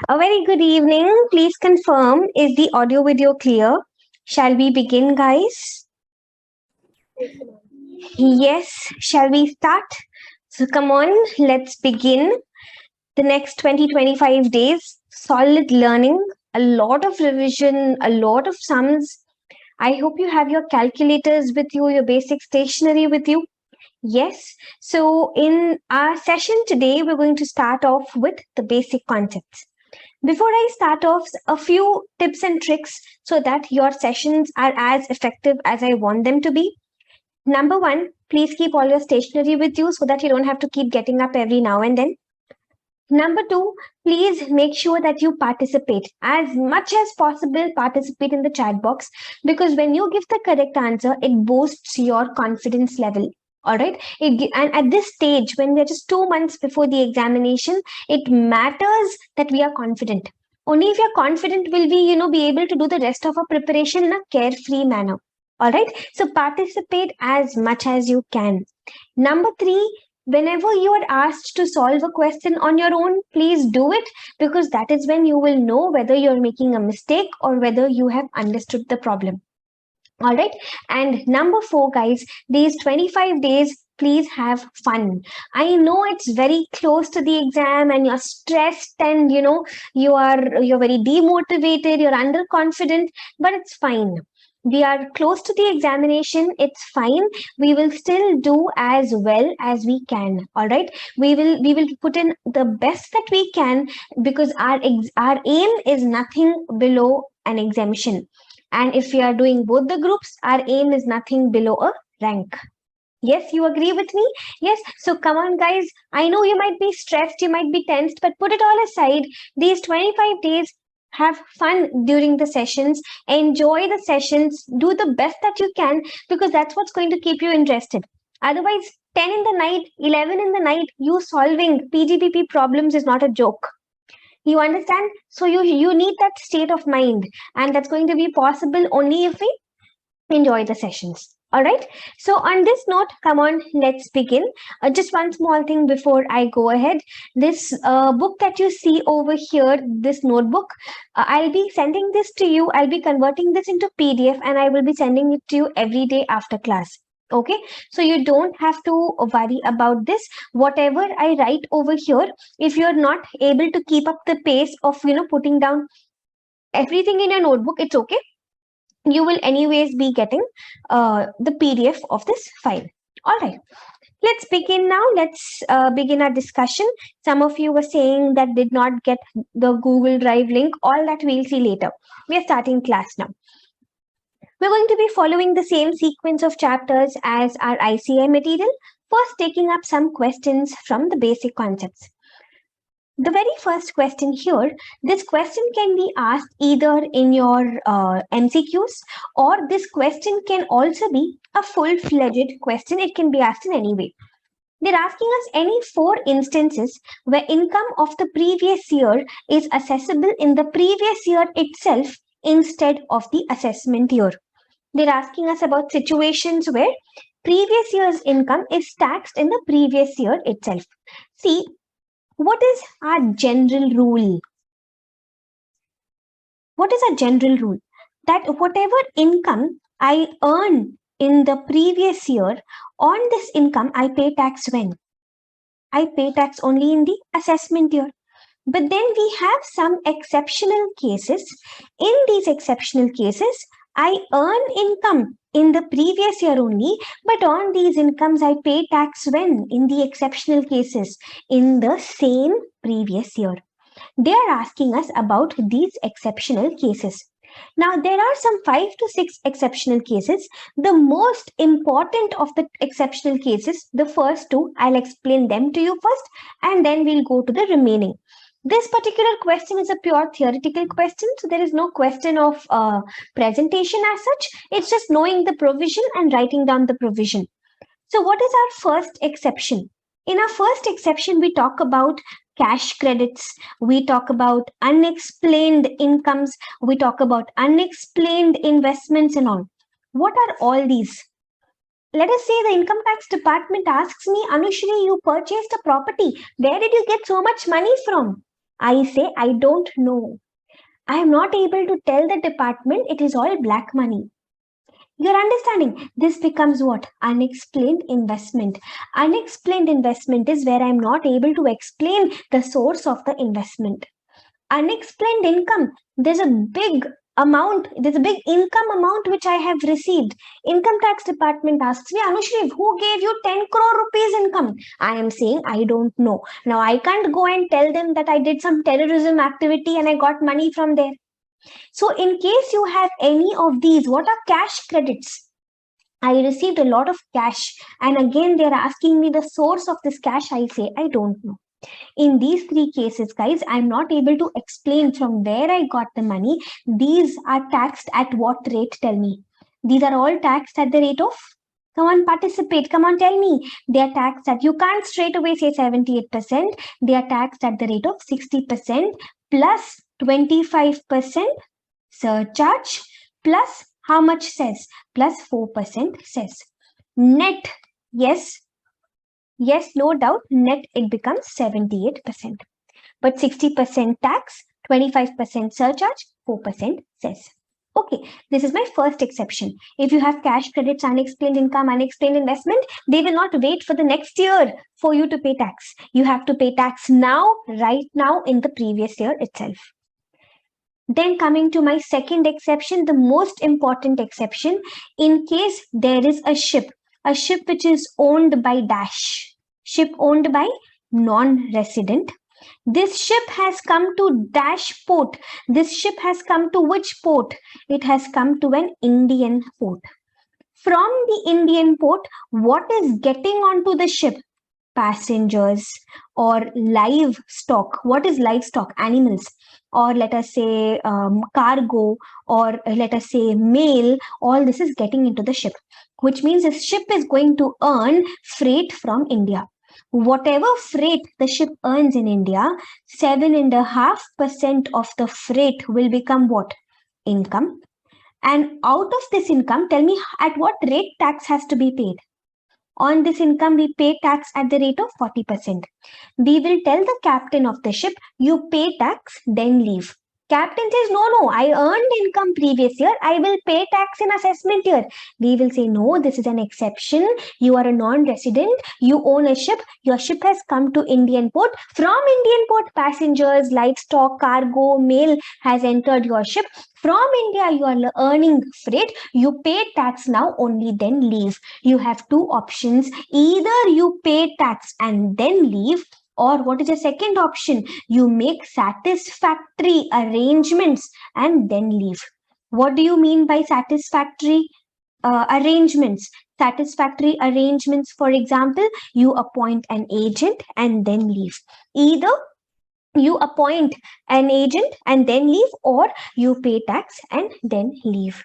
A very good evening. Please confirm, is the audio video clear? Shall we begin, guys? Yes, shall we start? So, come on, let's begin. The next 20-25 days, solid learning, a lot of revision, a lot of sums. I hope you have your calculators with you, your basic stationery with you. Yes, so in our session today, we're going to start off with the basic concepts. Before I start off, a few tips and tricks so that your sessions are as effective as I want them to be. Number one, please keep all your stationery with you so that you don't have to keep getting up every now and then. Number two, please make sure that you participate as much as possible. Participate in the chat box because when you give the correct answer, it boosts your confidence level. All right. And at this stage, when we're just 2 months before the examination, it matters that we are confident. Only if you're confident will we, be able to do the rest of our preparation in a carefree manner. All right. So participate as much as you can. Number three, whenever you are asked to solve a question on your own, please do it because that is when you will know whether you're making a mistake or whether you have understood the problem. All right. And number four, guys, these 25 days, please have fun. I know it's very close to the exam and you're stressed and you're very demotivated, you're underconfident, but it's fine. We are close to the examination. It's fine. We will still do as well as we can. All right. We will put in the best that we can because our aim is nothing below an exemption. And if we are doing both the groups, our aim is nothing below a rank. Yes, you agree with me? Yes. So come on, guys. I know you might be stressed, you might be tensed, but put it all aside. These 25 days, have fun during the sessions, enjoy the sessions, do the best that you can because that's what's going to keep you interested. Otherwise, 10 in the night, 11 in the night, you solving PGPP problems is not a joke. You understand? So you need that state of mind, and that's going to be possible only if we enjoy the sessions. All right. So on this note, come on, let's begin. Just one small thing before I go ahead. This book that you see over here, this notebook, I'll be sending this to you. I'll be converting this into PDF and I will be sending it to you every day after class. Okay, so you don't have to worry about this. Whatever I write over here, if you're not able to keep up the pace of putting down everything in your notebook, it's okay. You will anyways be getting the PDF of this file. All right, let's begin now. Let's begin our discussion. Some of you were saying that did not get the Google Drive link. All that we'll see later. We are starting class now. We're going to be following the same sequence of chapters as our ICI material, first taking up some questions from the basic concepts. The very first question here, this question can be asked either in your MCQs or this question can also be a full-fledged question. It can be asked in any way. They're asking us any 4 instances where income of the previous year is assessable in the previous year itself instead of the assessment year. They're asking us about situations where previous year's income is taxed in the previous year itself. See, what is our general rule? What is our general rule? That whatever income I earn in the previous year, on this income, I pay tax when? I pay tax only in the assessment year. But then we have some exceptional cases. In these exceptional cases, I earn income in the previous year only, but on these incomes I pay tax when? In the exceptional cases, in the same previous year. They are asking us about these exceptional cases. Now, there are some 5 to 6 exceptional cases. The most important of the exceptional cases, the first 2, I'll explain them to you first, and then we'll go to the remaining. This particular question is a pure theoretical question, so there is no question of presentation as such. It's just knowing the provision and writing down the provision. So what is our first exception? In our first exception, we talk about cash credits, we talk about unexplained incomes, we talk about unexplained investments and all. What are all these? Let us say the income tax department asks me, Anushree, you purchased a property. Where did you get so much money from? I say, I don't know. I am not able to tell the department it is all black money. You're understanding? This becomes what? Unexplained investment. Unexplained investment is where I'm not able to explain the source of the investment. Unexplained income, there's a big there's a big income amount which I have received. Income tax department asks me, Anushree, who gave you 10 crore rupees income? I am saying I don't know. Now I can't go and tell them that I did some terrorism activity and I got money from there. So in case you have any of these, what are cash credits? I received a lot of cash, and again they're asking me the source of this cash. I say I don't know. In these three cases, guys, I'm not able to explain from where I got the money. These are taxed at what rate? Tell me. These are all taxed at the rate of, come on, participate. Come on, tell me. They are taxed at, you can't straight away say 78%. They are taxed at the rate of 60% plus 25% surcharge plus how much cess? Plus 4% cess. Net, yes, no doubt, net it becomes 78%. But 60% tax, 25% surcharge, 4% cess. Okay, this is my first exception. If you have cash credits, unexplained income, unexplained investment, they will not wait for the next year for you to pay tax. You have to pay tax now, right now, in the previous year itself. Then coming to my second exception, the most important exception, in case there is a ship which is owned by dash, ship owned by non-resident. This ship has come to dash port. This ship has come to which port? It has come to an Indian port. From the Indian port, what is getting onto the ship? Passengers or livestock. What is livestock? Animals. Or let us say cargo, or let us say mail. All this is getting into the ship, which means the ship is going to earn freight from India. Whatever freight the ship earns in India, 7.5% of the freight will become what? Income. And out of this income, tell me at what rate tax has to be paid? On this income, we pay tax at the rate of 40%. We will tell the captain of the ship, you pay tax, then leave. Captain says, no, I earned income previous year. I will pay tax in assessment year. We will say, no, this is an exception. You are a non-resident. You own a ship. Your ship has come to Indian port. From Indian port, passengers, livestock, cargo, mail has entered your ship. From India, you are earning freight. You pay tax now, only then leave. You have two options. Either you pay tax and then leave, or what is the second option? You make satisfactory arrangements and then leave. What do you mean by satisfactory arrangements? Satisfactory arrangements, for example, you appoint an agent and then leave. Either you appoint an agent and then leave, or you pay tax and then leave.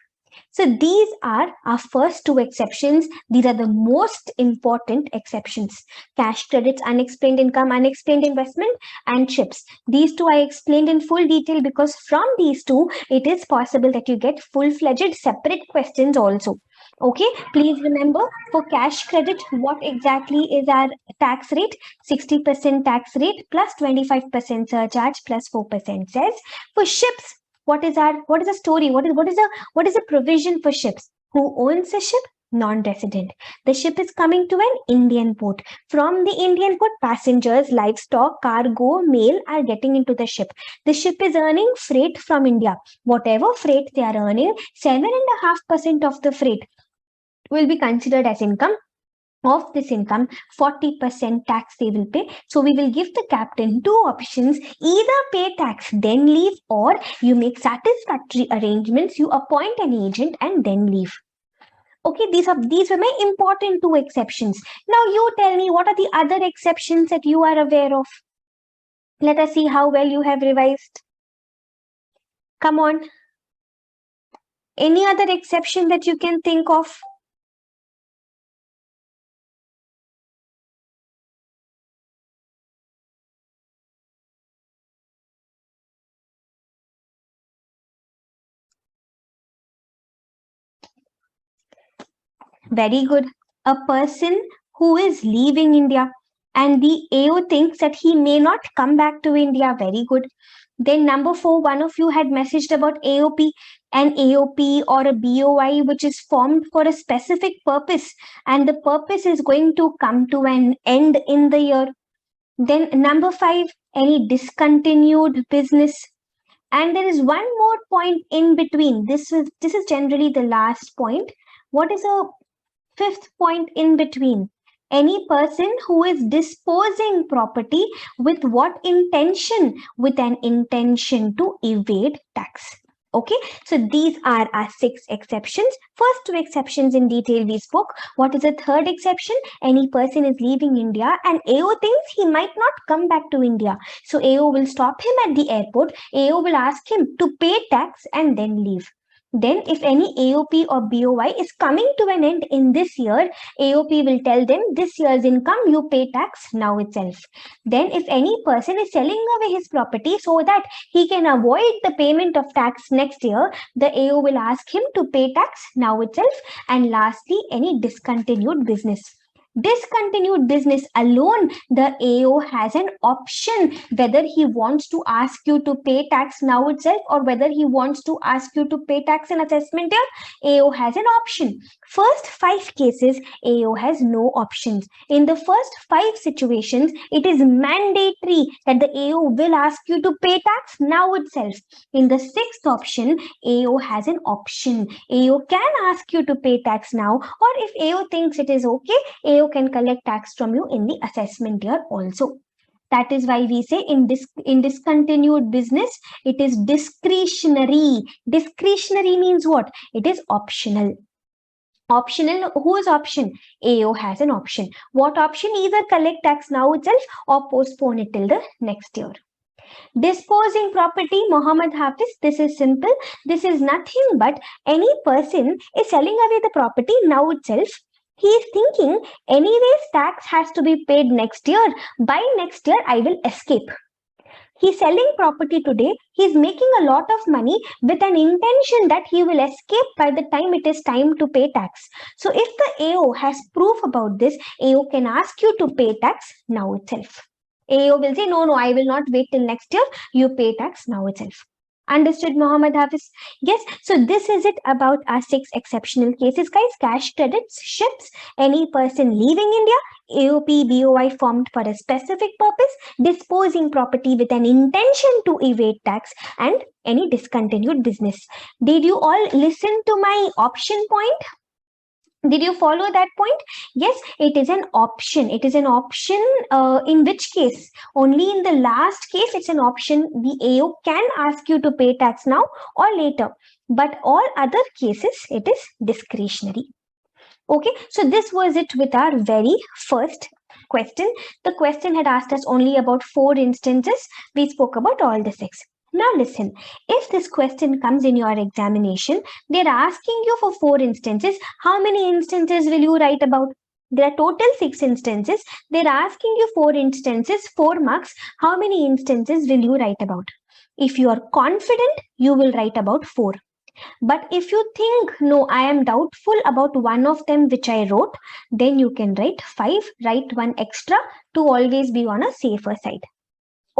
So these are our first two exceptions. These are the most important exceptions. Cash credits, unexplained income, unexplained investment, and chips. These two I explained in full detail because from these two, it is possible that you get full-fledged separate questions also. Okay, please remember, for cash credit, what exactly is our tax rate? 60% tax rate plus 25% surcharge plus 4% cess. For ships, what is the story? What is the provision for ships? Who owns a ship? Non-resident. The ship is coming to an Indian port. From the Indian port, passengers, livestock, cargo, mail are getting into the ship. The ship is earning freight from India. Whatever freight they are earning, 7.5% of the freight will be considered as income. Of this income, 40% tax they will pay. So we will give the captain two options: either pay tax then leave, or you make satisfactory arrangements, you appoint an agent and then leave. Okay, these were my important two exceptions. Now you tell me, what are the other exceptions that you are aware of? Let us see how well you have revised. Come on. Any other exception that you can think of? Very good. A person who is leaving India and the AO thinks that he may not come back to India, very good. Then number 4, one of you had messaged about AOP, an AOP or a BOI which is formed for a specific purpose, and the purpose is going to come to an end in the year. Then number 5, any discontinued business. And there is one more point in between. This is generally the last point. What is a fifth point in between? Any person who is disposing property with what intention? With an intention to evade tax. Okay, so these are our 6 exceptions. First 2 exceptions in detail we spoke. What is the third exception? Any person is leaving India and AO thinks he might not come back to India. So AO will stop him at the airport. AO will ask him to pay tax and then leave. Then if any AOP or BOI is coming to an end in this year, AOP will tell them this year's income you pay tax now itself. Then if any person is selling away his property so that he can avoid the payment of tax next year, the AO will ask him to pay tax now itself. And lastly, any discontinued business. Discontinued business alone, the AO has an option whether he wants to ask you to pay tax now itself or whether he wants to ask you to pay tax in assessment year. AO has an option. First 5 cases, AO has no options. In the first 5 situations, it is mandatory that the AO will ask you to pay tax now itself. In the 6th option, AO has an option. AO can ask you to pay tax now, or if AO thinks it is okay, AO can collect tax from you in the assessment year also. That is why we say in discontinued business, it is discretionary. Discretionary means what? It is optional. Optional, whose option? AO has an option. What option? Either collect tax now itself or postpone it till the next year. Disposing property, Mohammed Hafiz, this is simple. This is nothing but any person is selling away the property now itself. He is thinking, anyways, tax has to be paid next year. By next year, I will escape. He's selling property today. He's making a lot of money with an intention that he will escape by the time it is time to pay tax. So if the AO has proof about this, AO can ask you to pay tax now itself. AO will say, no, I will not wait till next year. You pay tax now itself. Understood, Mohammed Hafiz? Yes, so this is it about our 6 exceptional cases, guys. Cash credits, ships, any person leaving India, AOP, BOI formed for a specific purpose, disposing property with an intention to evade tax, and any discontinued business. Did you all listen to my option point? Did you follow that point? Yes, it is an option. It is an option in which case? Only in the last case, it's an option. The AO can ask you to pay tax now or later. But all other cases, it is discretionary. Okay, so this was it with our very first question. The question had asked us only about 4 instances. We spoke about all the 6. Now listen, if this question comes in your examination, they're asking you for 4 instances. How many instances will you write about? There are total 6 instances. They're asking you 4 instances, 4 marks. How many instances will you write about? If you are confident, you will write about 4. But if you think, no, I am doubtful about one of them which I wrote, then you can write 5, write 1 extra to always be on a safer side.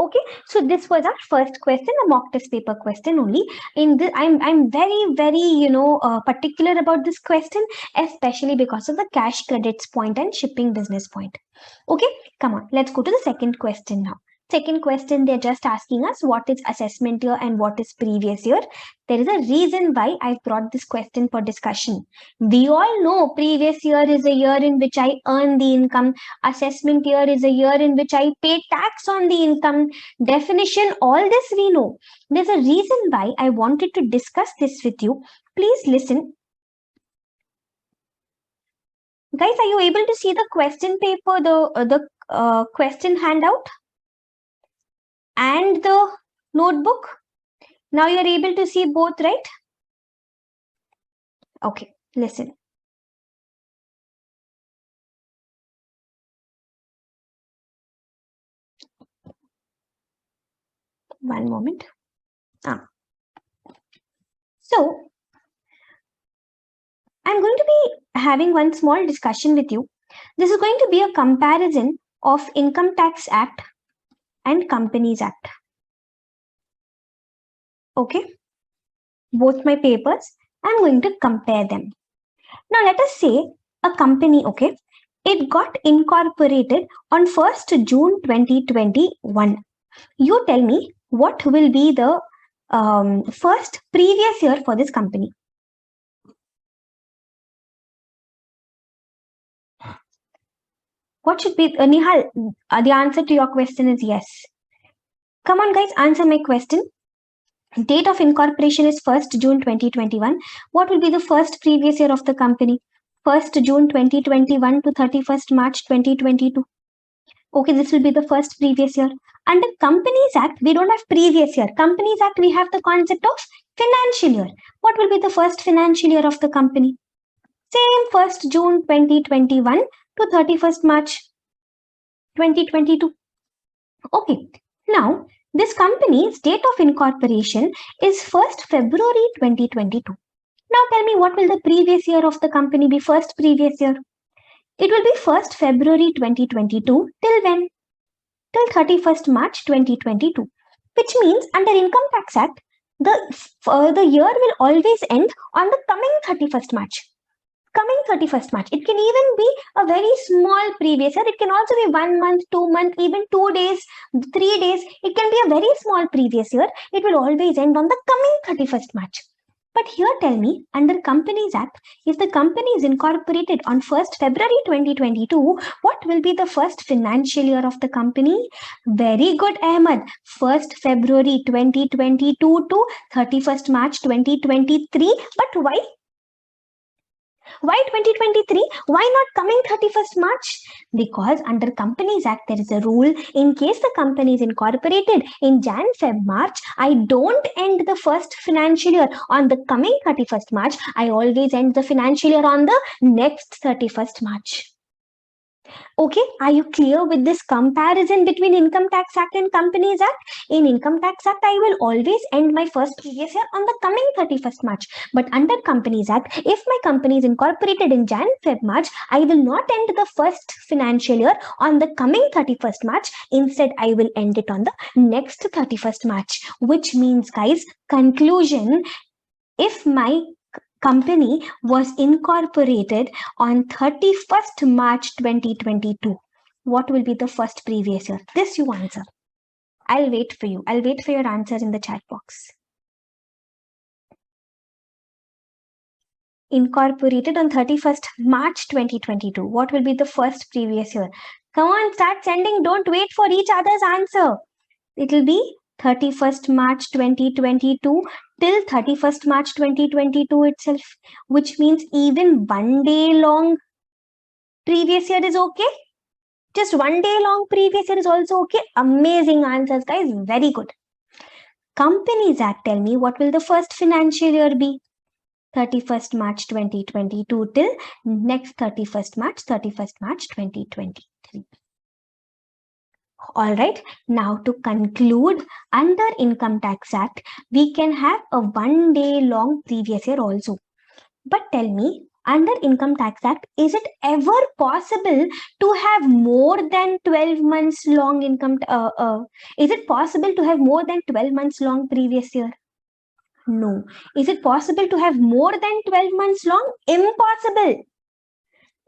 Okay, so this was our first question, a mock test paper question only. In this, I'm very particular about this question, especially because of the cash credits point and shipping business point. Okay, come on, let's go to the second question now. Second question, they're just asking us what is assessment year and what is previous year. There is a reason why I brought this question for discussion. We all know previous year is a year in which I earn the income. Assessment year is a year in which I pay tax on the income. Definition, all this we know. There's a reason why I wanted to discuss this with you. Please listen. Guys, are you able to see the question paper, the question handout? And the notebook? Now you're able to see both, right? Okay, listen. One moment. So, I'm going to be having one small discussion with you. This is going to be a comparison of Income Tax Act and Companies Act. Okay, both my papers, I'm going to compare them. Now let us say a company, okay, it got incorporated on 1st June 2021. You tell me what will be the first previous year for this company. What should be, Nihal, the answer to your question is yes. Come on guys, answer my question. Date of incorporation is 1st June 2021. What will be the first previous year of the company? 1st June 2021 to 31st March 2022. Okay, this will be the first previous year. Under Companies Act, we don't have previous year. Companies Act, we have the concept of financial year. What will be the first financial year of the company? Same 1st June 2021 to 31st March 2022. Okay, now this company's date of incorporation is 1st February 2022. Now tell me what will the previous year of the company be, first previous year? It will be 1st February 2022 till when? Till 31st March 2022. Which means under Income Tax Act, the year will always end on the coming 31st March. Coming 31st March. It can even be a very small previous year. It can also be 1 month, 2 months, even 2 days, 3 days. It can be a very small previous year. It will always end on the coming 31st March. But here tell me, under Companies Act, if the company is incorporated on 1st February 2022, what will be the first financial year of the company? Very good, Ahmed. 1st February 2022 to 31st March 2023. But why? Why 2023? Why not coming 31st March? Because under Companies Act, there is a rule. In case the company is incorporated in Jan, Feb, March, I don't end the first financial year on the coming 31st March. I always end the financial year on the next 31st March. Okay, are you clear with this comparison between Income Tax Act and Companies Act? In Income Tax Act, I will always end my first previous year on the coming 31st March. But under Companies Act, if my company is incorporated in Jan, Feb, March, I will not end the first financial year on the coming 31st March. Instead, I will end it on the next 31st March. Which means, guys, conclusion, if my company was incorporated on 31st March 2022. What will be the first previous year? This you answer. I'll wait for you. I'll wait for your answers in the chat box. Incorporated on 31st March 2022. What will be the first previous year? Come on, start sending. Don't wait for each other's answer. It will be 31st March 2022 till 31st March 2022 itself, which means even 1 day long previous year is okay. Just 1 day long previous year is also okay. Amazing answers, guys. Very good. Companies Act, tell me what will the first financial year be? 31st March 2022 till next 31st March 2023. All right, now to conclude, under Income Tax Act, we can have a 1 day long previous year also. But tell me, under Income Tax Act, is it ever possible to have more than 12 months long income? Is it possible to have more than 12 months long previous year? No. Is it possible to have more than 12 months long? Impossible.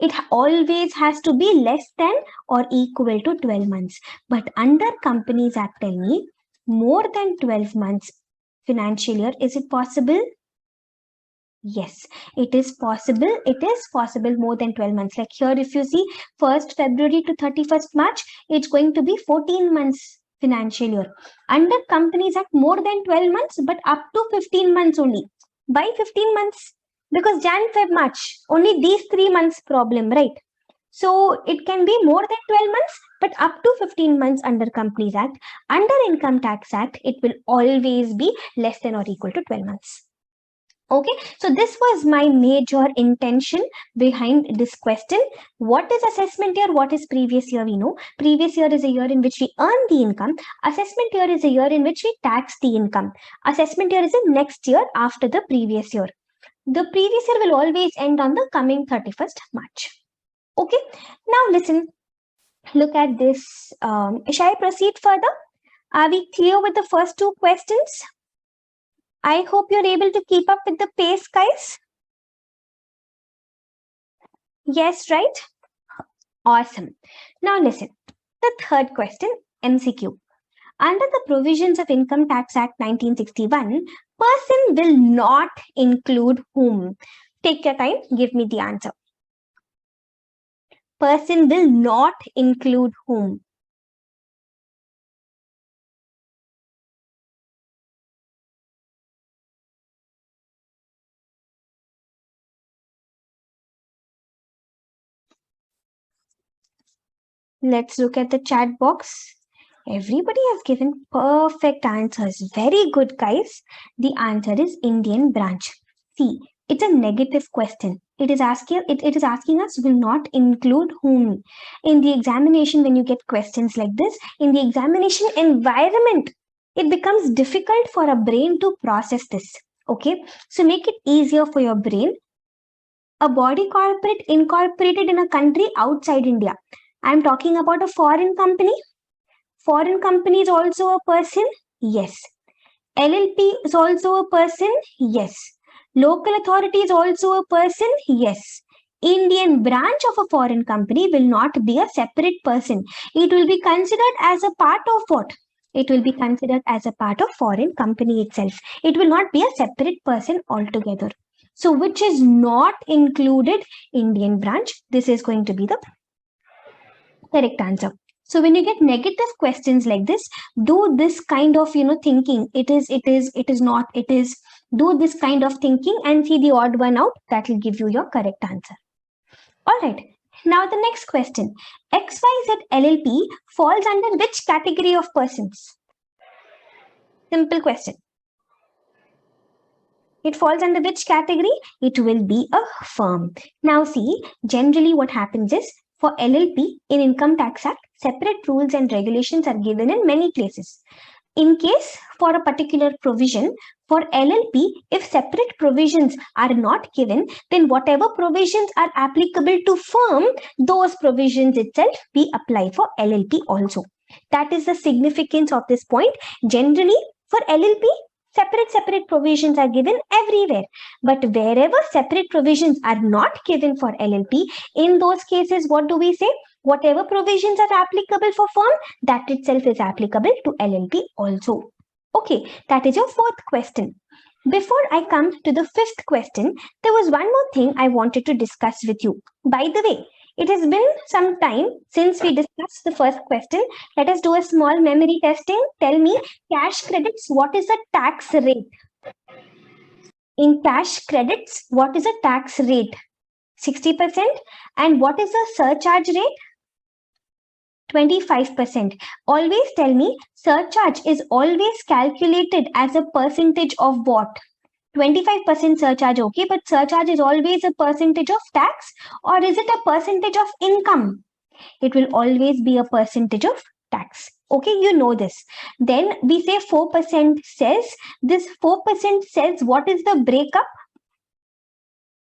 It always has to be less than or equal to 12 months. But under Companies Act, tell me, more than 12 months financial year, is it possible? Yes, it is possible. It is possible more than 12 months. Like here, if you see 1st February to 31st March, it's going to be 14 months financial year. Under Companies Act, more than 12 months, but up to 15 months only. By 15 months? Because Jan, Feb, March, only these 3 months problem, right? So it can be more than 12 months, but up to 15 months under Companies Act. Under Income Tax Act, it will always be less than or equal to 12 months. Okay, so this was my major intention behind this question. What is assessment year? What is previous year? We know previous year is a year in which we earn the income. Assessment year is a year in which we tax the income. Assessment year is the next year after the previous year. The previous year will always end on the coming 31st March. Okay, now listen. look at this. Shall I proceed further? Are we clear with the first two questions? I hope you're able to keep up with the pace, guys. Yes, right? Awesome. Now listen. The third question, MCQ. Under the provisions of Income Tax Act 1961, person will not include whom? Take your time, give me the answer. Person will not include whom? Let's look at the chat box. Everybody has given perfect answers. Very good, guys. The answer is Indian branch. See, it's a negative question. It is asking us will not include whom. In the examination, when you get questions like this, in the examination environment, it becomes difficult for a brain to process this. Okay, so make it easier for your brain. A body corporate incorporated in a country outside India. I'm talking about a foreign company. Foreign company is also a person? Yes. LLP is also a person? Yes. Local authority is also a person? Yes. Indian branch of a foreign company will not be a separate person. It will be considered as a part of what? It will be considered as a part of foreign company itself. It will not be a separate person altogether. So which is not included? Indian branch. This is going to be the correct answer. So when you get negative questions like this, do this kind of thinking. It is not, it is. Do this kind of thinking and see the odd one out. That will give you your correct answer. All right. Now the next question. XYZ LLP falls under which category of persons? Simple question. It falls under which category? It will be a firm. Now see, generally what happens is, for LLP in Income Tax Act, separate rules and regulations are given in many places. In case for a particular provision, for LLP, if separate provisions are not given, then whatever provisions are applicable to firm, those provisions itself we apply for LLP also. That is the significance of this point. Generally, for LLP, separate provisions are given everywhere. But wherever separate provisions are not given for LLP, in those cases, what do we say? Whatever provisions are applicable for firm, that itself is applicable to LLP also. Okay, that is your fourth question. Before I come to the fifth question, there was one more thing I wanted to discuss with you. By the way, it has been some time since we discussed the first question. Let us do a small memory testing. Tell me, cash credits, what is the tax rate? In cash credits, what is the tax rate? 60%. And what is the surcharge rate? 25%. Always tell me, surcharge is always calculated as a percentage of what? 25% surcharge, okay, but surcharge is always a percentage of tax, or is it a percentage of income? It will always be a percentage of tax. Okay, you know this. Then we say 4% says, this 4% says what is the breakup?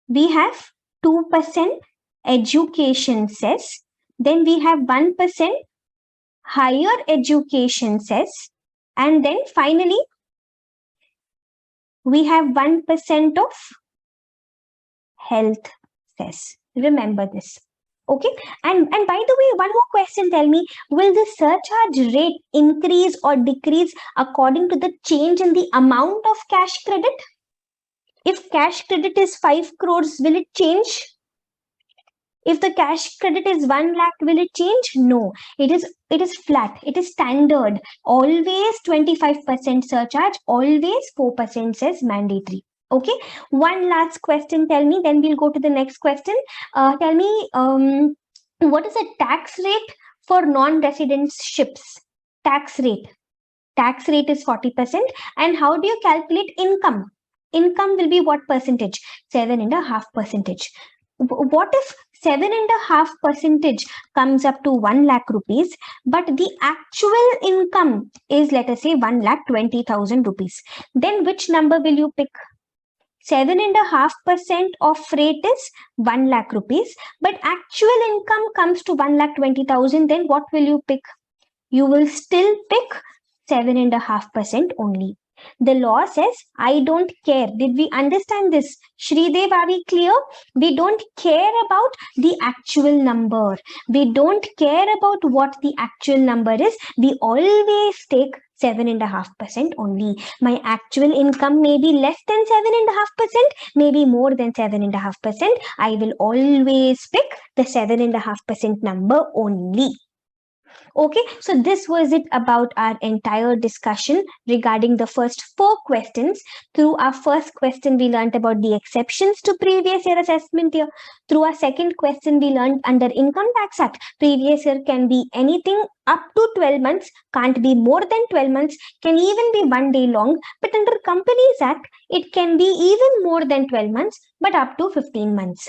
We have 2% education says, then we have 1% higher education says, and then finally we have 1% of health says. Remember this. Okay, and by the way, one more question. Tell me, will the surcharge rate increase or decrease according to the change in the amount of cash credit? If cash credit is 5 crores, will it change? If the cash credit is 1 lakh, will it change? No, it is flat. It is standard. Always 25% surcharge, always 4% says mandatory. Okay, one last question. Tell me, then we'll go to the next question. Tell me, what is the tax rate for non-resident ships? Tax rate. Tax rate is 40%. And how do you calculate income? Income will be what percentage? 7.5%. What if 7.5% comes up to 1 lakh rupees, but the actual income is, let us say, 1,20,000 rupees? Then which number will you pick? 7.5% of rate is 1 lakh rupees, but actual income comes to 1,20,000. Then what will you pick? You will still pick 7.5% only. The law says, I don't care. Did we understand this? Shridev, are we clear? We don't care about the actual number. We don't care about what the actual number is. We always take 7.5% only. My actual income may be less than 7.5%, maybe more than 7.5%. I will always pick the 7.5% number only. Okay, so this was it about our entire discussion regarding the first 4 questions. Through our first question, we learned about the exceptions to previous year assessment year. Through our second question, we learned under Income Tax Act, previous year can be anything up to 12 months, can't be more than 12 months, can even be 1 day long. But under Companies Act, it can be even more than 12 months, but up to 15 months.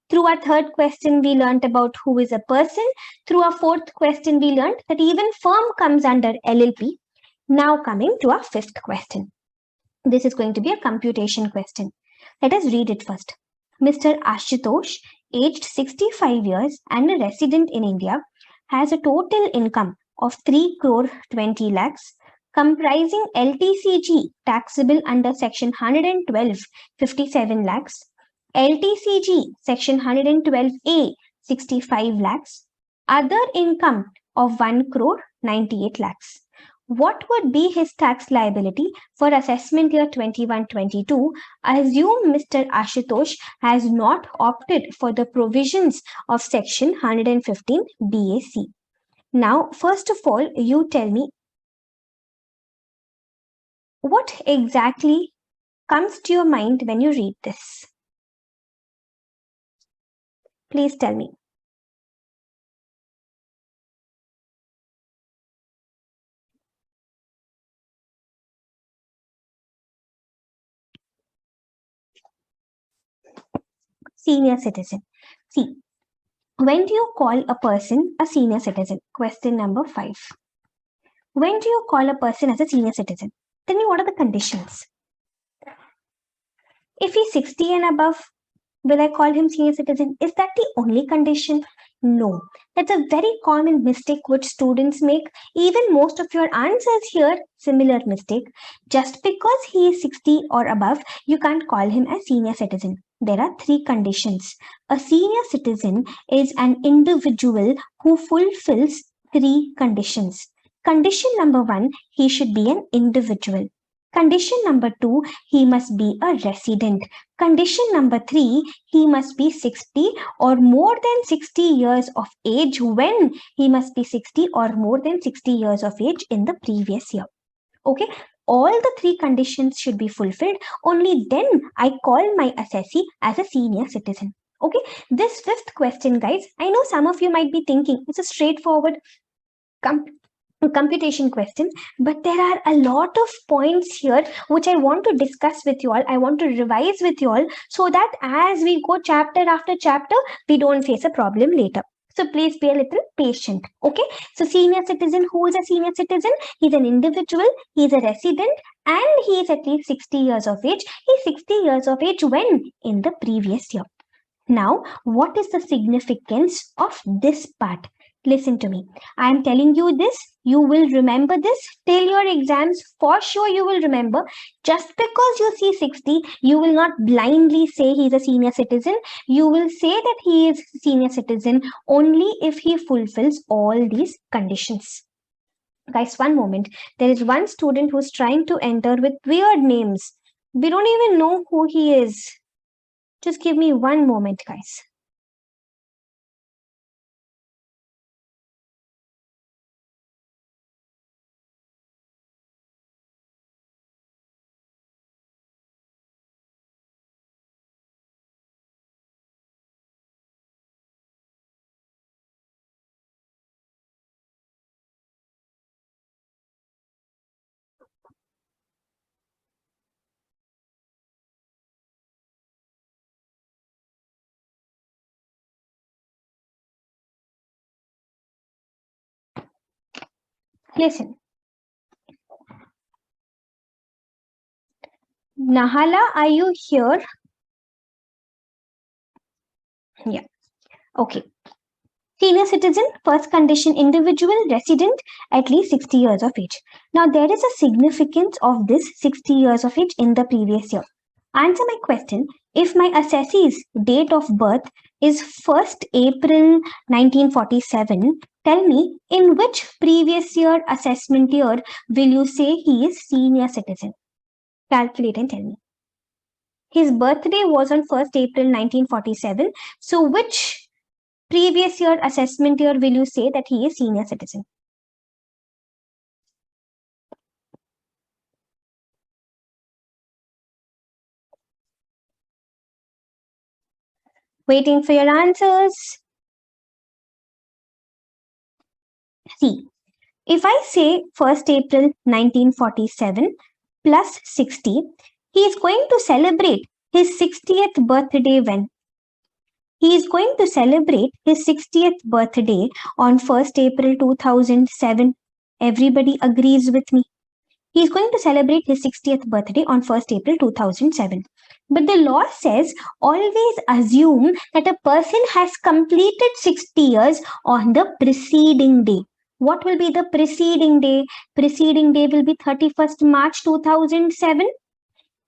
Through our third question, we learned about who is a person. Through our fourth question, we learned that even firm comes under LLP. Now coming to our fifth question. This is going to be a computation question. Let us read it first. Mr. Ashutosh, aged 65 years and a resident in India, has a total income of 3 crore 20 lakhs, comprising LTCG taxable under section 112 57 lakhs, LTCG section 112A 65 lakhs, other income of 1 crore 98 lakhs. What would be his tax liability for assessment year 21-22? Assume Mr. Ashutosh has not opted for the provisions of section 115 BAC. Now, first of all, you tell me what exactly comes to your mind when you read this. Please tell me. Senior citizen. See, when do you call a person a senior citizen? Question number 5. When do you call a person as a senior citizen? Tell me, what are the conditions? If he's 60 and above, will I call him senior citizen? Is that the only condition? No. That's a very common mistake which students make. Even most of your answers here, similar mistake. Just because he is 60 or above, you can't call him a senior citizen. There are 3 conditions. A senior citizen is an individual who fulfills 3 conditions. Condition number 1, he should be an individual. Condition number 2, he must be a resident. Condition number 3, he must be 60 or more than 60 years of age when he must be 60 or more than 60 years of age in the previous year. Okay, all the 3 conditions should be fulfilled. Only then I call my assessee as a senior citizen. Okay, this 5th question, guys, I know some of you might be thinking it's a straightforward computation question, but there are a lot of points here which I want to discuss with you all. I want to revise with you all so that as we go chapter after chapter, we don't face a problem later. So please be a little patient. Okay, so senior citizen, who is a senior citizen? He's an individual, he's a resident, and he is at least 60 years of age. He's 60 years of age when? In the previous year. Now, what is the significance of this part? Listen to me. I am telling you this. You will remember this till your exams. For sure, you will remember. Just because you see 60, you will not blindly say he is a senior citizen. You will say that he is a senior citizen only if he fulfills all these conditions. Guys, one moment. There is one student who's trying to enter with weird names. We don't even know who he is. Just give me one moment, guys. Listen. Nahala, are you here? Yeah. Okay. Senior citizen, first condition, individual resident at least 60 years of age. Now, there is a significance of this 60 years of age in the previous year. Answer my question. If my assessee's date of birth is 1st April 1947, tell me in which previous year assessment year will you say he is senior citizen? Calculate and tell me. His birthday was on 1st April 1947. So, which previous year assessment year will you say that he is senior citizen? Waiting for your answers. See, if I say 1st April 1947 plus 60, he is going to celebrate his 60th birthday when? He is going to celebrate his 60th birthday on 1st April 2007. Everybody agrees with me. He is going to celebrate his 60th birthday on 1st April 2007. But the law says always assume that a person has completed 60 years on the preceding day. What will be the preceding day? Preceding day will be 31st March 2007.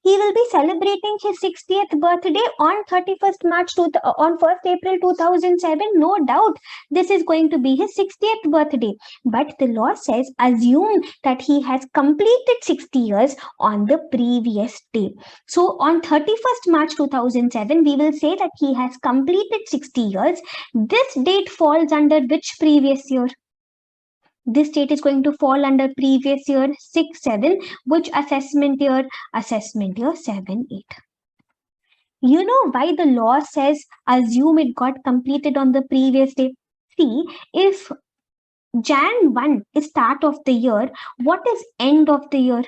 He will be celebrating his 60th birthday on 31st March on 1st April 2007. No doubt this is going to be his 60th birthday. But the law says assume that he has completed 60 years on the previous day. So on 31st March 2007, we will say that he has completed 60 years. This date falls under which previous year? This date is going to fall under previous year 6-7, which assessment year? Assessment year 7-8. You know why the law says assume it got completed on the previous day? See, if Jan 1 is start of the year, what is end of the year?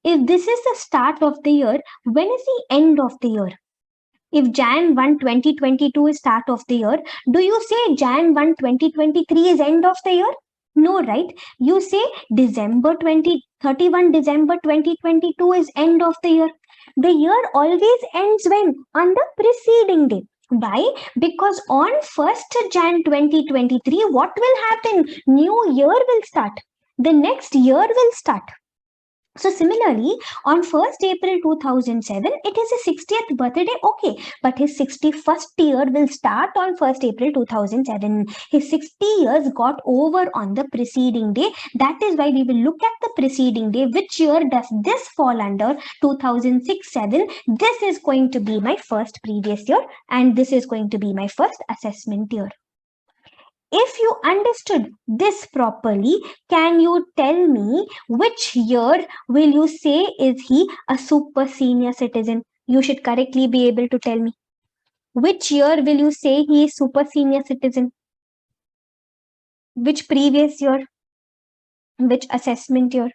If this is the start of the year, when is the end of the year? If Jan 1 2022 is start of the year, do you say Jan 1 2023 is end of the year? No, right? You say December 31 December 2022 is end of the year. The year always ends when? On the preceding day. Why? Because on 1st Jan 2023, what will happen? New year will start. The next year will start. So similarly, on 1st April 2007, it is his 60th birthday, okay, but his 61st year will start on 1st April 2007. His 60 years got over on the preceding day. That is why we will look at the preceding day. Which year does this fall under? 2006-7. This is going to be my first previous year, and this is going to be my first assessment year. If you understood this properly, can you tell me which year will you say is he a super senior citizen? You should correctly be able to tell me. Which year will you say he is super senior citizen? Which previous year? Which assessment year?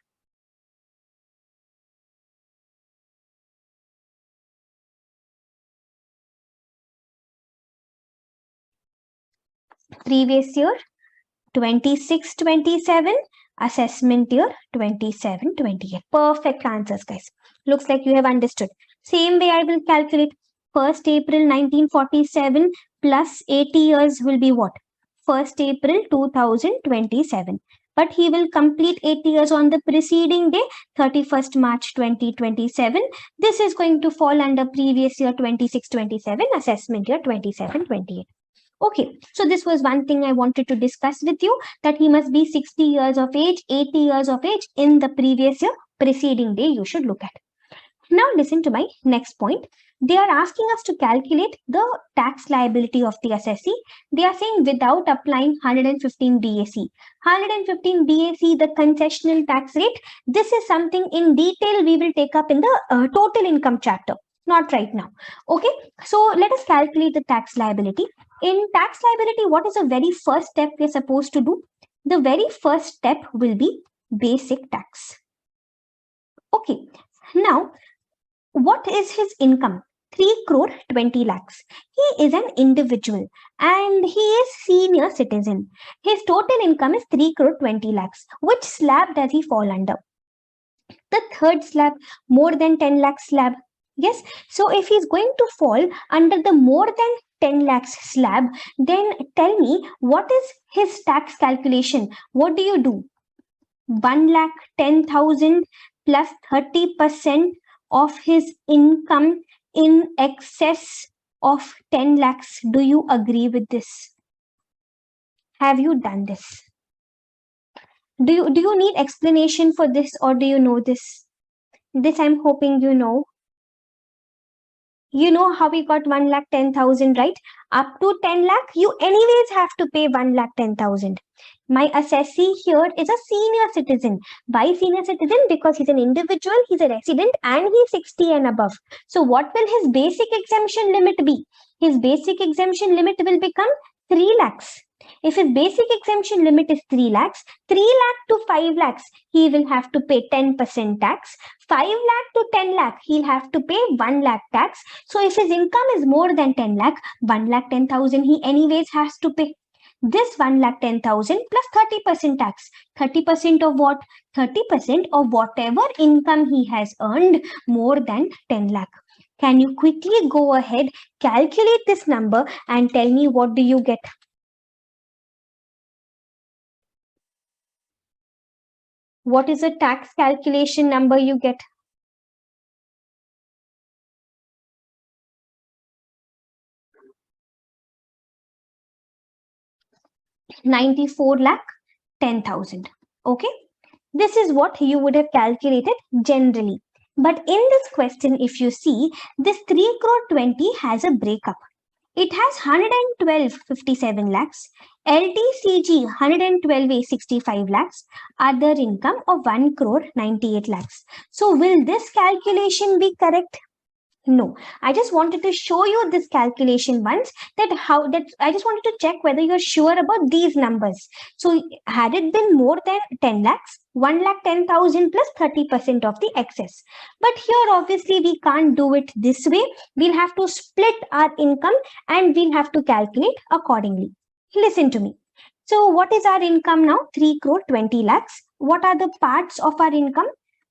Previous year 26-27, assessment year 27-28. Perfect answers, guys. Looks like you have understood. Same way I will calculate 1st April 1947 plus 80 years will be what? 1st April 2027. But he will complete 80 years on the preceding day, 31st March 2027. This is going to fall under previous year 26-27, assessment year 27-28. Okay, so this was one thing I wanted to discuss with you, that he must be 60 years of age, 80 years of age in the previous year, preceding day you should look at. Now listen to my next point. They are asking us to calculate the tax liability of the assessee. They are saying without applying 115 BAC. 115 BAC, the concessional tax rate. This is something in detail we will take up in the total income chapter. Not right now. Okay, so let us calculate the tax liability. In tax liability, what is the very first step we are supposed to do? The very first step will be basic tax. Okay, now what is his income? 3 crore 20 lakhs. He is an individual and he is senior citizen. His total income is 3 crore 20 lakhs. Which slab does he fall under? The third slab, more than 10 lakh slab. Yes. So if he's going to fall under the more than 10 lakhs slab, then tell me what is his tax calculation? What do you do? 1,10,000 plus 30% of his income in excess of 10 lakhs. Do you agree with this? Have you done this? Do you need explanation for this, or do you know this? This I'm hoping you know. You know how we got 1,10,000, right? Up to 10 lakh, you anyways have to pay 1,10,000. My assessee here is a senior citizen. Why senior citizen? Because he's an individual, he's a resident, and he's 60 and above. So what will his basic exemption limit be? His basic exemption limit will become 3 lakhs. If his basic exemption limit is 3 lakhs, 3 lakh to 5 lakhs, he will have to pay 10% tax. 5 lakh to 10 lakh, he'll have to pay 1 lakh tax. So if his income is more than 10 lakh, 1,10,000 he anyways has to pay. This 1,10,000 plus 30% tax. 30% of what? 30% of whatever income he has earned more than 10 lakh. Can you quickly go ahead, calculate this number and tell me what do you get? What is the tax calculation number you get? 94 lakh 10,000. Okay. This is what you would have calculated generally. But in this question, if you see, this 3 crore 20 has a breakup. It has 112.57 lakhs, LTCG 112.65 lakhs, other income of 1 crore 98 lakhs. So will this calculation be correct? No, I just wanted to show you this calculation once, that I just wanted to check whether you're sure about these numbers. So had it been more than 10 lakhs, 1,10,000 plus 30% of the excess. But here obviously we can't do it this way. We'll have to split our income and we'll have to calculate accordingly. Listen to me. So what is our income now? 3 crore 20 lakhs. What are the parts of our income?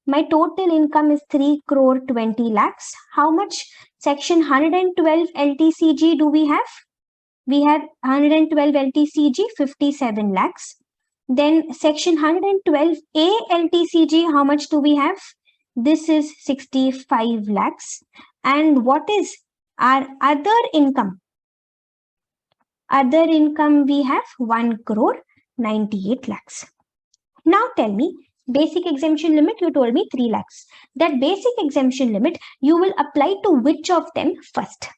My total income is 3 crore 20 lakhs. How much section 112 LTCG do we have? We have 112 LTCG 57 lakhs. Then section 112A LTCG, how much do we have? This is 65 lakhs. And what is our other income? Other income we have 1 crore 98 lakhs. Now tell me, basic exemption limit, you told me 3 lakhs. That basic exemption limit, you will apply to which of them first?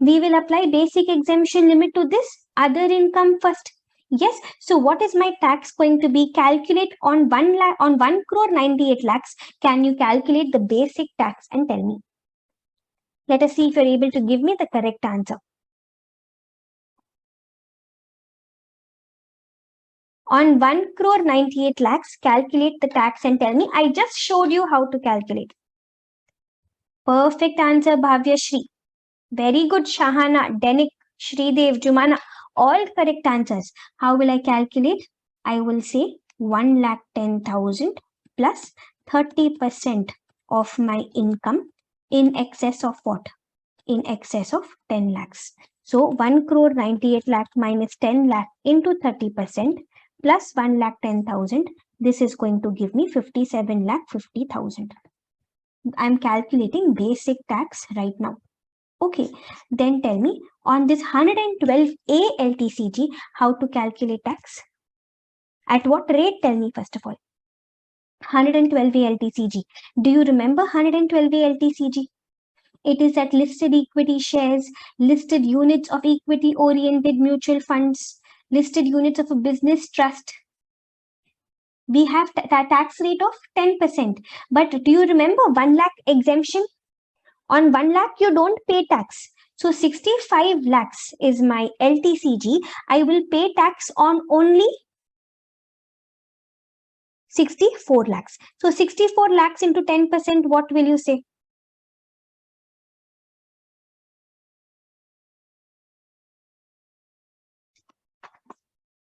We will apply basic exemption limit to this other income first. Yes. So what is my tax going to be? Calculate on 1 crore 98 lakhs. Can you calculate the basic tax and tell me? Let us see if you're able to give me the correct answer. On 1 crore 98 lakhs, calculate the tax and tell me. I just showed you how to calculate. Perfect answer, Bhavya Shri. Very good, Shahana, Denik, Shridev, Jumana. All correct answers. How will I calculate? I will say 1,10,000 plus 30% of my income in excess of what? In excess of 10 lakhs. So 1 crore 98 lakh minus 10 lakh into 30% plus 1,10,000. This is going to give me 57 lakh 50,000. I'm calculating basic tax right now. Okay, then tell me on this 112A LTCG, how to calculate tax? At what rate? Tell me first of all. 112A LTCG. Do you remember 112A LTCG? It is at listed equity shares, listed units of equity oriented mutual funds, listed units of a business trust. We have tax rate of 10%. But do you remember 1 lakh exemption? On 1 lakh, you don't pay tax. So 65 lakhs is my LTCG. I will pay tax on only 64 lakhs. So 64 lakhs into 10%, what will you say?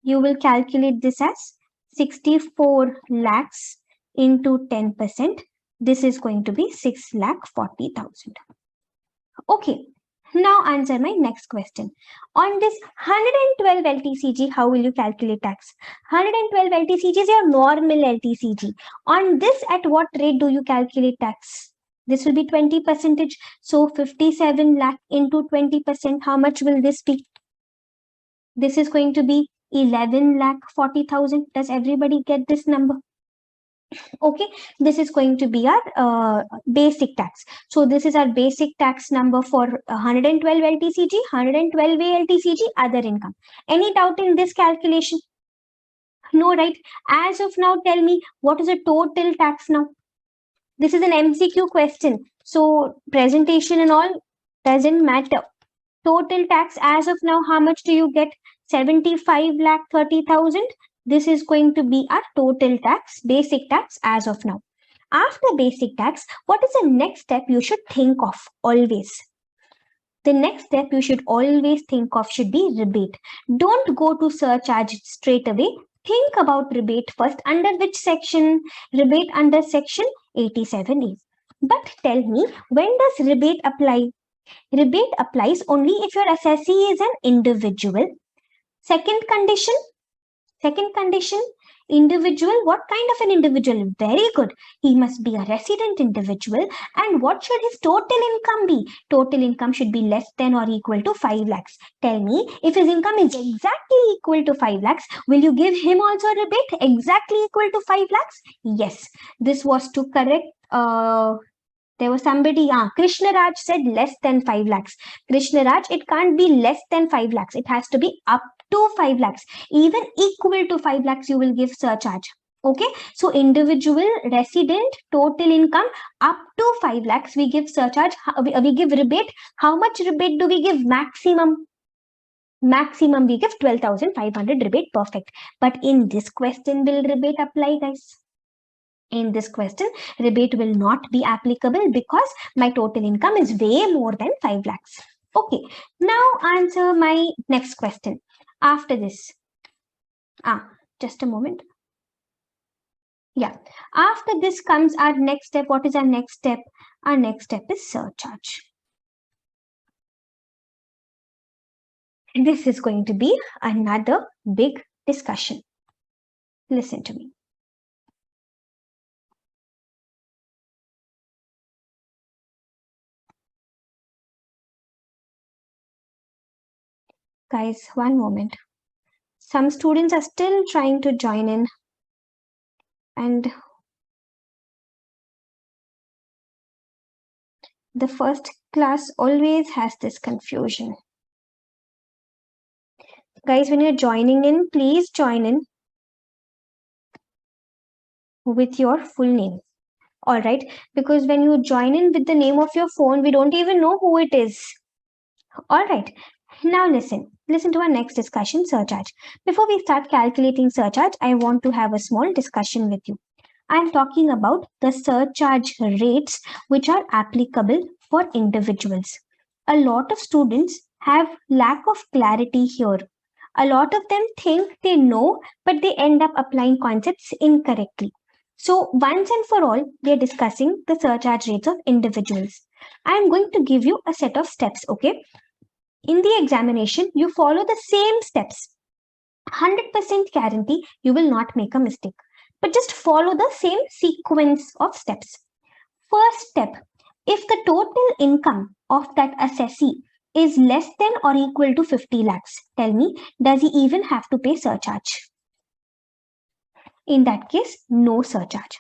You will calculate this as 64 lakhs into 10%. This is going to be 6,40,000. Okay. Now answer my next question. On this 112 LTCG, how will you calculate tax? 112 LTCG is your normal LTCG. On this, at what rate do you calculate tax? This will be 20%. So 57 lakh into 20%, how much will this be? This is going to be 11,40,000. Does everybody get this number? Okay, this is going to be our basic tax. So this is our basic tax number for 112 LTCG, 112A LTCG, other income. Any doubt in this calculation? No, right? As of now, tell me, what is the total tax now? This is an MCQ question. So presentation and all doesn't matter. Total tax as of now, how much do you get? 75,30,000. This is going to be our total tax, basic tax as of now. After basic tax, what is the next step you should think of always? The next step you should always think of should be rebate. Don't go to surcharge straight away. Think about rebate first. Under which section? Rebate under section 87A. But tell me, when does rebate apply? Rebate applies only if your assessee is an individual. Second condition, individual. What kind of an individual? Very good. He must be a resident individual. And what should his total income be? Total income should be less than or equal to 5 lakhs. Tell me, if his income is exactly equal to 5 lakhs, will you give him also a rebate exactly equal to 5 lakhs? Yes. This was to correct there was somebody, Krishna Raj said less than 5 lakhs. Krishna Raj, it can't be less than 5 lakhs. It has to be up to 5 lakhs. Even equal to 5 lakhs, you will give surcharge. Okay. So individual, resident, total income up to 5 lakhs, we give surcharge. We give rebate. How much rebate do we give? Maximum. Maximum we give 12,500 rebate. Perfect. But in this question, will rebate apply, guys? In this question, rebate will not be applicable because my total income is way more than 5 lakhs. Okay, now answer my next question. After this, just a moment. Yeah, after this comes our next step. What is our next step? Our next step is surcharge. This is going to be another big discussion. Listen to me. Guys, one moment. Some students are still trying to join in, and the first class always has this confusion. Guys, when you're joining in, please join in with your full name. All right, because when you join in with the name of your phone, we don't even know who it is. All right, now listen to our next discussion, surcharge. Before we start calculating surcharge, I want to have a small discussion with you. I'm talking about the surcharge rates which are applicable for individuals. A lot of students have lack of clarity here. A lot of them think they know, but they end up applying concepts incorrectly. So once and for all, we are discussing the surcharge rates of individuals. I'm going to give you a set of steps, okay? In the examination, you follow the same steps. 100% guarantee you will not make a mistake. But just follow the same sequence of steps. First step, if the total income of that assessee is less than or equal to 50 lakhs, tell me, does he even have to pay surcharge? In that case, no surcharge.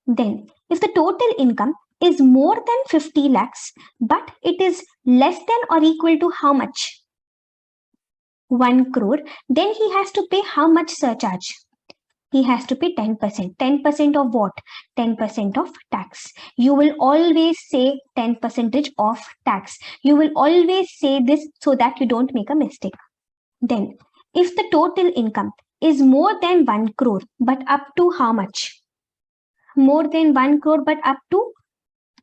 Then, if the total income is more than 50 lakhs, but it is less than or equal to how much? 1 crore, then he has to pay how much surcharge? He has to pay 10%. 10% of what? 10% of tax. You will always say 10% of tax. You will always say this so that you don't make a mistake. Then, if the total income is more than 1 crore, but up to how much? More than 1 crore, but up to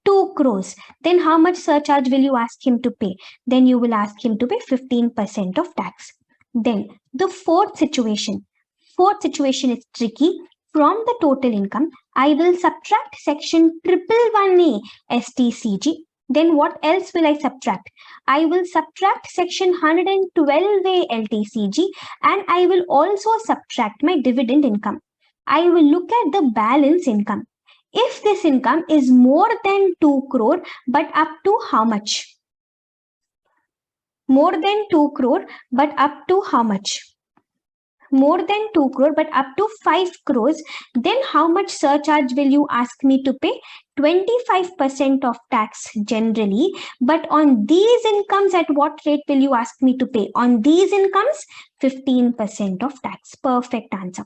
2 crores. Then how much surcharge will you ask him to pay? Then you will ask him to pay 15% of tax. Then the fourth situation, Fourth situation is tricky. From the total income, I will subtract section 111A STCG. Then what else will I subtract? I will subtract section 112A LTCG, and I will also subtract my dividend income. I will look at the balance income. If this income is more than 2 crore, but up to how much? More than 2 crore, but up to how much? More than 2 crore, but up to 5 crores, then how much surcharge will you ask me to pay? 25% of tax generally, but on these incomes, at what rate will you ask me to pay? On these incomes, 15% of tax. Perfect answer.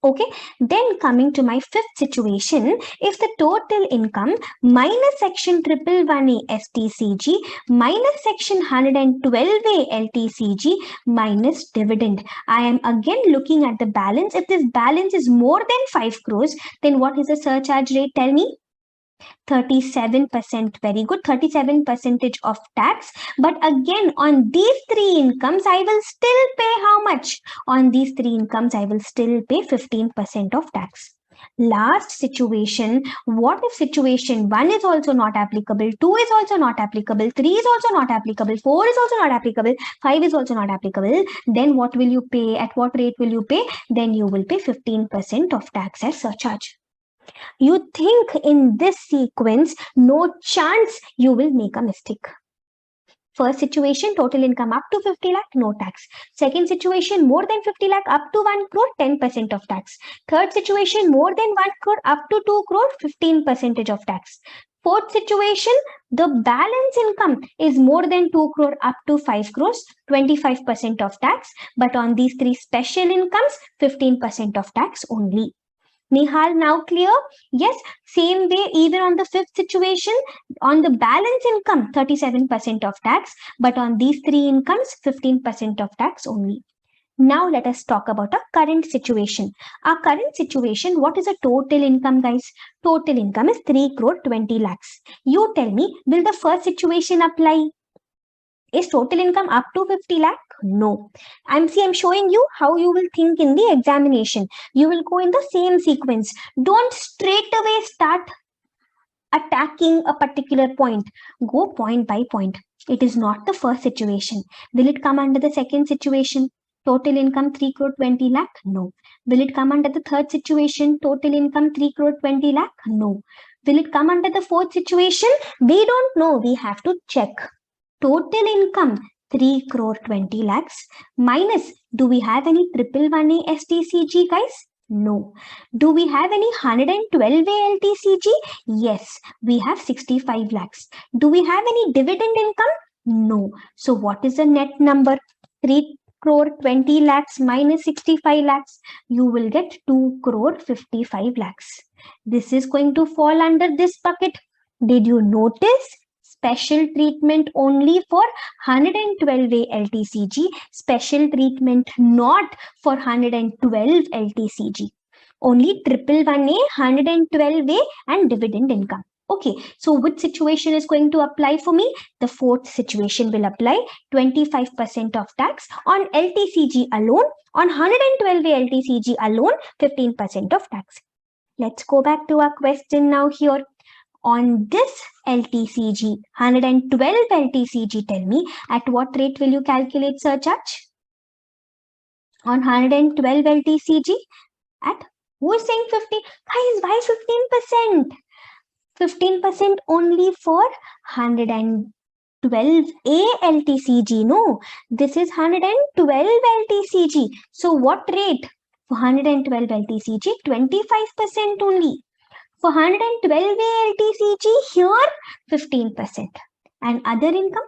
Okay, then coming to my fifth situation, if the total income minus section 111A STCG minus section 112A LTCG minus dividend, I am again looking at the balance. If this balance is more than 5 crores, then what is the surcharge rate? Tell me. 37%. Very good. 37% of tax. But again, on these three incomes, I will still pay how much? On these three incomes, I will still pay 15% of tax. Last situation, what if situation 1 is also not applicable, 2 is also not applicable, 3 is also not applicable, 4 is also not applicable, 5 is also not applicable? Then what will you pay? At what rate will you pay? Then you will pay 15% of tax as surcharge. You think in this sequence, no chance you will make a mistake. First situation, total income up to 50 lakh, no tax. Second situation, more than 50 lakh, up to 1 crore, 10% of tax. Third situation, more than 1 crore, up to 2 crore, 15% of tax. Fourth situation, the balance income is more than 2 crore up to 5 crores, 25% of tax. But on these three special incomes, 15% of tax only. Nihal, now clear? Yes, same way, even on the fifth situation, on the balance income, 37% of tax, but on these three incomes, 15% of tax only. Now let us talk about our current situation. Our current situation, what is a total income, guys? Total income is 3 crore 20 lakhs. You tell me, will the first situation apply? Is total income up to 50 lakh? No. I'm showing you how you will think in the examination. You will go in the same sequence. Don't straight away start attacking a particular point. Go point by point. It is not the first situation. Will it come under the second situation? Total income 3 crore 20 lakh? No. Will it come under the third situation? Total income 3 crore 20 lakh? No. Will it come under the fourth situation? We don't know. We have to check. Total income 3 crore 20 lakhs minus, do we have any 111A STCG, guys? No. Do we have any 112A LTCG? Yes, we have 65 lakhs. Do we have any dividend income? No. So what is the net number? 3 crore 20 lakhs minus 65 lakhs. You will get 2 crore 55 lakhs. This is going to fall under this bucket. Did you notice? Special treatment only for 112A LTCG, special treatment not for 112 LTCG. Only 111A, 112A and dividend income. Okay, so which situation is going to apply for me? The fourth situation will apply. 25% of tax on LTCG alone, on 112A LTCG alone, 15% of tax. Let's go back to our question now here. On this LTCG, 112 LTCG, tell me, at what rate will you calculate surcharge? On 112 LTCG, at, who is saying 50? Guys, why 15%? 15% only for 112A LTCG. No, this is 112 LTCG. So what rate? For 112 LTCG, 25% only. For 112 LTCG, here 15%. And other income?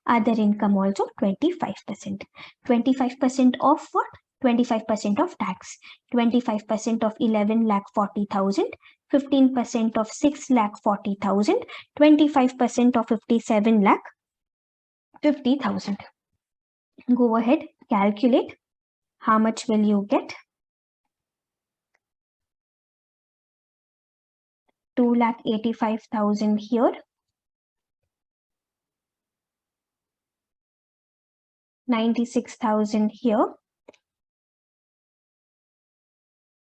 Other income also 25%. 25% of what? 25% of tax. 25% of 11 lakh 40,000. 15% of 6 lakh 40,000. 25% of 57 lakh 50,000. Go ahead, calculate. How much will you get? 2,85,000 here, 96,000 here,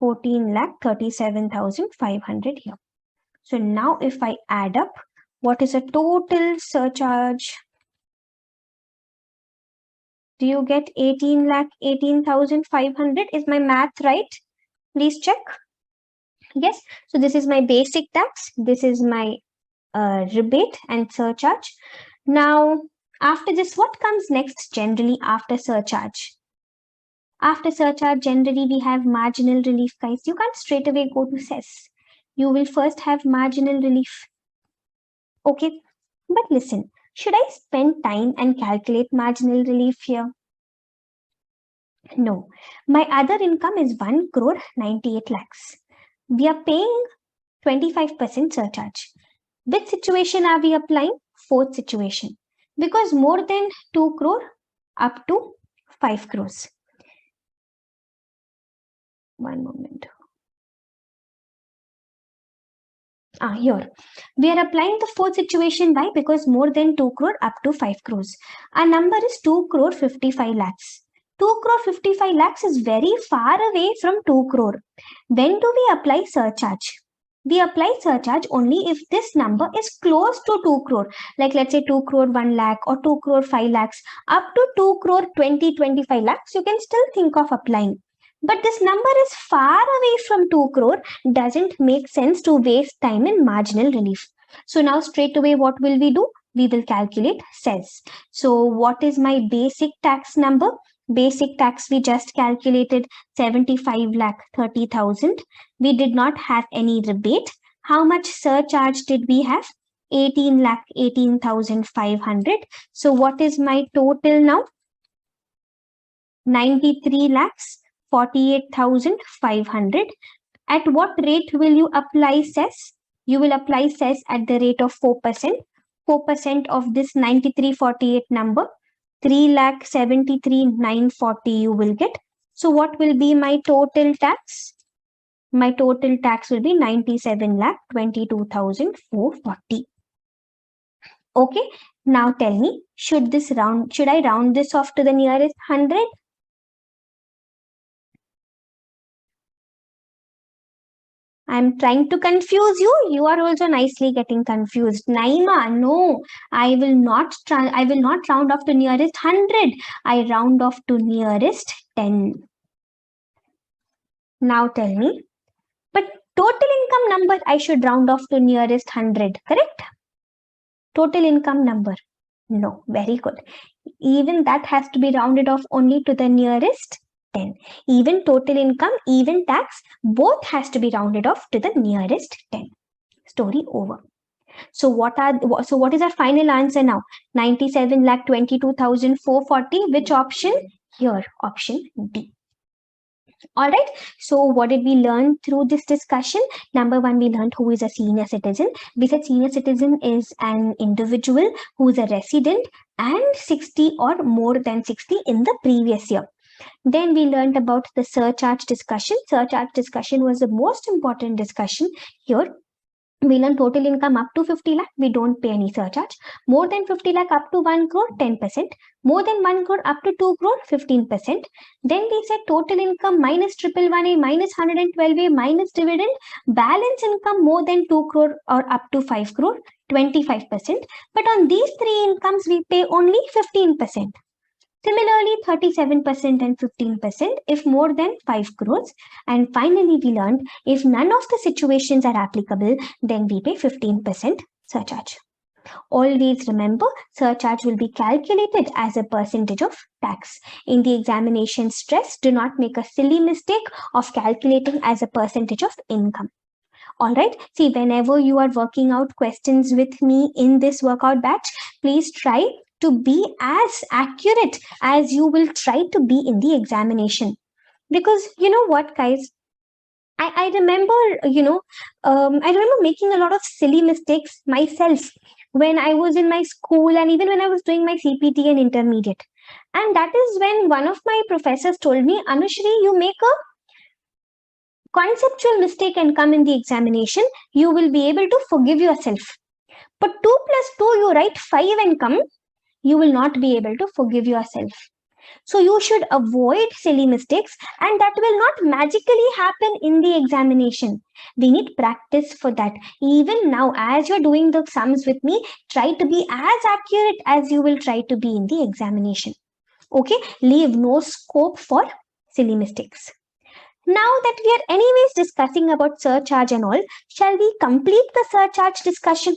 14,37,500 here. So now if I add up, what is a total surcharge? Do you get 18,18,500? Is my math right? Please check. Yes. So this is my basic tax. This is my rebate and surcharge. Now, after this, what comes next generally after surcharge? After surcharge, generally we have marginal relief, guys. You can't straight away go to cess. You will first have marginal relief. Okay. But listen, should I spend time and calculate marginal relief here? No. My other income is 1 crore 98 lakhs. We are paying 25% surcharge. Which situation are we applying? Fourth situation. Because more than 2 crore up to 5 crores. One moment. Here. We are applying the fourth situation. Why? Because more than 2 crore up to 5 crores. Our number is 2 crore 55 lakhs. 2 crore 55 lakhs is very far away from 2 crore. When do we apply surcharge? We apply surcharge only if this number is close to 2 crore. Like let's say 2 crore 1 lakh or 2 crore 5 lakhs. Up to 2 crore 25 lakhs, you can still think of applying. But this number is far away from 2 crore, doesn't make sense to waste time in marginal relief. So now straight away what will we do? We will calculate cess. So what is my basic tax number? Basic tax we just calculated 75 lakh 30,000. We did not have any rebate. How much surcharge did we have? 18 lakh 18,500. So what is my total now? 93 lakhs 48,500. At what rate will you apply cess? You will apply cess at the rate of 4%. 4% of this 9348 number, 3,73,940 you will get. So what will be my total tax? My total tax will be 97,22,440. Okay. Now tell me, should I round this off to the nearest 100? I'm trying to confuse you. You are also nicely getting confused. Naima, no, I will not round off to nearest 100. I round off to nearest 10. Now tell me. But total income number, I should round off to nearest 100, correct? Total income number. No, very good. Even that has to be rounded off only to the nearest 10. Even total income, even tax, both has to be rounded off to the nearest 10. Story over. So what is our final answer now? 97,22,440. Which option? Here, option D. All right. So what did we learn through this discussion? Number one, we learned who is a senior citizen. We said senior citizen is an individual who is a resident and 60 or more than 60 in the previous year. Then we learned about the surcharge discussion. Surcharge discussion was the most important discussion here. We learn total income up to 50 lakh, we don't pay any surcharge. More than 50 lakh up to 1 crore, 10%. More than 1 crore up to 2 crore, 15%. Then we said total income minus 111A, minus 112A, minus dividend. Balance income more than 2 crore or up to 5 crore, 25%. But on these three incomes, we pay only 15%. Similarly, 37% and 15% if more than 5 crores. And finally, we learned if none of the situations are applicable, then we pay 15% surcharge. Always remember, surcharge will be calculated as a percentage of tax. In the examination stress, do not make a silly mistake of calculating as a percentage of income. All right. See, whenever you are working out questions with me in this workout batch, please try to be as accurate as you will try to be in the examination. Because you know what, guys, I remember, I remember making a lot of silly mistakes myself when I was in my school and even when I was doing my CPT and intermediate. And that is when one of my professors told me, Anushree, you make a conceptual mistake and come in the examination, you will be able to forgive yourself. But 2 plus 2, you write 5 and come, you will not be able to forgive yourself. So you should avoid silly mistakes, and that will not magically happen in the examination. We need practice for that. Even now, as you're doing the sums with me, try to be as accurate as you will try to be in the examination. Okay, leave no scope for silly mistakes. Now that we are anyways discussing about surcharge and all, shall we complete the surcharge discussion?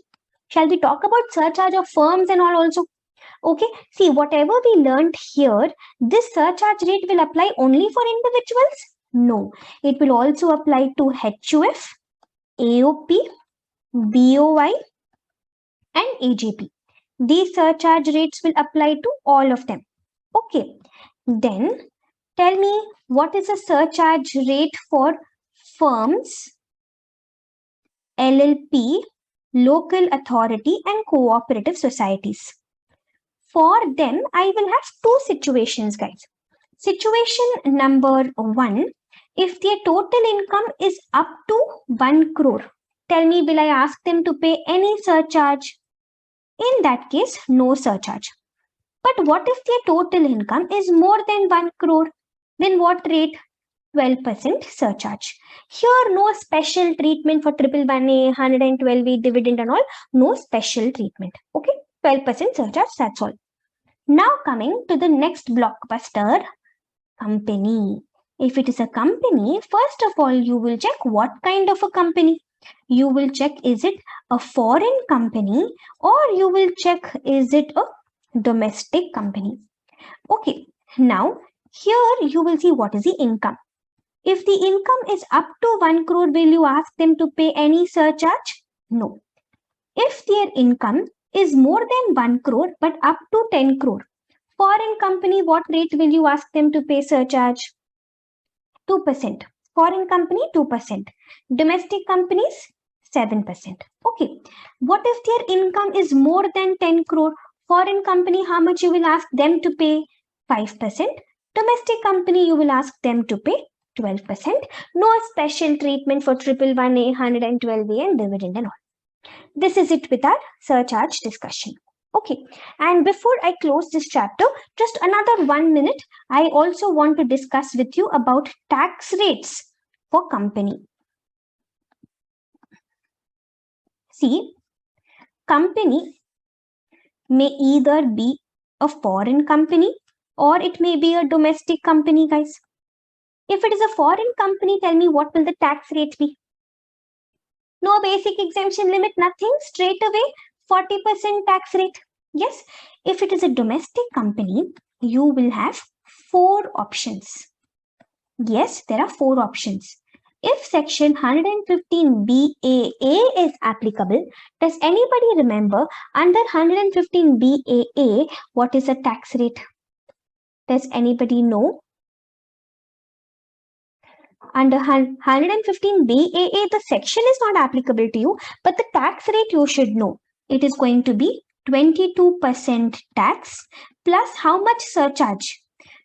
Shall we talk about surcharge of firms and all also? Okay, see, whatever we learned here, this surcharge rate will apply only for individuals? No, it will also apply to HUF, AOP, BOI, and AJP. These surcharge rates will apply to all of them. Okay, then tell me, what is a surcharge rate for firms, LLP, local authority, and cooperative societies? For them, I will have two situations, guys. Situation number 1, if their total income is up to 1 crore, tell me, will I ask them to pay any surcharge? In that case, no surcharge. But what if their total income is more than 1 crore? Then what rate? 12% surcharge. Here, no special treatment for 111A, 112A dividend and all. No special treatment. Okay, 12% surcharge, that's all. Now coming to the next blockbuster, company. If it is a company, first of all, you will check what kind of a company. You will check, is it a foreign company, or you will check, is it a domestic company? Okay, now here you will see what is the income. If the income is up to 1 crore, will you ask them to pay any surcharge? No. If their income is more than 1 crore but up to 10 crore, foreign company, what rate will you ask them to pay surcharge? 2%. Foreign company, 2%. Domestic companies, 7%. Okay. What if their income is more than 10 crore? Foreign company, how much you will ask them to pay? 5%. Domestic company, you will ask them to pay 12%. No special treatment for 111A, 112A and dividend and all. This is it with our surcharge discussion. Okay, and before I close this chapter, just another 1 minute, I also want to discuss with you about tax rates for company. See, company may either be a foreign company or it may be a domestic company, guys. If it is a foreign company, tell me, what will the tax rate be? No basic exemption limit, nothing, straight away 40% tax rate. Yes, if it is a domestic company, you will have 4 options. Yes, there are 4 options. If section 115 BAA is applicable, does anybody remember under 115 BAA what is the tax rate? Does anybody know? Under 115 BAA, the section is not applicable to you, but the tax rate you should know. It is going to be 22% tax plus how much surcharge?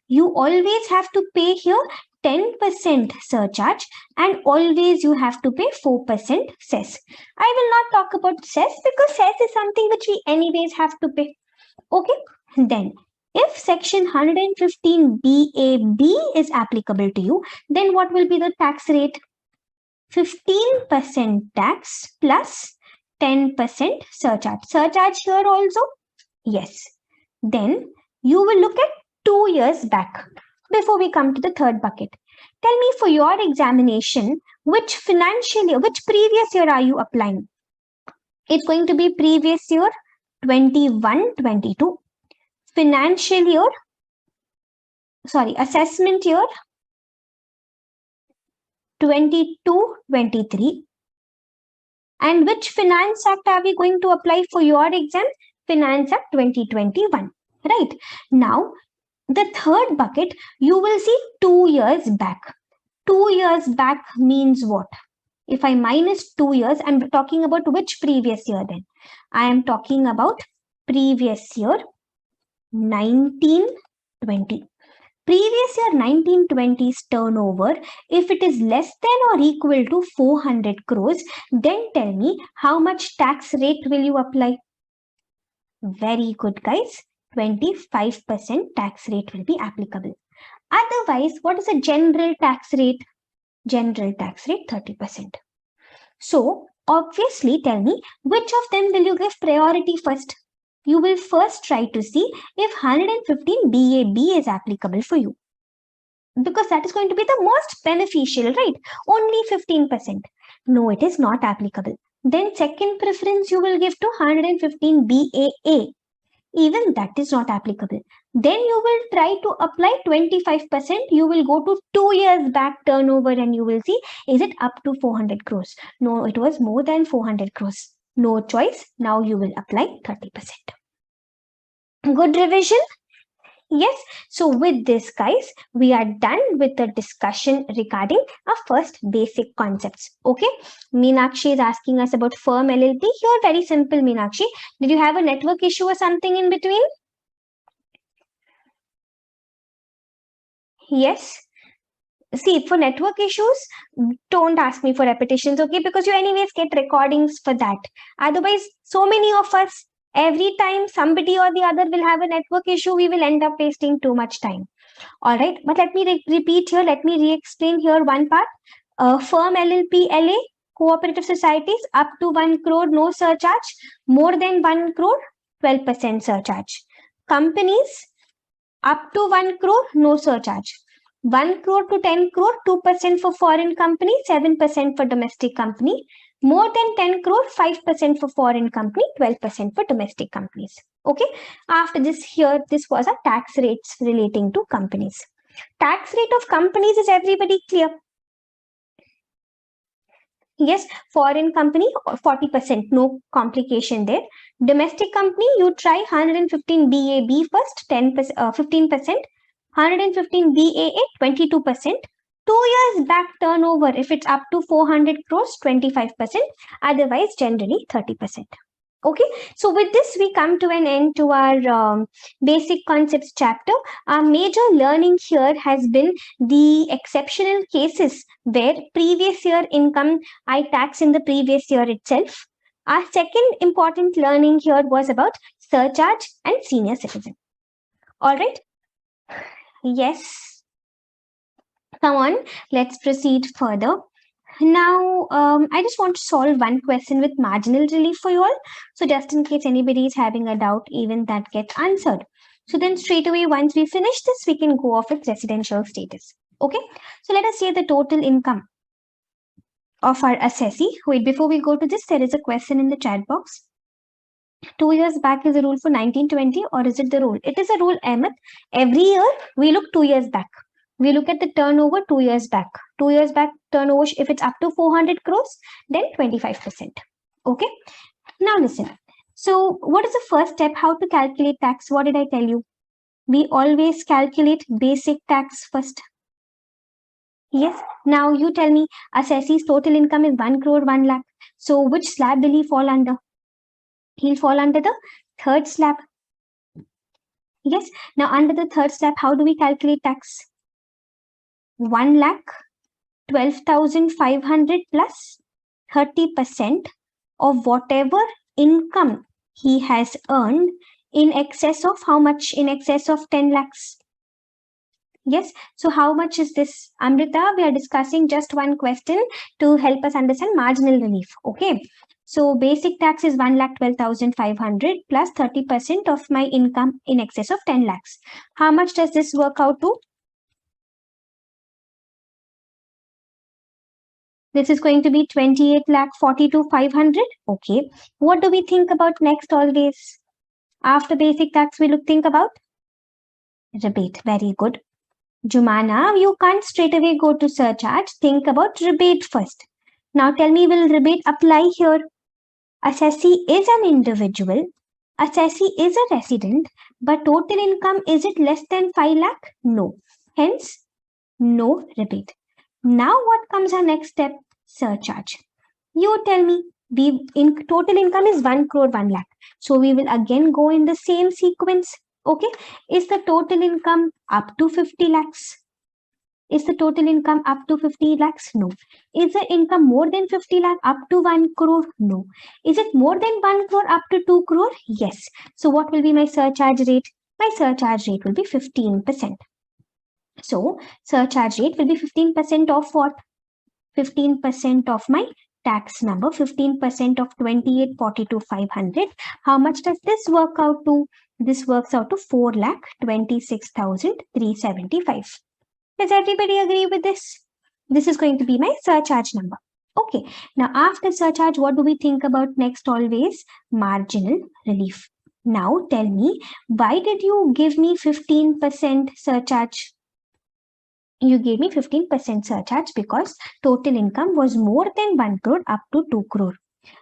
You always have to pay here 10% surcharge and always you have to pay 4% cess. I will not talk about cess because cess is something which we anyways have to pay. Okay, then if section 115 BAB is applicable to you, then what will be the tax rate? 15% tax plus 10% surcharge. Surcharge here also? Yes. Then you will look at 2 years back before we come to the third bucket. Tell me, for your examination, which financial year, which previous year are you applying? It's going to be previous year 21-22. Financial year, assessment year 22-23. And which Finance Act are we going to apply for your exam? Finance Act 2021. Right. Now, the third bucket, you will see 2 years back. 2 years back means what? If I minus 2 years, I'm talking about which previous year then? I am talking about previous year 1920. Previous year 1920's turnover, if it is less than or equal to 400 crores, then tell me how much tax rate will you apply? Very good, guys. 25% tax rate will be applicable. Otherwise, what is the general tax rate? General tax rate 30%. So, obviously, tell me, which of them will you give priority first? You will first try to see if 115 BAB is applicable for you, because that is going to be the most beneficial, right? Only 15%. No, it is not applicable. Then second preference you will give to 115 BAA. Even that is not applicable. Then you will try to apply 25%. You will go to 2 years back turnover and you will see, is it up to 400 crores? No, it was more than 400 crores. No choice. Now you will apply 30%. Good revision? Yes. So with this, guys, we are done with the discussion regarding our first basic concepts. Okay. Meenakshi is asking us about firm LLP. Here, very simple, Meenakshi. Did you have a network issue or something in between? Yes. See, for network issues, don't ask me for repetitions, okay? Because you anyways get recordings for that. Otherwise, so many of us, every time somebody or the other will have a network issue, we will end up wasting too much time. All right. But let me repeat here. Let me re-explain here one part. Firm LLP LA, cooperative societies, up to 1 crore, no surcharge. More than 1 crore, 12% surcharge. Companies, up to 1 crore, no surcharge. 1 crore to 10 crore, 2% for foreign company, 7% for domestic company. More than 10 crore, 5% for foreign company, 12% for domestic companies. Okay. After this, here, this was a tax rates relating to companies. Tax rate of companies, is everybody clear? Yes, foreign company, 40%, no complication there. Domestic company, you try 115 BAB first, 15%. 115 BAA, 22%. 2 years back turnover, if it's up to 400 crores, 25%. Otherwise, generally 30%. Okay, so with this, we come to an end to our basic concepts chapter. Our major learning here has been the exceptional cases where previous year income I tax in the previous year itself. Our second important learning here was about surcharge and senior citizen. All right. Yes. Come on, let's proceed further. Now, I just want to solve one question with marginal relief for you all. So just in case anybody is having a doubt, even that gets answered. So then straight away, once we finish this, we can go off with residential status. Okay. So let us say the total income of our assessee. Wait, before we go to this, there is a question in the chat box. 2 years back is a rule for 1920, or is it the rule? It is a rule, Ahmed. Every year, we look 2 years back. We look at the turnover 2 years back. 2 years back turnover, if it's up to 400 crores, then 25%. Okay. Now listen. So what is the first step? How to calculate tax? What did I tell you? We always calculate basic tax first. Yes. Now you tell me, assessee's total income is 1 crore 1 lakh. So which slab will he fall under? He'll fall under the third slab. Yes. Now under the third slab, how do we calculate tax? 1 lakh 12,500 plus 30% of whatever income he has earned in excess of how much? In excess of 10 lakhs. Yes. So how much is this? Amrita, we are discussing just one question to help us understand marginal relief. Okay. So basic tax is 1,12,500 plus 30% of my income in excess of 10 lakhs. How much does this work out to? This is going to be 28,42,500. Okay. What do we think about next always? After basic tax, we think about rebate. Very good. Jumana, you can't straight away go to surcharge. Think about rebate first. Now tell me, will rebate apply here? Assessee is an individual. Assessee is a resident. But total income, is it less than 5 lakh? No. Hence, no rebate. Now what comes our next step? Surcharge. You tell me, total income is 1 crore 1 lakh. So we will again go in the same sequence. Okay. Is the total income up to 50 lakhs? Is the total income up to 50 lakhs? No. Is the income more than 50 lakh up to 1 crore? No. Is it more than 1 crore up to 2 crore? Yes. So what will be my surcharge rate? my surcharge rate will be 15%. So surcharge rate will be 15% of what? 15% of my tax number, 15% of 2842,500. How much does this work out to? This works out to 4,26,375. Does everybody agree with this? This is going to be my surcharge number. Okay, now after surcharge, what do we think about next always? Marginal relief. Now tell me, why did you give me 15% surcharge? You gave me 15% surcharge because total income was more than 1 crore up to 2 crore.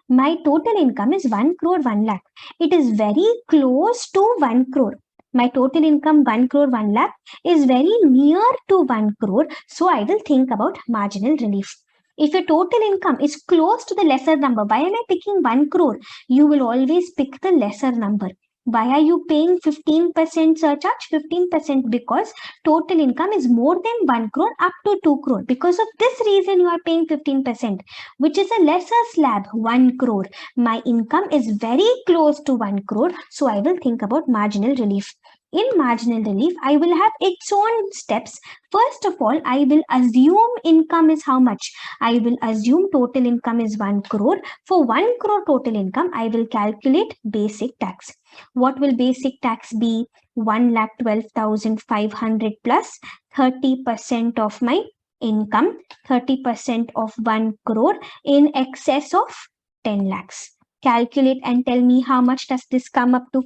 My total income is 1 crore 1 lakh. It is very close to 1 crore. My total income 1 crore 1 lakh is very near to 1 crore. So I will think about marginal relief. If your total income is close to the lesser number, why am I picking 1 crore? You will always pick the lesser number. Why are you paying 15% surcharge? 15% because total income is more than 1 crore up to 2 crore. Because of this reason, you are paying 15%, which is a lesser slab, 1 crore. My income is very close to 1 crore. So I will think about marginal relief. In marginal relief, I will have its own steps. First of all, I will assume income is how much? I will assume total income is 1 crore. For 1 crore total income, I will calculate basic tax. What will basic tax be? 1,12,500 plus 30% of my income, 30% of 1 crore in excess of 10 lakhs. Calculate and tell me how much does this come up to?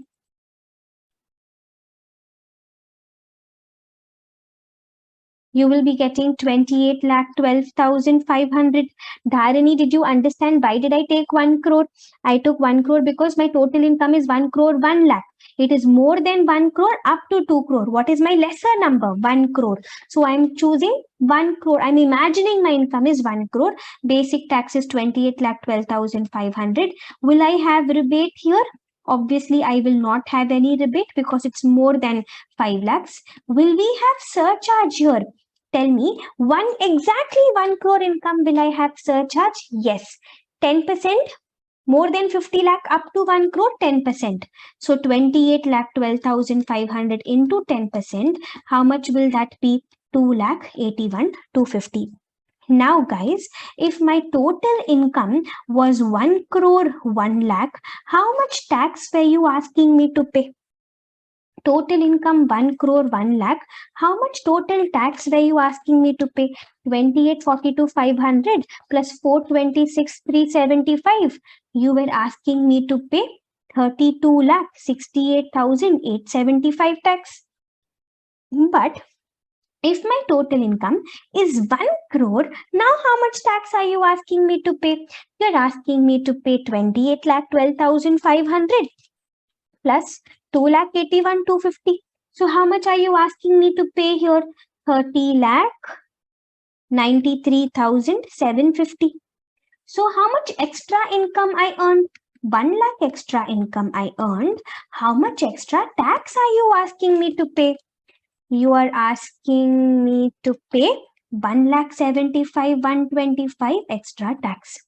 You will be getting 28,12,500. Dharani, did you understand why did I take 1 crore? I took 1 crore because my total income is 1 crore 1 lakh. It is more than 1 crore up to 2 crore. What is my lesser number? 1 crore. So I am choosing 1 crore. I'm imagining my income is 1 crore. Basic tax is 28,12,500. Will I have rebate here? Obviously, I will not have any rebate because it's more than 5 lakhs. Will we have surcharge here? Tell me, exactly 1 crore income will I have surcharge? Yes. 10%, more than 50 lakh up to 1 crore, 10%. So 28,12,500 into 10%, how much will that be? 2,81,250. Now guys, if my total income was 1 crore 1 lakh, how much tax were you asking me to pay? Total income 1 crore 1 lakh. How much total tax were you asking me to pay? 28,42,500 plus 426,375. You were asking me to pay 32,68,875 tax. But if my total income is 1 crore, now how much tax are you asking me to pay? You're asking me to pay 28,12,500 plus 2,81,250. So how much are you asking me to pay here? 30,93,750. So how much extra income I earned? 1 lakh extra income I earned. How much extra tax are you asking me to pay? You are asking me to pay 1,75,125 extra tax.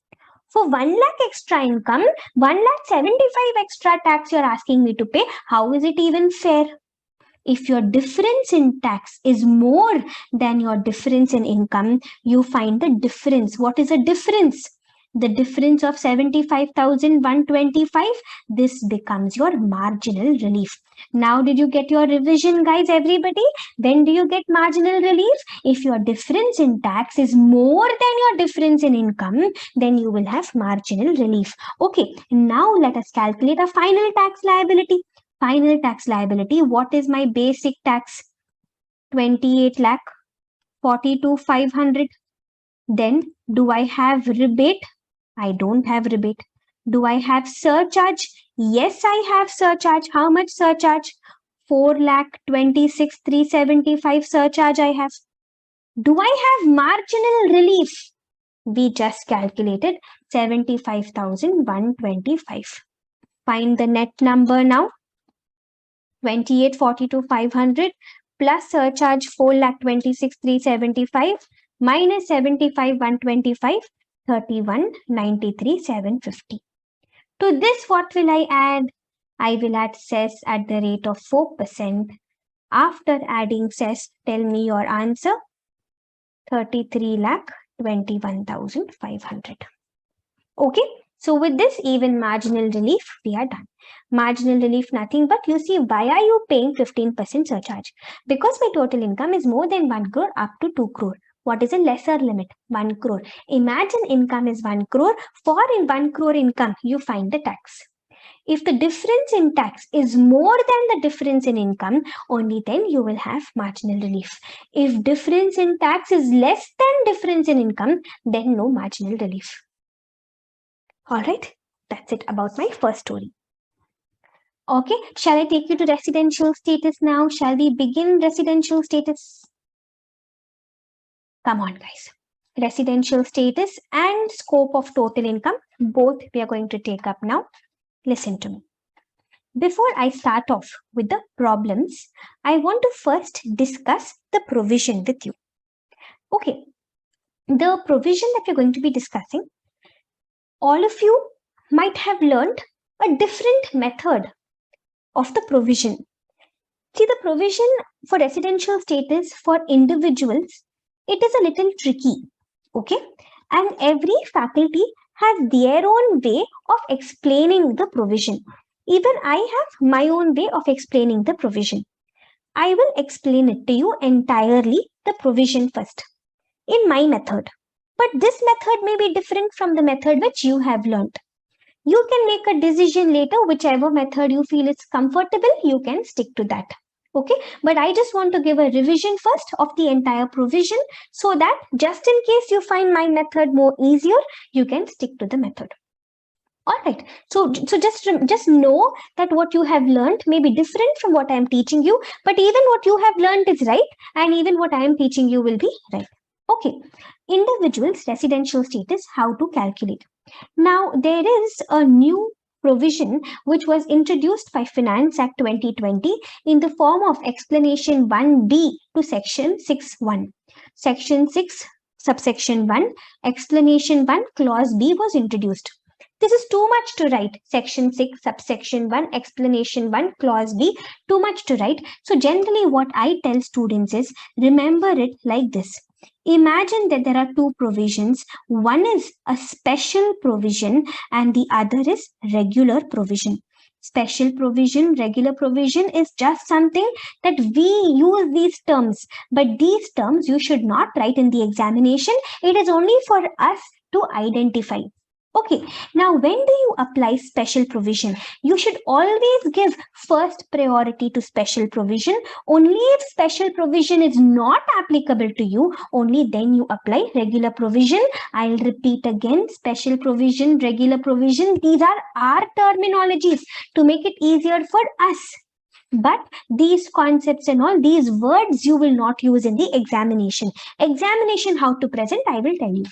For 1 lakh extra income, 1,75,000 extra tax you're asking me to pay. How is it even fair? If your difference in tax is more than your difference in income, you find the difference. What is the difference? The difference of 75,125, this becomes your marginal relief. Now, did you get your revision, guys, everybody? When do you get marginal relief? If your difference in tax is more than your difference in income, then you will have marginal relief. Okay, now let us calculate a final tax liability. Final tax liability, what is my basic tax? 28 lakh, 42,500. Then, do I have rebate? I don't have rebate. Do I have surcharge? Yes, I have surcharge. How much surcharge? 4,26,375 surcharge I have. Do I have marginal relief? We just calculated 75,125. Find the net number now. 28,42,500 plus surcharge 4,26,375 minus 75,125, 31,93,750. To this, what will I add? I will add cess at the rate of 4%. After adding cess, tell me your answer. 33,21,500. Okay, so with this even marginal relief, we are done. Marginal relief, nothing but, you see, why are you paying 15% surcharge? Because my total income is more than 1 crore up to 2 crore. What is a lesser limit? 1 crore. Imagine income is 1 crore. For in 1 crore income, you find the tax. If the difference in tax is more than the difference in income, only then you will have marginal relief. If difference in tax is less than difference in income, then no marginal relief. All right, that's it about my first story. Okay, shall I take you to residential status now? Shall we begin residential status? Come on, guys. Residential status and scope of total income, both we are going to take up now. Listen to me. Before I start off with the problems, I want to first discuss the provision with you. Okay, the provision that we're going to be discussing, all of you might have learned a different method of the provision. See, the provision for residential status for individuals, it is a little tricky, okay? And every faculty has their own way of explaining the provision. Even I have my own way of explaining the provision. I will explain it to you entirely, the provision first, in my method. But this method may be different from the method which you have learned. You can make a decision later, whichever method you feel is comfortable, you can stick to that. Okay, but I just want to give a revision first of the entire provision so that just in case you find my method more easier, you can stick to the method. All right, so just know that what you have learned may be different from what I am teaching you, but even what you have learned is right, and even what I am teaching you will be right. Okay, individuals' residential status, how to calculate. Now, there is a new provision which was introduced by Finance Act 2020 in the form of explanation 1B to section 6.1. Section 6, subsection 1, explanation 1, clause B was introduced. This is too much to write. Section 6, subsection 1, explanation 1, clause B, too much to write. So generally what I tell students is, remember it like this. Imagine that there are two provisions. One is a special provision and the other is regular provision. Special provision, regular provision is just something that we use these terms. But these terms you should not write in the examination. It is only for us to identify. Okay, now when do you apply special provision? You should always give first priority to special provision. Only if special provision is not applicable to you, only then you apply regular provision. I'll repeat again, special provision, regular provision, these are our terminologies to make it easier for us. But these concepts and all these words you will not use in the examination. Examination how to present, I will tell you.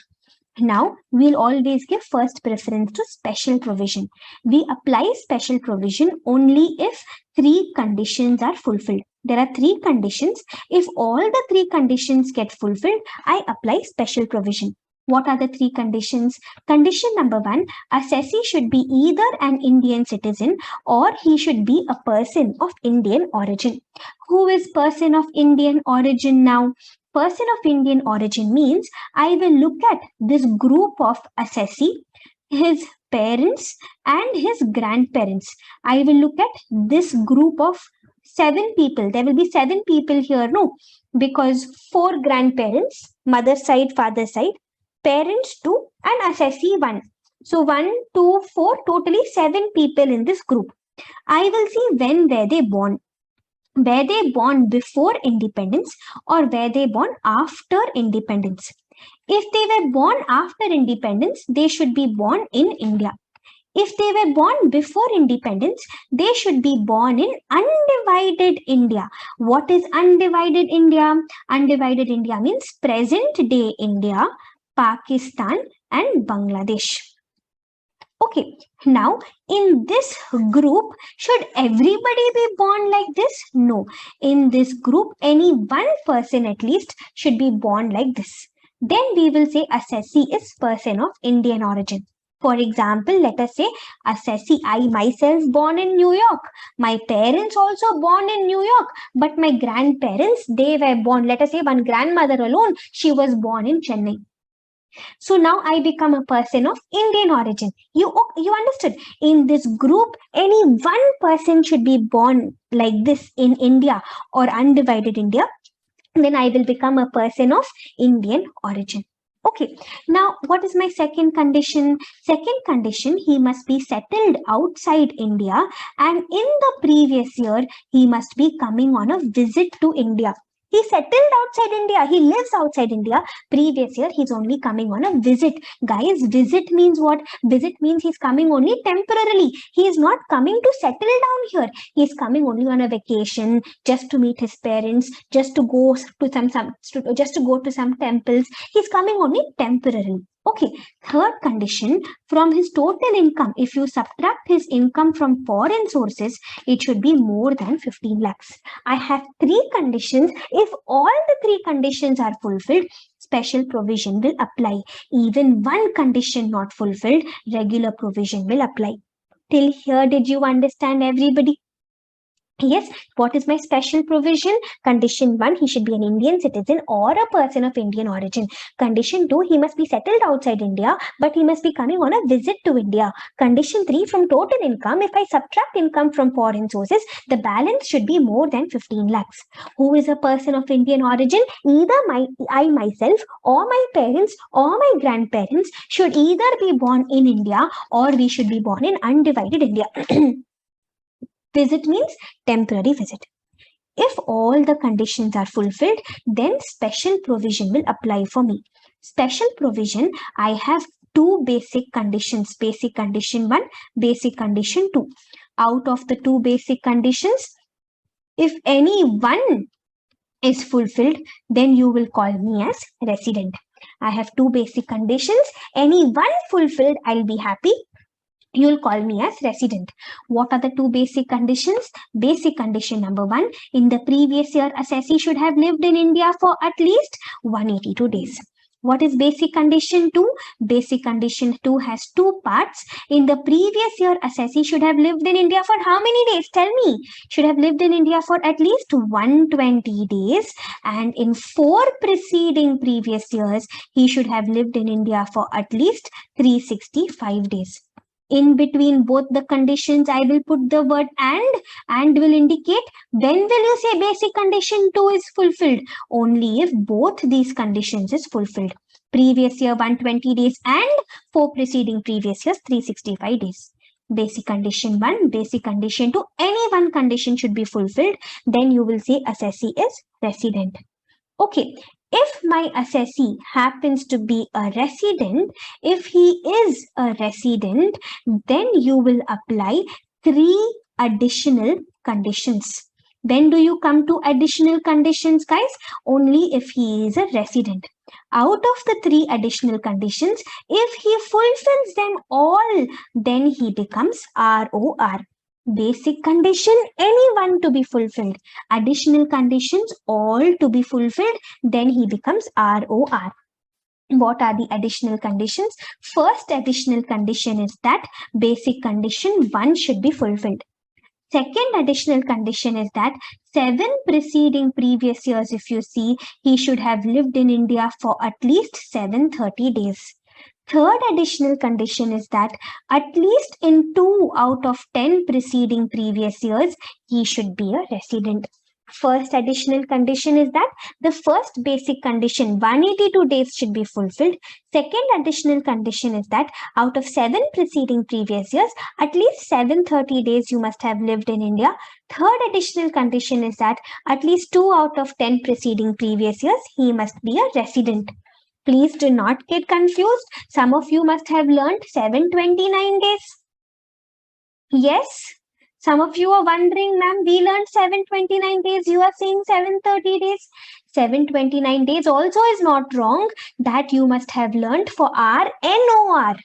Now, we'll always give first preference to special provision. We apply special provision only if three conditions are fulfilled. There are three conditions. If all the three conditions get fulfilled, I apply special provision. What are the three conditions? Condition number 1, assessee should be either an Indian citizen or he should be a person of Indian origin. Who is person of Indian origin now? Person of Indian origin means I will look at this group of assessee, his parents and his grandparents. I will look at this group of 7 people. There will be 7 people here, no? Because 4 grandparents, mother side, father side, parents 2 and assessee 1. So 1, 2, 4, totally 7 people in this group. I will see when were they born. Were they born before independence or were they born after independence? If they were born after independence, they should be born in India. If they were born before independence, they should be born in undivided India. What is undivided India? Undivided India means present day India, Pakistan and Bangladesh. Okay, now in this group, should everybody be born like this? No. In this group, any one person at least should be born like this. Then we will say assessee is person of Indian origin. For example, let us say, assessee, I myself born in New York. My parents also born in New York. But my grandparents, they were born, let us say one grandmother alone, she was born in Chennai. So now I become a person of Indian origin. You understood? In this group, any one person should be born like this in India or undivided India. Then I will become a person of Indian origin. Okay, now what is my second condition? Second condition, he must be settled outside India, and in the previous year, he must be coming on a visit to India. He settled outside India. He lives outside India. Previous year, he's only coming on a visit. Guys, visit means what? Visit means he's coming only temporarily. He is not coming to settle down here. He's coming only on a vacation, just to meet his parents, just to go to some temples. He's coming only temporarily. Okay, third condition, from his total income, if you subtract his income from foreign sources, it should be more than 15 lakhs. I have three conditions. If all the three conditions are fulfilled, special provision will apply. Even one condition not fulfilled, regular provision will apply. Till here, did you understand, everybody? Yes, what is my special provision? Condition 1, he should be an Indian citizen or a person of Indian origin. Condition 2, he must be settled outside India, but he must be coming on a visit to India. Condition 3, from total income, if I subtract income from foreign sources, the balance should be more than 15 lakhs. Who is a person of Indian origin? Either I myself or my parents or my grandparents should either be born in India or we should be born in undivided India. Visit means temporary visit. If all the conditions are fulfilled, then special provision will apply for me. Special provision, I have two basic conditions. Basic condition 1, basic condition 2. Out of the two basic conditions, if any one is fulfilled, then you will call me as resident. I have two basic conditions. Any one fulfilled, I'll be happy. You'll call me as resident. What are the two basic conditions? Basic condition number 1, in the previous year, assessee should have lived in India for at least 182 days. What is basic condition 2? Basic condition 2 has two parts. In the previous year, assessee should have lived in India for how many days? Tell me. Should have lived in India for at least 120 days. And in 4 preceding previous years, he should have lived in India for at least 365 days. In between both the conditions, I will put the word and will indicate when will you say basic condition 2 is fulfilled? Only if both these conditions is fulfilled. Previous year 120 days and 4 preceding previous years 365 days. Basic condition 1, basic condition 2, any one condition should be fulfilled. Then you will say assessee is resident. Okay, if my assessee happens to be a resident, if he is a resident, then you will apply 3 additional conditions. When do you come to additional conditions, guys? Only if he is a resident. Out of the 3 additional conditions, if he fulfills them all, then he becomes ROR. Basic condition, any one to be fulfilled. Additional conditions, all to be fulfilled, then he becomes ROR. What are the additional conditions? First additional condition is that basic condition 1 should be fulfilled. Second additional condition is that 7 preceding previous years, if you see, he should have lived in India for at least 730 days. Third additional condition is that at least in 2 out of 10 preceding previous years, he should be a resident. First additional condition is that the first basic condition, 182 days, should be fulfilled. Second additional condition is that out of 7 preceding previous years, at least 730 days you must have lived in India. Third additional condition is that at least 2 out of 10 preceding previous years, he must be a resident. Please do not get confused. Some of you must have learned 729 days. Yes. Some of you are wondering, ma'am, we learned 729 days. You are saying 730 days. 729 days also is not wrong. That you must have learned for RNOR.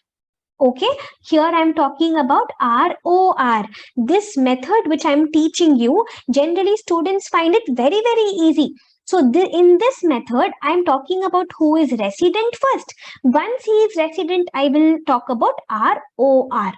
Okay, here I am talking about ROR. This method which I am teaching you, generally students find it very, very easy. So in this method, I'm talking about who is resident first. Once he is resident, I will talk about ROR.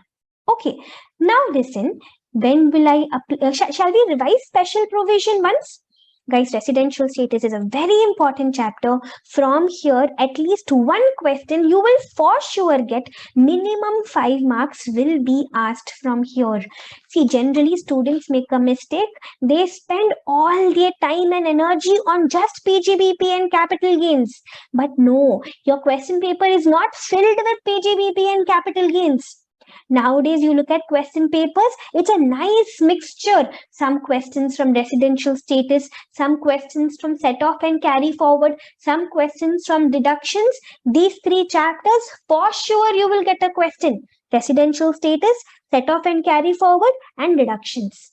Okay. Now listen, when will I shall we revise special provision once? Guys, residential status is a very important chapter. From here, at least one question you will for sure get. Minimum 5 marks will be asked from here. See, generally students make a mistake. They spend all their time and energy on just PGBP and capital gains. But no, your question paper is not filled with PGBP and capital gains. Nowadays, you look at question papers, it's a nice mixture. Some questions from residential status, some questions from set off and carry forward, some questions from deductions. These three chapters, for sure you will get a question. Residential status, set off and carry forward, and deductions.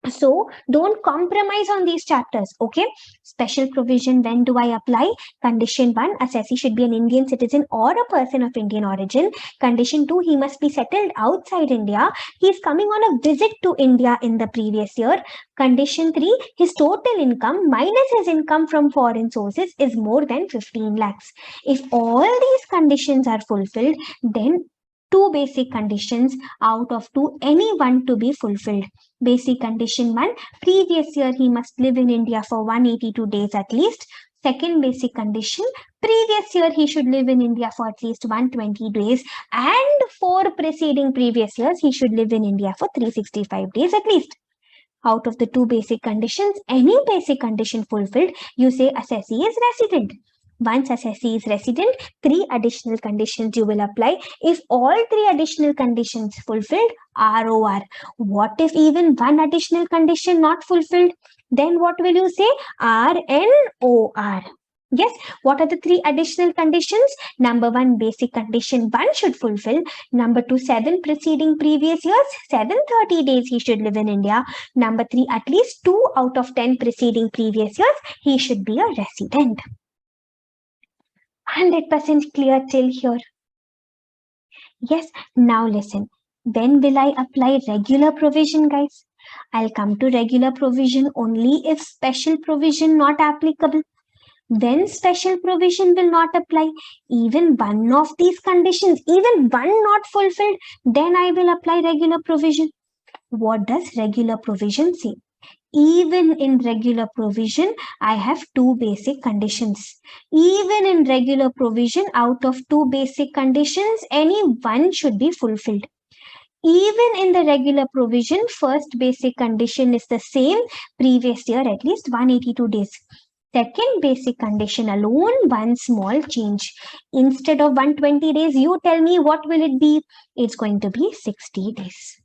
So don't compromise on these chapters. Okay. Special provision, when do I apply? Condition 1, assessee should be an Indian citizen or a person of Indian origin. Condition 2, he must be settled outside India. He is coming on a visit to India in the previous year. Condition 3, his total income minus his income from foreign sources is more than 15 lakhs. If all these conditions are fulfilled, then two basic conditions out of two, any one to be fulfilled. Basic condition 1, previous year he must live in India for 182 days at least. Second basic condition, previous year he should live in India for at least 120 days, and for preceding previous years he should live in India for 365 days at least. Out of the two basic conditions, any basic condition fulfilled, you say assessee is resident. Once assessee is resident, 3 additional conditions you will apply. If all 3 additional conditions fulfilled, ROR. What if even one additional condition not fulfilled? Then what will you say? RNOR. Yes, what are the 3 additional conditions? Number 1, basic condition 1 should fulfill. Number 2, 7 preceding previous years, 730 days he should live in India. Number 3, at least 2 out of 10 preceding previous years, he should be a resident. 100% clear till here. Yes, now listen. When will I apply regular provision, guys? I'll come to regular provision only if special provision not applicable. When special provision will not apply, even one of these conditions, even one not fulfilled, then I will apply regular provision. What does regular provision say? Even in regular provision, I have 2 basic conditions. Even in regular provision, out of 2 basic conditions, any one should be fulfilled. Even in the regular provision, first basic condition is the same, previous year at least 182 days. Second basic condition alone, one small change. Instead of 120 days, you tell me what will it be? It's going to be 60 days.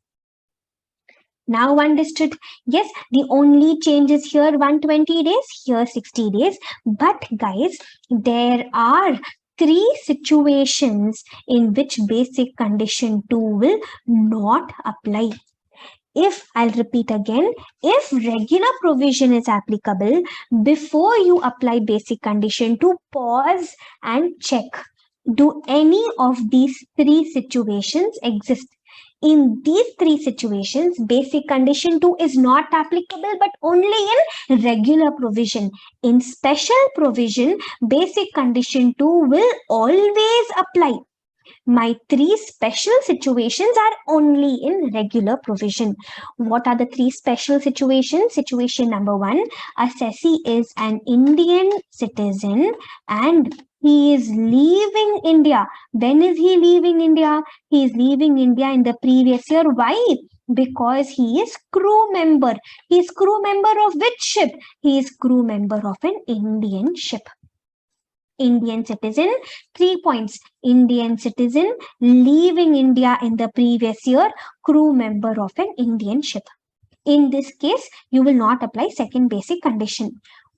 Now understood? Yes, the only change is here 120 days, here 60 days. But guys, there are 3 situations in which basic condition 2 will not apply. If, I'll repeat again, if regular provision is applicable, before you apply basic condition 2, pause and check. Do any of these 3 situations exist? In these 3 situations, basic condition 2 is not applicable, but only in regular provision. In special provision, basic condition 2 will always apply. My 3 special situations are only in regular provision. What are the 3 special situations? Situation number 1, assessee is an Indian citizen and he is leaving India. When is he leaving India? He is leaving India in the previous year. Why? Because he is crew member. He is crew member of which ship? He is crew member of an Indian ship. Indian citizen, 3 points. Indian citizen, leaving India in the previous year, crew member of an Indian ship. In this case, you will not apply second basic condition.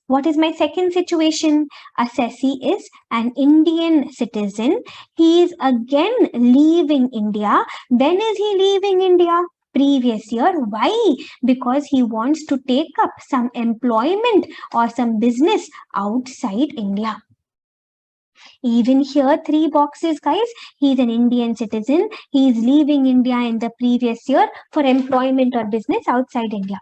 What is my second situation? Assessee is an Indian citizen. He is again leaving India. When is he leaving India? Previous year. Why? Because he wants to take up some employment or some business outside India. Even here, 3 boxes, guys. He is an Indian citizen. He is leaving India in the previous year for employment or business outside India.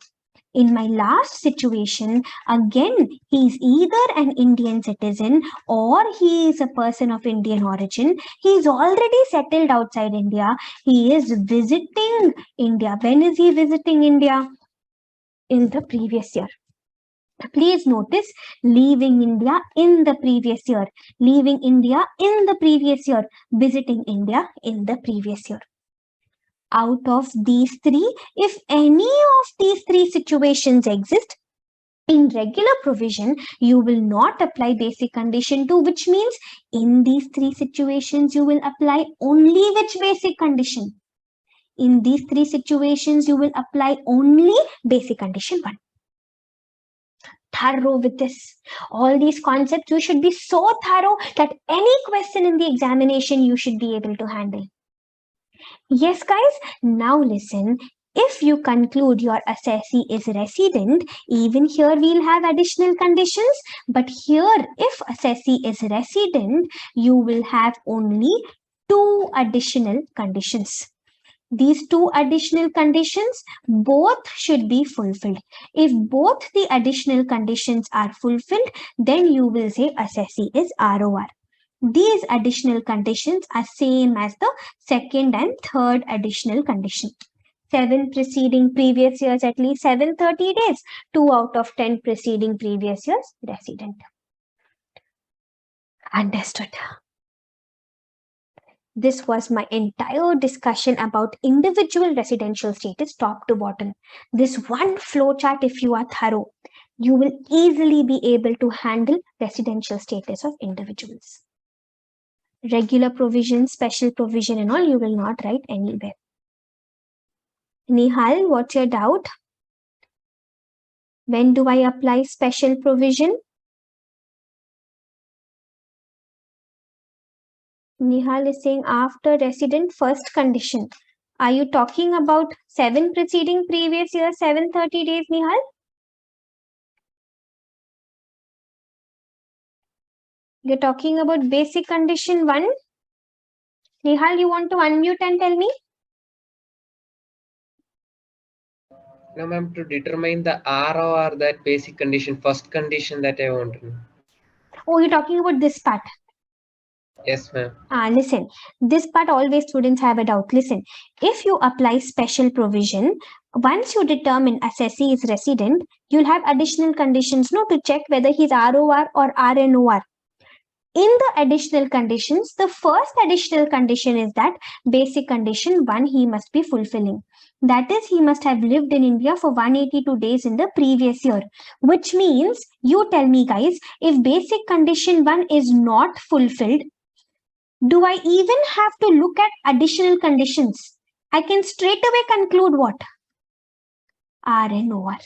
In my last situation, again, he is either an Indian citizen or he is a person of Indian origin. He is already settled outside India. He is visiting India. When is he visiting India? In the previous year. Please notice, leaving India in the previous year, leaving India in the previous year, visiting India in the previous year. Out of these three, if any of these three situations exist, in regular provision, you will not apply basic condition 2, which means in these three situations, you will apply only which basic condition? In these three situations, you will apply only basic condition 1. Thorough with this. All these concepts, you should be so thorough that any question in the examination, you should be able to handle. Yes, guys, now listen. If you conclude your assessee is resident, even here we'll have additional conditions. But here, if assessee is resident, you will have only 2 additional conditions. These 2 additional conditions, both should be fulfilled. If both the additional conditions are fulfilled, then you will say assessee is ROR. These additional conditions are same as the second and third additional condition. 7 preceding previous years, at least 730 days. 2 out of 10 preceding previous years, resident. Understood. This was my entire discussion about individual residential status top to bottom. This one flowchart, if you are thorough, you will easily be able to handle residential status of individuals. Regular provision, special provision and all, you will not write anywhere. Nihal, what's your doubt? When do I apply special provision? Nihal is saying after resident first condition. Are you talking about 7 preceding previous year, 730 days, Nihal? You're talking about basic condition 1? Nihal, you want to unmute and tell me? No, ma'am, to determine the ROR, that basic condition, first condition that I want to know. Oh, you're talking about this part. Yes, ma'am. Listen, this part always students have a doubt. Listen, if you apply special provision, once you determine assessee is resident, you'll have additional conditions to check whether he's ROR or RNOR. In the additional conditions, the first additional condition is that basic condition 1 he must be fulfilling. That is, he must have lived in India for 182 days in the previous year. Which means, you tell me guys, if basic condition 1 is not fulfilled, do I even have to look at additional conditions? I can straight away conclude what? RNOR.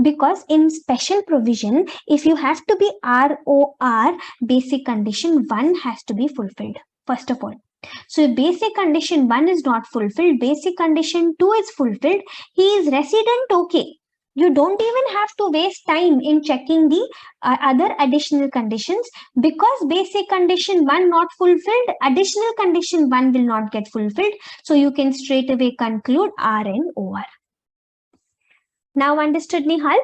Because in special provision, if you have to be ROR, basic condition 1 has to be fulfilled, first of all. So if basic condition 1 is not fulfilled, basic condition 2 is fulfilled, he is resident, okay. You don't even have to waste time in checking the other additional conditions, because basic condition 1 not fulfilled, additional condition 1 will not get fulfilled. So you can straight away conclude RNOR. Now understood, Nihal?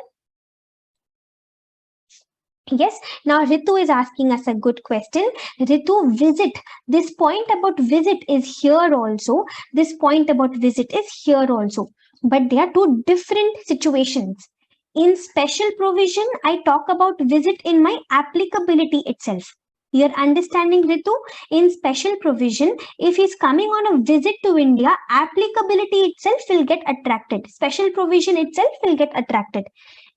Yes. Now Ritu is asking us a good question. Ritu, visit. This point about visit is here also. This point about visit is here also. But they are 2 different situations. In special provision, I talk about visit in my applicability itself. You're understanding, Ritu? In special provision, if he's coming on a visit to India, applicability itself will get attracted. Special provision itself will get attracted.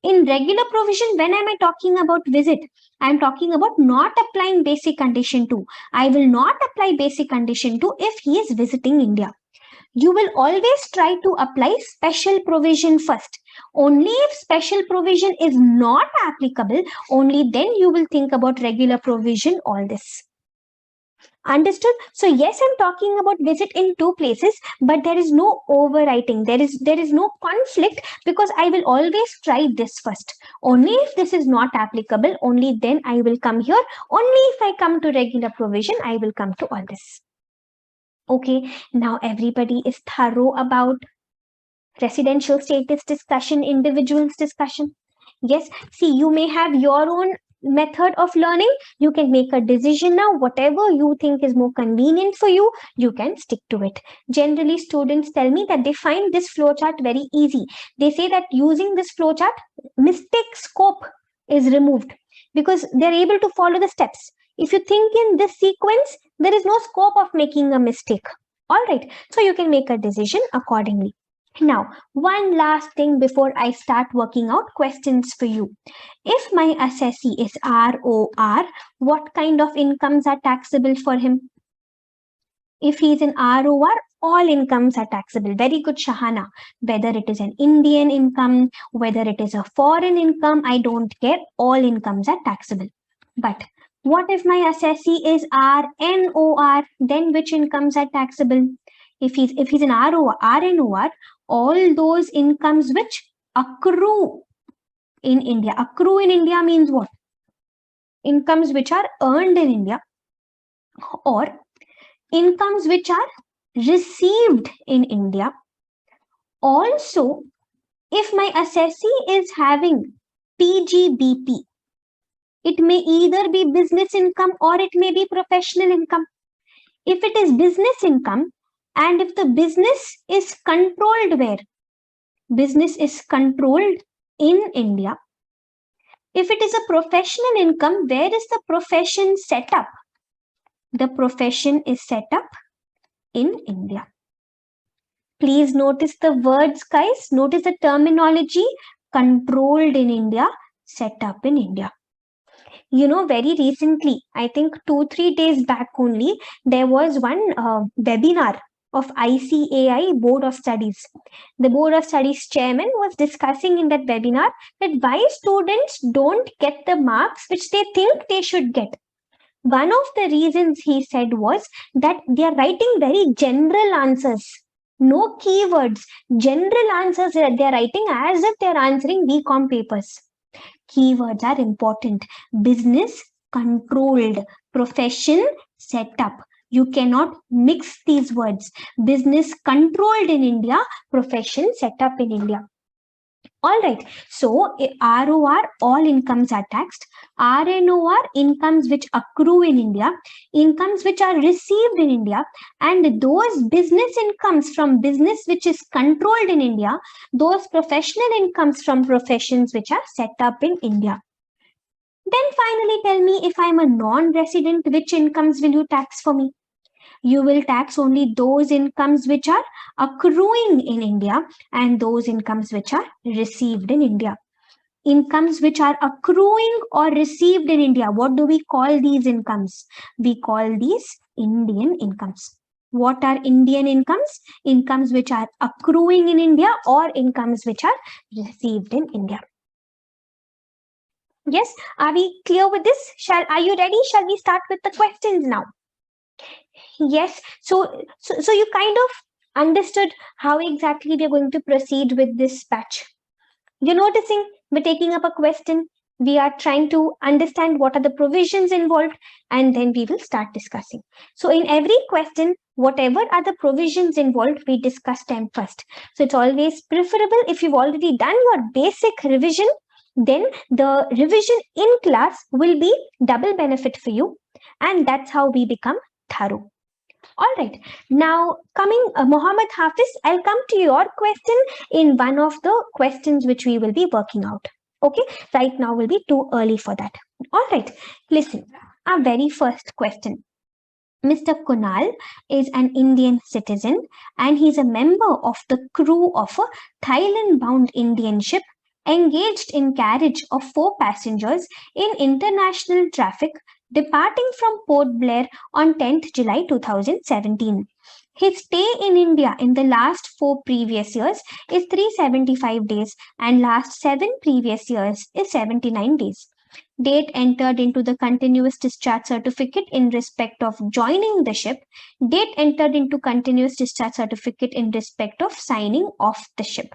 In regular provision, when am I talking about visit? I'm talking about not applying basic condition 2. I will not apply basic condition 2 if he is visiting India. You will always try to apply special provision first. Only if special provision is not applicable, only then you will think about regular provision, all this. Understood? So yes, I'm talking about visit in 2 places, but there is no overwriting. There is no conflict, because I will always try this first. Only if this is not applicable, only then I will come here. Only if I come to regular provision, I will come to all this. Okay, now everybody is thorough about Residential status discussion, individuals discussion. Yes, see, you may have your own method of learning. You can make a decision now. Whatever you think is more convenient for you, you can stick to it. Generally, students tell me that they find this flowchart very easy. They say that using this flowchart, mistake scope is removed because they're able to follow the steps. If you think in this sequence, there is no scope of making a mistake. All right, so you can make a decision accordingly. Now, one last thing before I start working out questions for you. If my assessee is ROR, what kind of incomes are taxable for him? If he is an ROR, all incomes are taxable. Very good, Shahana. Whether it is an Indian income, whether it is a foreign income, I don't care. All incomes are taxable. But what if my assessee is RNOR? Then which incomes are taxable? If he's an RNOR, all those incomes which accrue in India. Accrue in India means what? Incomes which are earned in India, or incomes which are received in India. Also, if my assessee is having PGBP, it may either be business income or it may be professional income. If it is business income, and if the business is controlled where? Business is controlled in India. If it is a professional income, where is the profession set up? The profession is set up in India. Please notice the words, guys. Notice the terminology: controlled in India, set up in India. You know, very recently, I think 2-3 days back only, there was one webinar of ICAI Board of Studies. The Board of Studies chairman was discussing in that webinar that why students don't get the marks which they think they should get. One of the reasons he said was that they are writing very general answers, no keywords, general answers that they are writing as if they are answering BCom papers. Keywords are important. Business controlled, profession set up. You cannot mix these words. Business controlled in India, profession set up in India. All right. So ROR, all incomes are taxed. RNOR, incomes which accrue in India, incomes which are received in India, and those business incomes from business which is controlled in India, those professional incomes from professions which are set up in India. Then finally tell me, if I'm a non-resident, which incomes will you tax for me? You will tax only those incomes which are accruing in India and those incomes which are received in India. Incomes which are accruing or received in India, what do we call these incomes? We call these Indian incomes. What are Indian incomes? Incomes which are accruing in India or incomes which are received in India. Yes, are we clear with this? Are you ready? Shall we start with the questions now? Yes, so you kind of understood how exactly we are going to proceed with this batch. You're noticing we're taking up a question, we are trying to understand what are the provisions involved, and then we will start discussing. So in every question, whatever are the provisions involved, we discuss them first. So it's always preferable if you've already done your basic revision, then the revision in class will be double benefit for you, and that's how we become thorough. All right, now coming Mohammed Hafiz, I'll come to your question in one of the questions which we will be working out. Okay, right now will be too early for that. All right, listen, our very first question. Mr. Kunal is an Indian citizen and he's a member of the crew of a Thailand-bound Indian ship engaged in carriage of 4 passengers in international traffic departing from Port Blair on 10th July 2017. His stay in India in the last 4 previous years is 375 days and last 7 previous years is 79 days. Date entered into the continuous discharge certificate in respect of joining the ship. Date entered into continuous discharge certificate in respect of signing off the ship.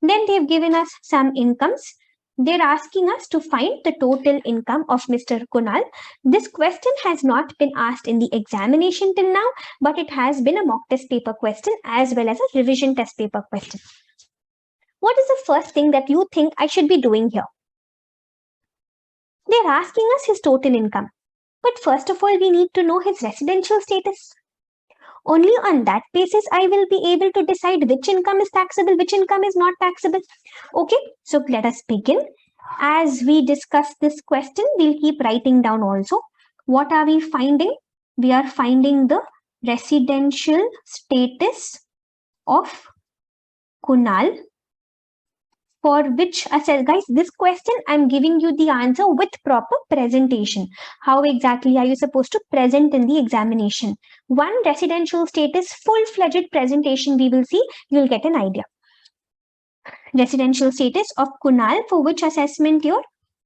Then they've given us some incomes. They're asking us to find the total income of Mr. Kunal. This question has not been asked in the examination till now, but it has been a mock test paper question as well as a revision test paper question. What is the first thing that you think I should be doing here? They're asking us his total income. But first of all, we need to know his residential status. Only on that basis, I will be able to decide which income is taxable, which income is not taxable. Okay, so let us begin. As we discuss this question, we'll keep writing down also. What are we finding? We are finding the residential status of Kunal, for which, guys, this question I'm giving you the answer with proper presentation. How exactly are you supposed to present in the examination? One residential status full-fledged presentation we will see, you'll get an idea. Residential status of Kunal, for which assessment year?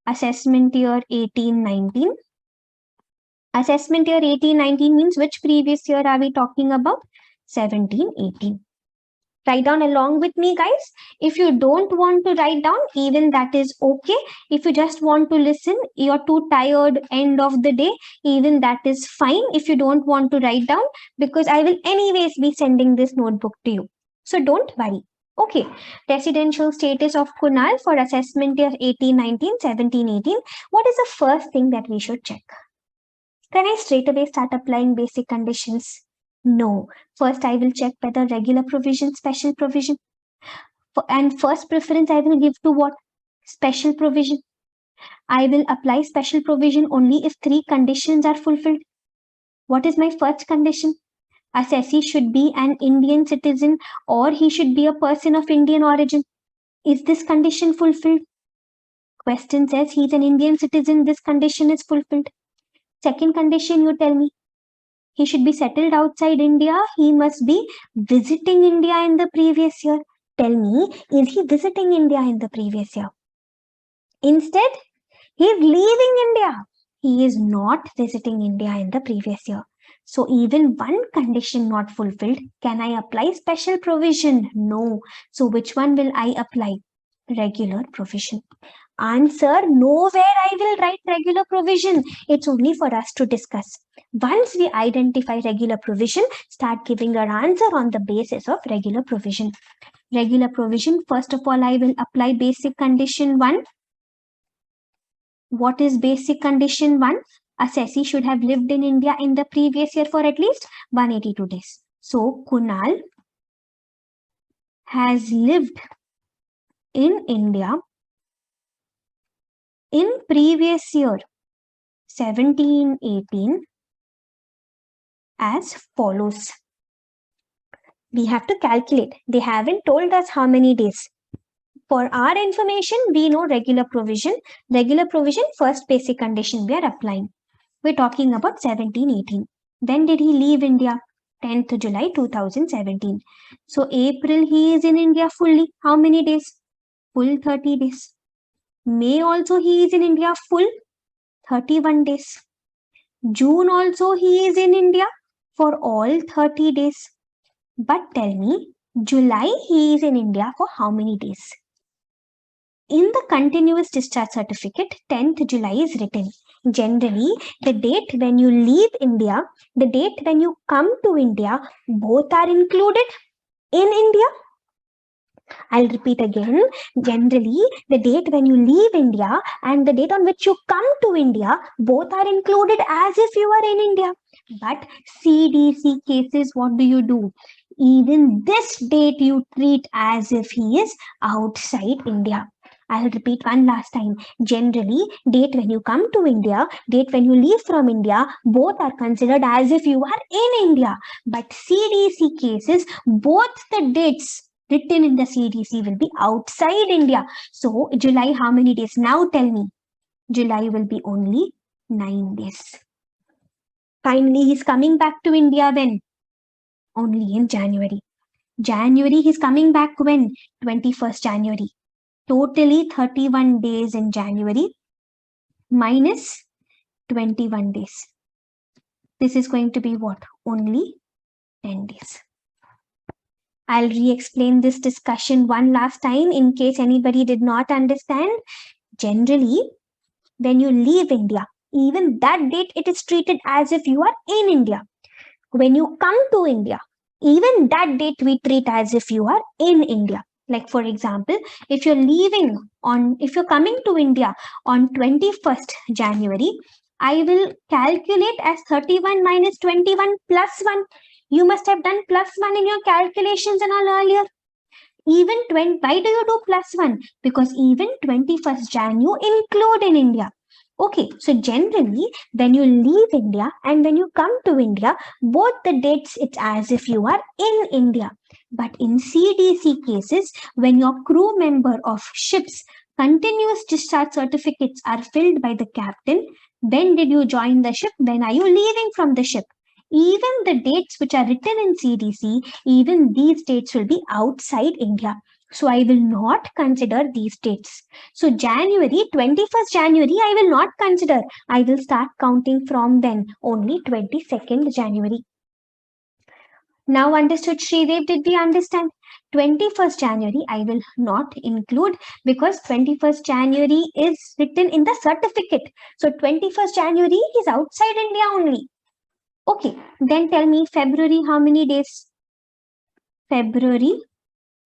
Assessment year 18-19. Assessment year 18-19 means which previous year are we talking about? 17-18. Write down along with me, guys. If you don't want to write down, even that is okay. If you just want to listen, you're too tired end of the day, even that is fine. If you don't want to write down, because I will anyways be sending this notebook to you. So don't worry. Okay, residential status of Kunal for assessment year 18-19, 17-18. What is the first thing that we should check? Can I straight away start applying basic conditions? No. First, I will check whether regular provision, special provision. And first preference I will give to what? Special provision. I will apply special provision only if 3 conditions are fulfilled. What is my first condition? Assessee should be an Indian citizen or he should be a person of Indian origin. Is this condition fulfilled? Question says he's an Indian citizen. This condition is fulfilled. Second condition, you tell me. He should be settled outside India. He must be visiting India in the previous year. Tell me, is he visiting India in the previous year? Instead, he is leaving India. He is not visiting India in the previous year. So even one condition not fulfilled, can I apply special provision? No. So which one will I apply? Regular provision. Answer, nowhere I will write regular provision. It's only for us to discuss. Once we identify regular provision, start giving our answer on the basis of regular provision. Regular provision, first of all, I will apply basic condition 1. What is basic condition 1? Assessee should have lived in India in the previous year for at least 182 days. So, Kunal has lived in India in previous year 17-18 as follows. We have to calculate. They haven't told us how many days. For our information, we know regular provision. Regular provision, first basic condition we are applying. We're talking about 17-18. When did he leave India? 10th July 2017. So April he is in India fully. How many days? Full 30 days. May also he is in India full 31 days. June also he is in India for all 30 days. But tell me, July he is in India for how many days? In the continuous discharge certificate, 10th July is written. Generally, the date when you leave India, the date when you come to India, both are included in India. I'll repeat again. Generally, the date when you leave India and the date on which you come to India, both are included as if you are in India. But CDC cases, what do? Even this date you treat as if he is outside India. I'll repeat one last time. Generally, date when you come to India, date when you leave from India, both are considered as if you are in India. But CDC cases, both the dates written in the CDC will be outside India. So, July, how many days? Now tell me. July will be only 9 days. Finally, he's coming back to India when? Only in January. January, he's coming back when? 21st January. Totally 31 days in January minus 21 days. This is going to be what? Only 10 days. I'll re-explain this discussion one last time in case anybody did not understand. Generally, when you leave India, even that date, it is treated as if you are in India. When you come to India, even that date we treat as if you are in India. Like for example, if you're coming to India on 21st January, I will calculate as 31 minus 21 plus 1. You must have done plus 1 in your calculations and all earlier. Even 20, why do you do plus 1? Because even 21st Jan you include in India. Okay, so generally when you leave India and when you come to India, both the dates it's as if you are in India. But in CDC cases, when your crew member of ships continuous discharge certificates are filled by the captain, when did you join the ship? When are you leaving from the ship? Even the dates which are written in CDC, even these dates will be outside India. So I will not consider these dates. So January, 21st January, I will not consider. I will start counting from then, only 22nd January. Now understood, Shridev, did we understand? 21st January, I will not include because 21st January is written in the certificate. So 21st January is outside India only. Okay, then tell me February, how many days? February,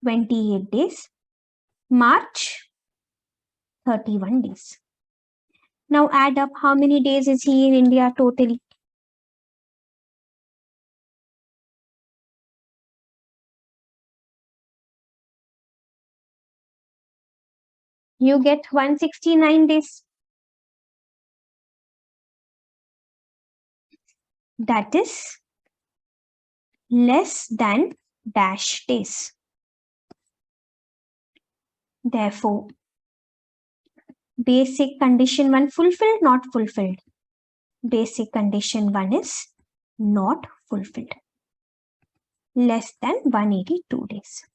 28 days. March, 31 days. Now add up how many days is he in India totally. You get 169 days. That is less than dash days. Therefore, basic condition 1 fulfilled, not fulfilled. Basic condition 1 is not fulfilled. Less than 182 days.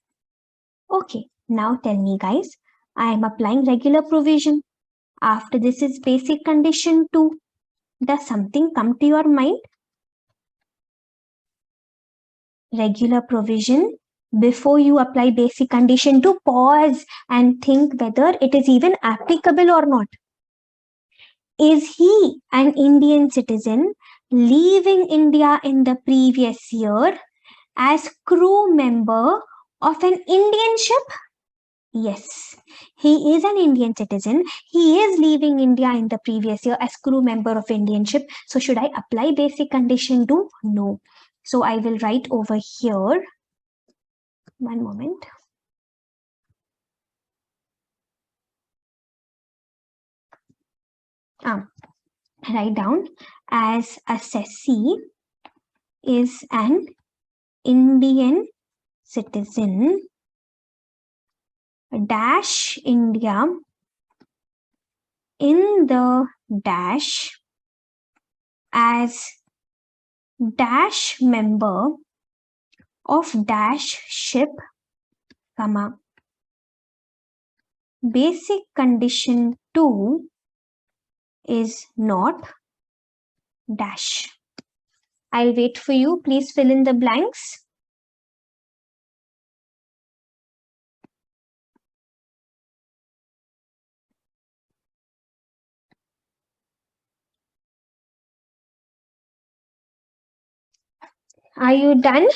Okay, now tell me guys, I am applying regular provision. After this is basic condition 2. Does something come to your mind? Regular provision. Before you apply basic condition 2, pause and think whether it is even applicable or not. Is he an Indian citizen leaving India in the previous year as crew member of an Indian ship? Yes, he is an Indian citizen. He is leaving India in the previous year as crew member of Indian ship. So should I apply basic condition 2? No. So I will write over here. One moment. Write down as assessee is an Indian citizen dash India in the dash as dash member of dash ship, comma. Basic condition 2 is not dash. I'll wait for you. Please fill in the blanks. Are you done?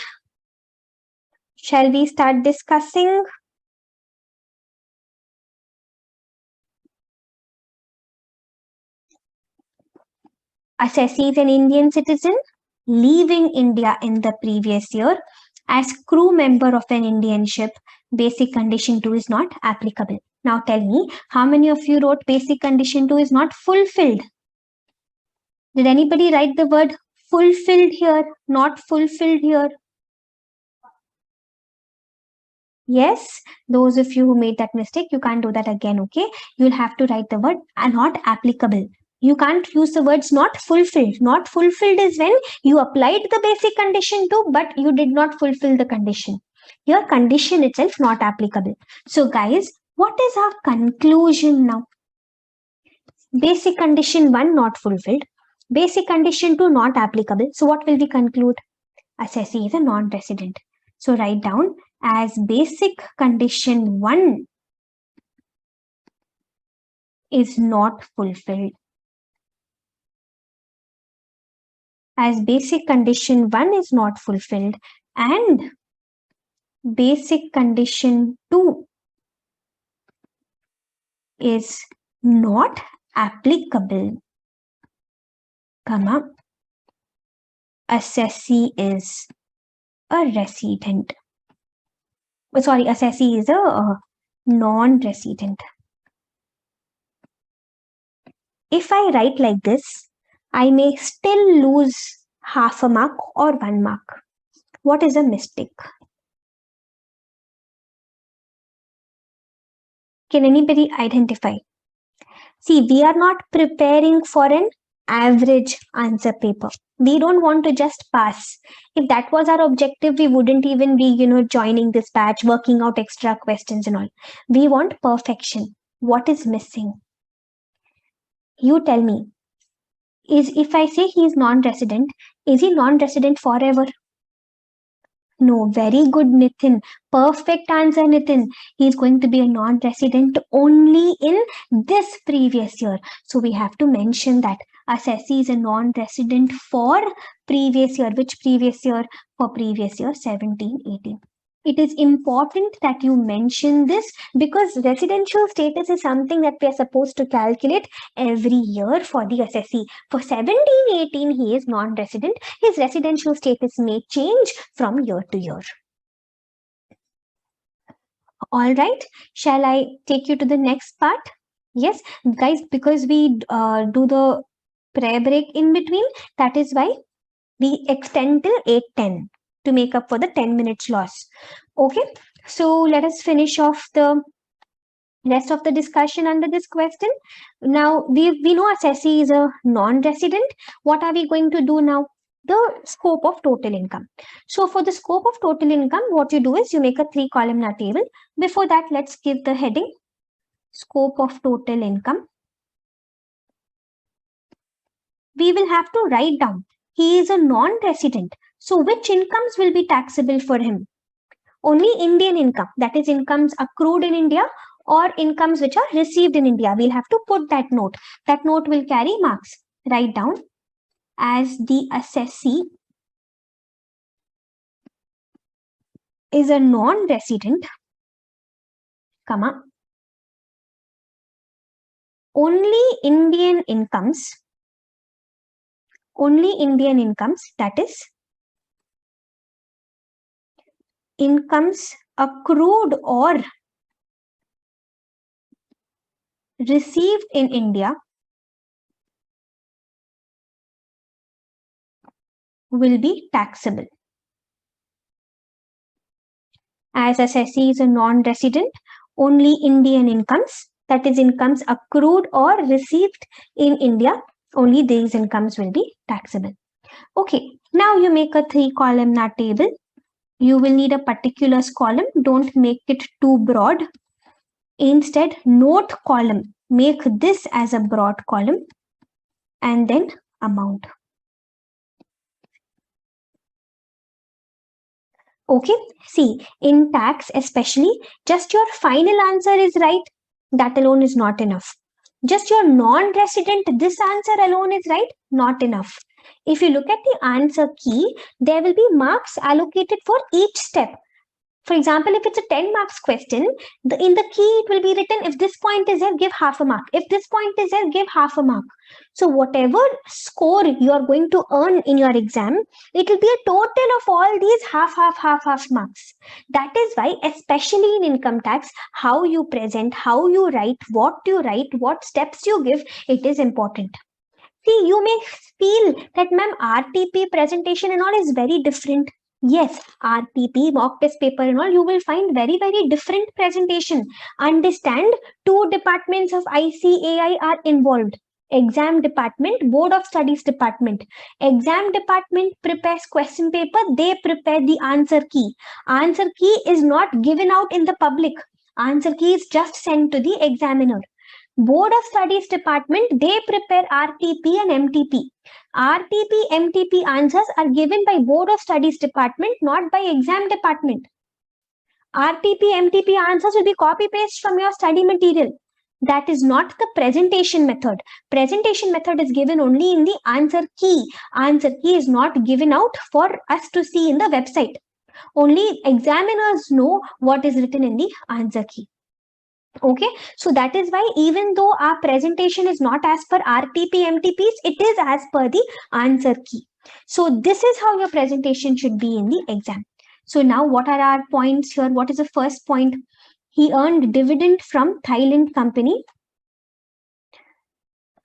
Shall we start discussing? Assessee is an Indian citizen leaving India in the previous year as crew member of an Indian ship. Basic condition 2 is not applicable. Now tell me, how many of you wrote basic condition 2 is not fulfilled? Did anybody write the word fulfilled here, not fulfilled here? Yes, those of you who made that mistake, you can't do that again, okay? You'll have to write the word not applicable. You can't use the words not fulfilled. Not fulfilled is when you applied the basic condition to, but you did not fulfill the condition. Your condition itself not applicable. So guys, what is our conclusion now? Basic condition 1 not fulfilled. Basic condition 2 not applicable. So what will we conclude? Assessee is a non-resident. So write down as basic condition 1 is not fulfilled. As basic condition 1 is not fulfilled and basic condition 2 is not applicable, comma, assessee is a resident. Sorry, assessee is a non-resident. If I write like this, I may still lose half a mark or 1 mark. What is a mistake? Can anybody identify? See, we are not preparing for an average answer paper. We don't want to just pass. If that was our objective, we wouldn't even be, joining this batch, working out extra questions and all. We want perfection. What is missing? You tell me. If I say he is non-resident, is he non-resident forever? No, very good, Nitin. Perfect answer, Nitin. He is going to be a non-resident only in this previous year. So we have to mention that assessee is a non-resident for previous year. Which previous year? For previous year 17-18. It is important that you mention this because residential status is something that we are supposed to calculate every year for the assessee. For 17-18, he is non-resident. His residential status may change from year to year. All right, shall I take you to the next part? Yes, guys, because we do the prayer break in between, that is why we extend till 8:10 to make up for the 10 minutes loss. Okay, so let us finish off the rest of the discussion under this question. Now, we know assessee is a non-resident. What are we going to do now? The scope of total income. So for the scope of total income, what you do is you make a 3-columnar table. Before that, let's give the heading scope of total income. We will have to write down he is a non-resident. So which incomes will be taxable for him? Only Indian income, that is incomes accrued in India or incomes which are received in India. We'll have to put that note. That note will carry marks. Write down as the assessee is a non-resident, comma, only Indian incomes, that is incomes accrued or received in India will be taxable. As assessee is a non-resident, only Indian incomes, that is incomes accrued or received in India, only these incomes will be taxable. Okay, now you make a 3-columnar table. You will need a particulars column. Don't make it too broad. Instead, note column. Make this as a broad column and then amount. Okay, see, in tax especially, just your final answer is right. That alone is not enough. Just your non-resident, this answer alone is right, not enough. If you look at the answer key, there will be marks allocated for each step. For example, if it's a 10 marks question, in the key it will be written, if this point is there, give half a mark. If this point is there, give half a mark. So whatever score you are going to earn in your exam, it will be a total of all these half marks. That is why, especially in income tax, how you present, how you write, what steps you give, it is important. See, you may feel that, ma'am, RTP presentation and all is very different. Yes, RTP, mock test paper and all, you will find very, very different presentation. Understand, 2 departments of ICAI are involved. Exam department, Board of Studies department. Exam department prepares question paper, they prepare the answer key. Answer key is not given out in the public. Answer key is just sent to the examiner. Board of Studies department, they prepare RTP and MTP. RTP, MTP answers are given by Board of Studies department, not by exam department. RTP, MTP answers will be copy-paste from your study material. That is not the presentation method. Presentation method is given only in the answer key. Answer key is not given out for us to see in the website. Only examiners know what is written in the answer key. Okay, so that is why even though our presentation is not as per RTP MTPs, it is as per the answer key. So this is how your presentation should be in the exam. So now what are our points here? What is the first point? He earned dividend from Thailand company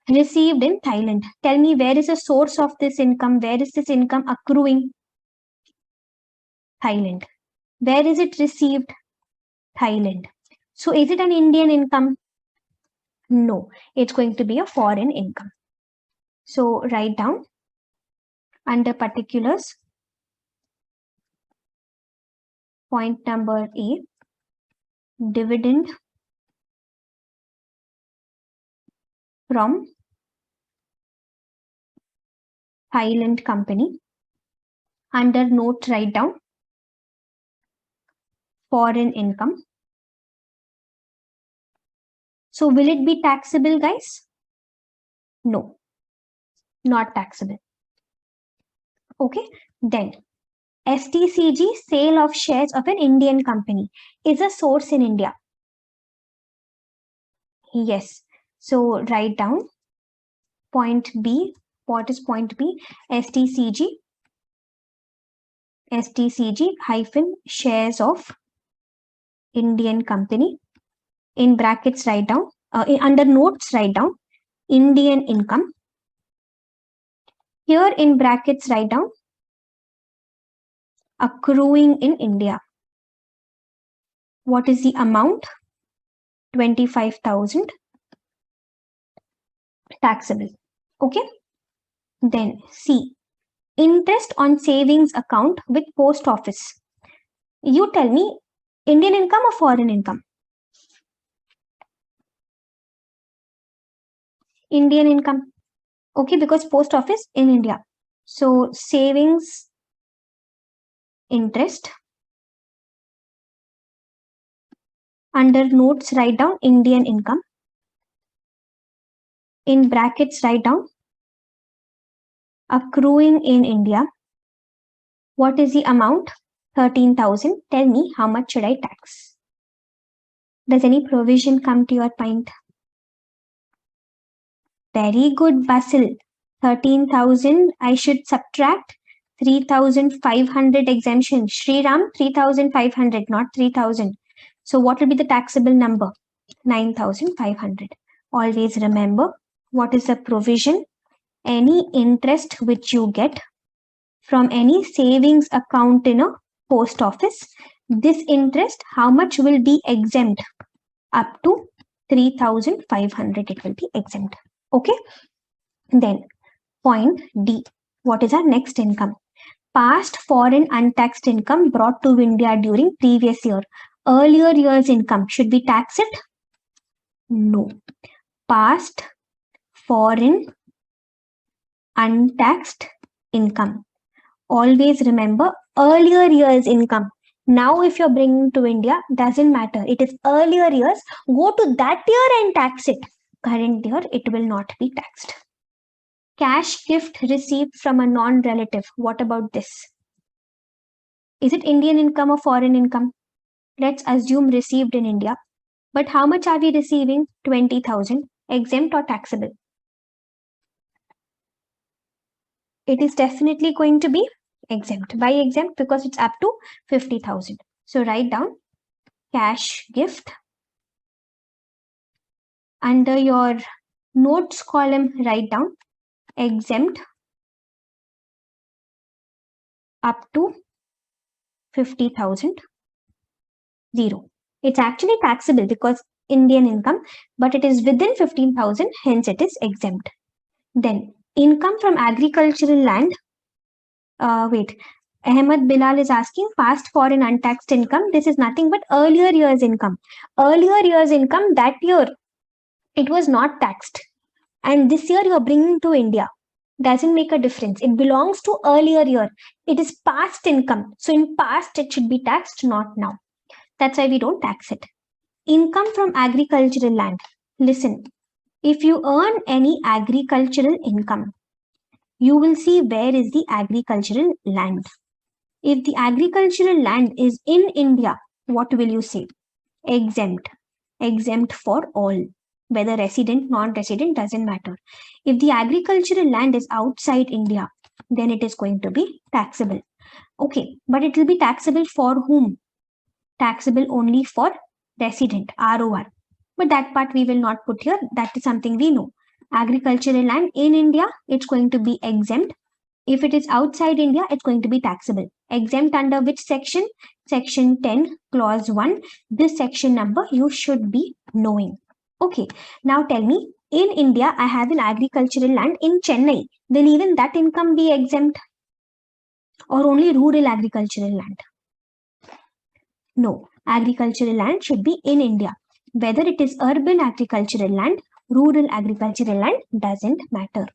received in Thailand. Tell me, where is the source of this income? Where is this income accruing? Thailand. Where is it received? Thailand. So is it an Indian income? No, it's going to be a foreign income. So write down under particulars, point number A, dividend from Thailand company. Under note, write down foreign income. So will it be taxable, guys? No, not taxable. Okay, then STCG, sale of shares of an Indian company, is a source in India. Yes. So write down point B. What is point B? STCG hyphen shares of Indian company. In brackets, write down, under notes, write down Indian income. Here in brackets, write down accruing in India. What is the amount? 25,000 taxable. Okay. Then C, interest on savings account with post office. You tell me, Indian income or foreign income? Indian income. Okay, because post office in India. So savings interest. Under notes, write down Indian income. In brackets, write down accruing in India. What is the amount? 13,000. Tell me, how much should I tax? Does any provision come to your mind? Very good, Basil. 13,000. I should subtract 3,500 exemption. Sriram, 3,500, not 3,000. So what will be the taxable number? 9,500. Always remember, what is the provision? Any interest which you get from any savings account in a post office, this interest, how much will be exempt? Up to 3,500 it will be exempt. Okay. Then point D, what is our next income? Past foreign untaxed income brought to India during previous year. Earlier year's income, should we tax it? No. Past foreign untaxed income. Always remember, earlier year's income. Now if you're bringing to India, doesn't matter. It is earlier years. Go to that year and tax it. Current year, it will not be taxed. Cash gift received from a non-relative. What about this? Is it Indian income or foreign income? Let's assume received in India. But how much are we receiving? 20,000. Exempt or taxable? It is definitely going to be exempt. Why exempt? Because it's up to 50,000. So write down cash gift. Under your notes column, write down exempt up to 50,000. 0. It's actually taxable because Indian income, but it is within 15,000, hence it is exempt. Then income from agricultural land. Ahmed Bilal is asking past foreign untaxed income. This is nothing but earlier year's income. Earlier year's income, that year, it was not taxed. And this year you are bringing to India. Doesn't make a difference. It belongs to earlier year. It is past income. So in past, it should be taxed, not now. That's why we don't tax it. Income from agricultural land. Listen, if you earn any agricultural income, you will see where is the agricultural land. If the agricultural land is in India, what will you say? Exempt. Exempt for all. Whether resident, non-resident, doesn't matter. If the agricultural land is outside India, then it is going to be taxable. Okay, but it will be taxable for whom? Taxable only for resident, ROR. But that part we will not put here. That is something we know. Agricultural land in India, it's going to be exempt. If it is outside India, it's going to be taxable. Exempt under which section? Section 10, clause 1. This section number you should be knowing. Okay, now tell me, in India, I have an agricultural land in Chennai. Will even that income be exempt? Or only rural agricultural land? No, agricultural land should be in India. Whether it is urban agricultural land, rural agricultural land, doesn't matter.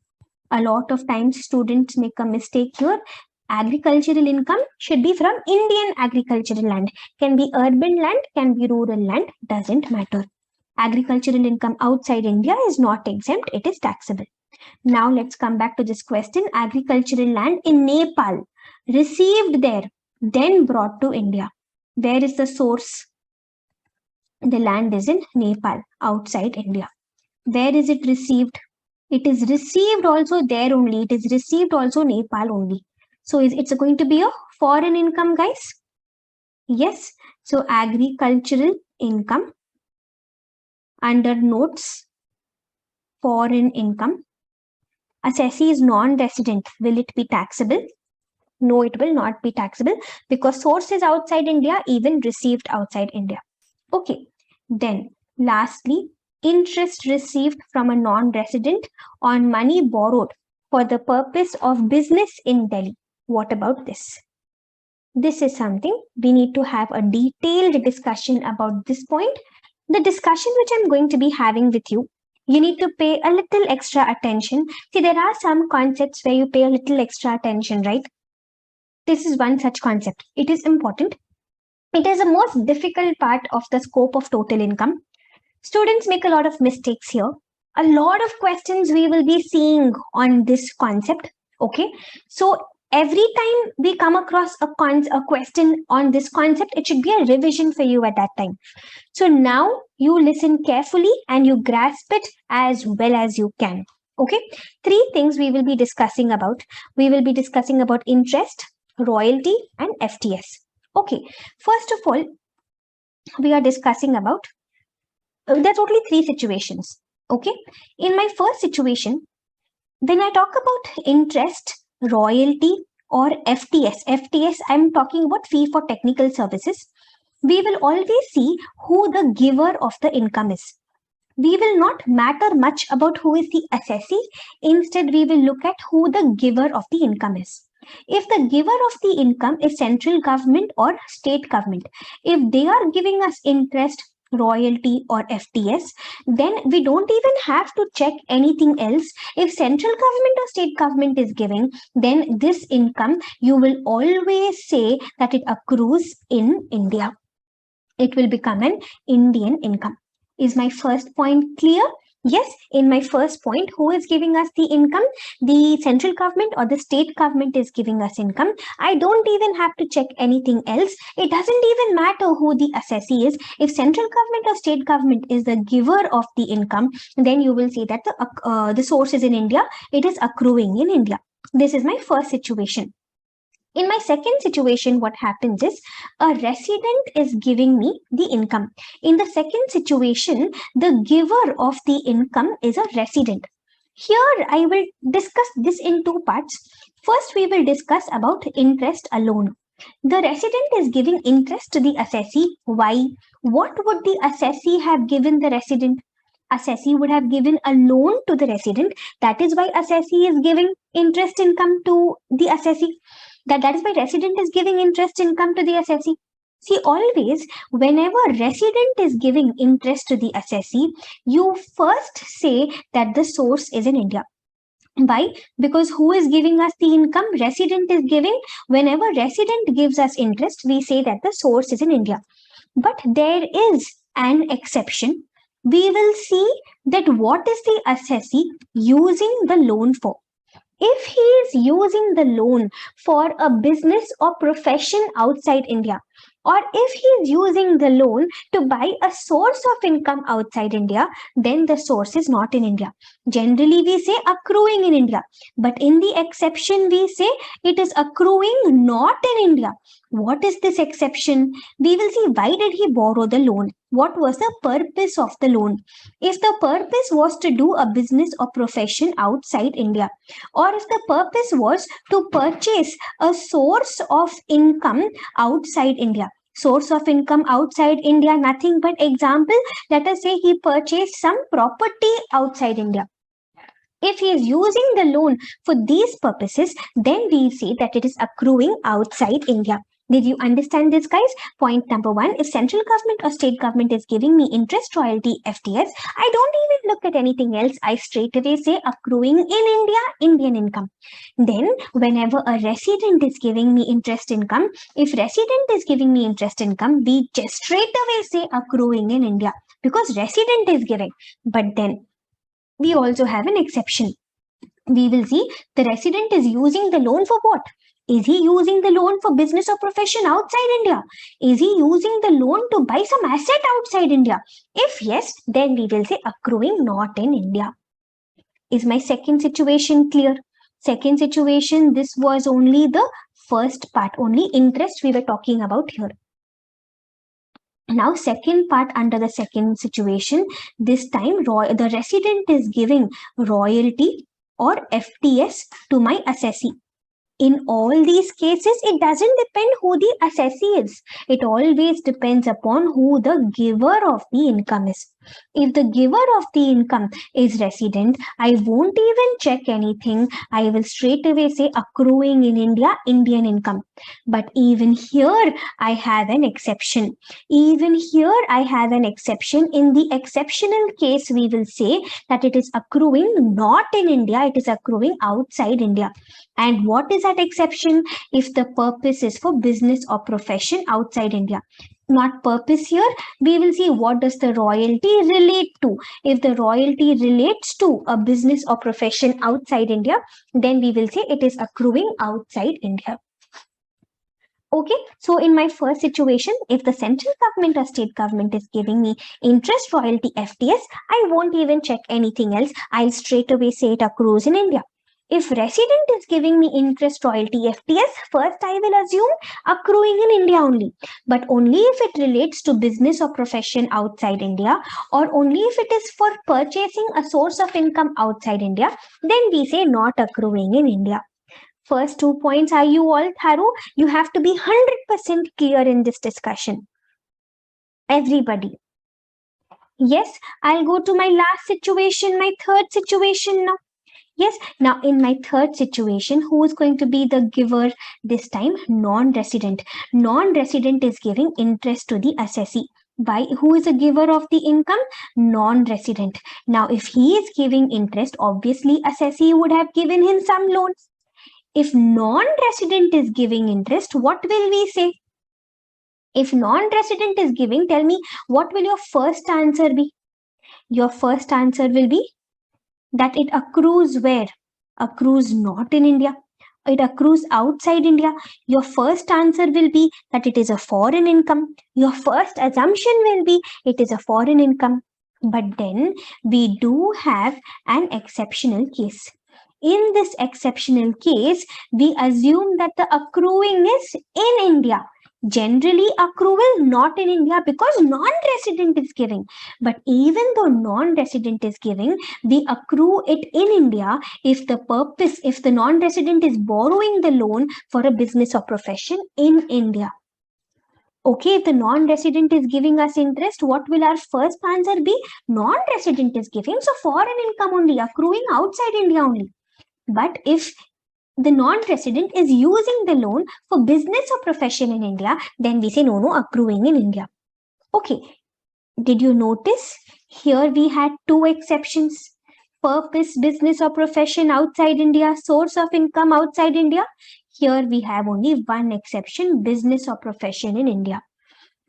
A lot of times students make a mistake here. Agricultural income should be from Indian agricultural land. Can be urban land, can be rural land, doesn't matter. Agricultural income outside India is not exempt, it is taxable. Now let's come back to this question. Agricultural land in Nepal, received there, then brought to India. Where is the source? The land is in Nepal, outside India. Where is it received? It is received also there only. It is received also Nepal only. So it's going to be a foreign income, guys? Yes. So agricultural income under notes, foreign income. Assessee is non-resident. Will it be taxable? No, it will not be taxable because source is outside India, even received outside India. Okay. Then lastly, interest received from a non-resident on money borrowed for the purpose of business in Delhi. What about this? This is something we need to have a detailed discussion about this point. The discussion which I'm going to be having with you, you need to pay a little extra attention. See, there are some concepts where you pay a little extra attention, right? This is one such concept. It is important. It is the most difficult part of the scope of total income. Students make a lot of mistakes here. A lot of questions we will be seeing on this concept. Okay. So every time we come across a question on this concept, it should be a revision for you at that time. So now you listen carefully and you grasp it as well as you can. Okay. 3 things we will be discussing about. We will be discussing about interest, royalty, and FTS. Okay. First of all, we are discussing about there's only 3 situations. Okay. In my first situation, when I talk about interest, royalty, or FTS, I'm talking about fee for technical services. We will always see who the giver of the income is. We will not matter much about who is the assessee. Instead, we will look at who the giver of the income is. If the giver of the income is central government or state government, if they are giving us interest, royalty, or FTS, then we don't even have to check anything else. If central government or state government is giving, then this income, you will always say that it accrues in India. It will become an Indian income. Is my first point clear? Yes, in my first point, who is giving us the income? The central government or the state government is giving us income. I don't even have to check anything else. It doesn't even matter who the assessee is. If central government or state government is the giver of the income, then you will see that the source is in India. It is accruing in India. This is my first situation. In my second situation, what happens is a resident is giving me the income. In the second situation, the giver of the income is a resident. Here, I will discuss this in 2 parts. First, we will discuss about interest alone. The resident is giving interest to the assessee. Why? What would the assessee have given the resident? Assessee would have given a loan to the resident. That is why assessee is giving interest income to the assessee. That is why resident is giving interest income to the assessee. See, always, whenever resident is giving interest to the assessee, you first say that the source is in India. Why? Because who is giving us the income? Resident is giving. Whenever resident gives us interest, we say that the source is in India. But there is an exception. We will see that what is the assessee using the loan for. If he is using the loan for a business or profession outside India, or if he is using the loan to buy a source of income outside India, then the source is not in India. Generally, we say accruing in India, but in the exception, we say it is accruing not in India. What is this exception? We will see why did he borrow the loan? What was the purpose of the loan? If the purpose was to do a business or profession outside India, or if the purpose was to purchase a source of income outside India. Source of income outside India, nothing but example. Let us say he purchased some property outside India. If he is using the loan for these purposes, then we say that it is accruing outside India. Did you understand this, guys? Point number one, if central government or state government is giving me interest, royalty, FTS, I don't even look at anything else. I straight away say accruing in India, Indian income. Then whenever a resident is giving me interest income, if resident is giving me interest income, we just straight away say accruing in India because resident is giving. But then we also have an exception. We will see the resident is using the loan for what? Is he using the loan for business or profession outside India? Is he using the loan to buy some asset outside India? If yes, then we will say accruing not in India. Is my second situation clear? Second situation, this was only the first part, only interest we were talking about here. Now, second part under the second situation, this time the resident is giving royalty or FTS to my assessee. In all these cases, it doesn't depend who the assessee is. It always depends upon who the giver of the income is. If the giver of the income is resident, I won't even check anything. I will straight away say accruing in India, Indian income. But even here, I have an exception. Even here, I have an exception. In the exceptional case, we will say that it is accruing not in India, it is accruing outside India. And what is that exception? If the purpose is for business or profession outside India. Not purpose here, we will see what does the royalty relate to. If the royalty relates to a business or profession outside India, then we will say it is accruing outside India. Okay, so in my first situation, if the central government or state government is giving me interest, royalty, FTS, I won't even check anything else. I'll straight away say it accrues in India. If resident is giving me interest, royalty, FTS, first I will assume accruing in India only. But only if it relates to business or profession outside India, or only if it is for purchasing a source of income outside India, then we say not accruing in India. First 2 points, are you all thorough? You have to be 100% clear in this discussion. Everybody. Yes, I'll go to my last situation, my third situation now. Yes, now in my third situation, who is going to be the giver this time? Non-resident. Non-resident is giving interest to the assessee. Why? Who is the giver of the income? Non-resident. Now, if he is giving interest, obviously assessee would have given him some loans. If non-resident is giving interest, what will we say? If non-resident is giving, tell me, what will your first answer be? Your first answer will be that it accrues where? Accrues not in India. It accrues outside India. Your first answer will be that it is a foreign income. Your first assumption will be it is a foreign income. But then we do have an exceptional case. In this exceptional case, we assume that the accruing is in India. Generally, accrual not in India because non-resident is giving. But even though non-resident is giving, we accrue it in India if the non-resident is borrowing the loan for a business or profession in India. Okay, if the non-resident is giving us interest, what will our first answer be? Non-resident is giving, so foreign income only, accruing outside India only. But if the non-resident is using the loan for business or profession in India, then we say no, accruing in India. Okay, did you notice? Here we had two exceptions. Purpose, business or profession outside India, source of income outside India. Here we have only one exception, business or profession in India.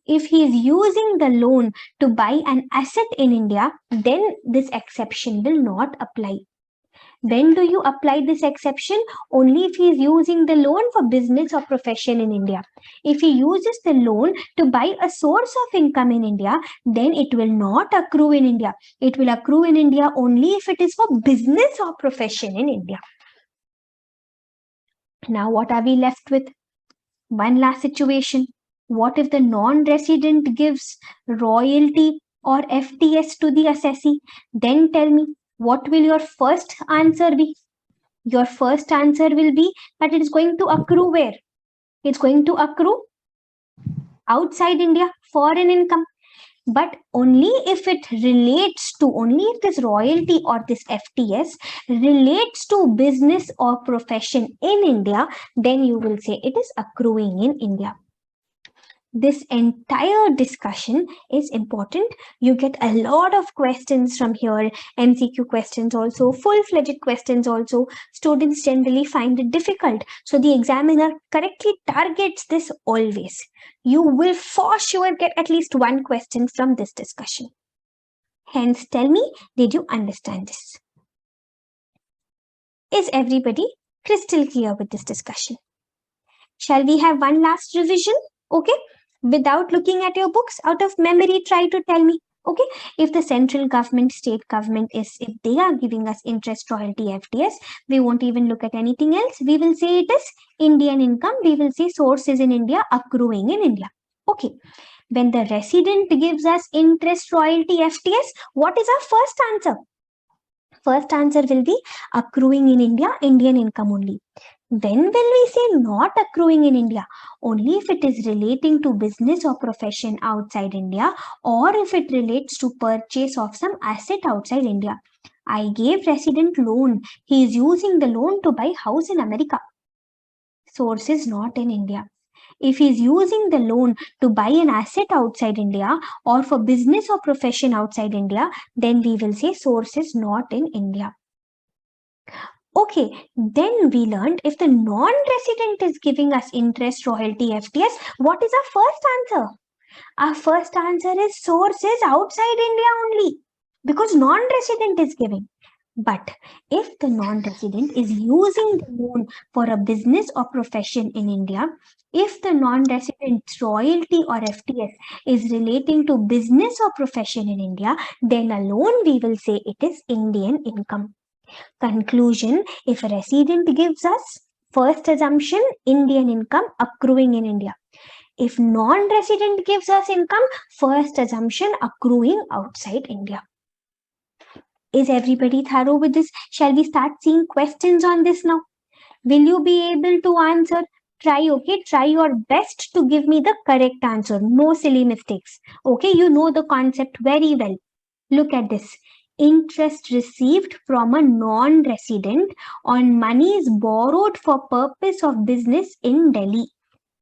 If he is using the loan to buy an asset in India, then this exception will not apply. When do you apply this exception? Only if he is using the loan for business or profession in India. If he uses the loan to buy a source of income in India, then it will not accrue in India. It will accrue in India only if it is for business or profession in India. Now, what are we left with? One last situation. What if the non-resident gives royalty or FTS to the assessee? Then tell me, what will your first answer be? Your first answer will be that it is going to accrue where? It's going to accrue outside India, foreign income. But only if it relates to, only if this royalty or this FTS relates to business or profession in India, then you will say it is accruing in India. This entire discussion is important. You get a lot of questions from here, MCQ questions also, full-fledged questions also. Students generally find it difficult. So the examiner correctly targets this always. You will for sure get at least one question from this discussion. Hence, tell me, did you understand this? Is everybody crystal clear with this discussion? Shall we have one last revision? Okay. Without looking at your books, out of memory, try to tell me. Okay, if the central government, state government if they are giving us interest, royalty, FTS, we won't even look at anything else. We will say it is Indian income. We will say source is in India, accruing in India. Okay, when the resident gives us interest, royalty, FTS, what is our first answer? First answer will be accruing in India, Indian income only. When will we say not accruing in India? Only if it is relating to business or profession outside India, or if it relates to purchase of some asset outside India. I gave resident loan. He is using the loan to buy house in America. Source is not in India. If he is using the loan to buy an asset outside India or for business or profession outside India, then we will say source is not in India. Okay, then we learned if the non-resident is giving us interest, royalty, FTS, what is our first answer? Our first answer is source is outside India only because non-resident is giving. But if the non-resident is using the loan for a business or profession in India, if the non-resident's royalty or FTS is relating to business or profession in India, then alone we will say it is Indian income. Conclusion, if a resident gives us, first assumption, Indian income accruing in India. If non-resident gives us income, first assumption, accruing outside India. Is everybody thorough with this? Shall we start seeing questions on this now? Will you be able to answer? Try, okay? Try your best to give me the correct answer. No silly mistakes. Okay, you know the concept very well. Look at this. Interest received from a non-resident on monies borrowed for purpose of business in Delhi.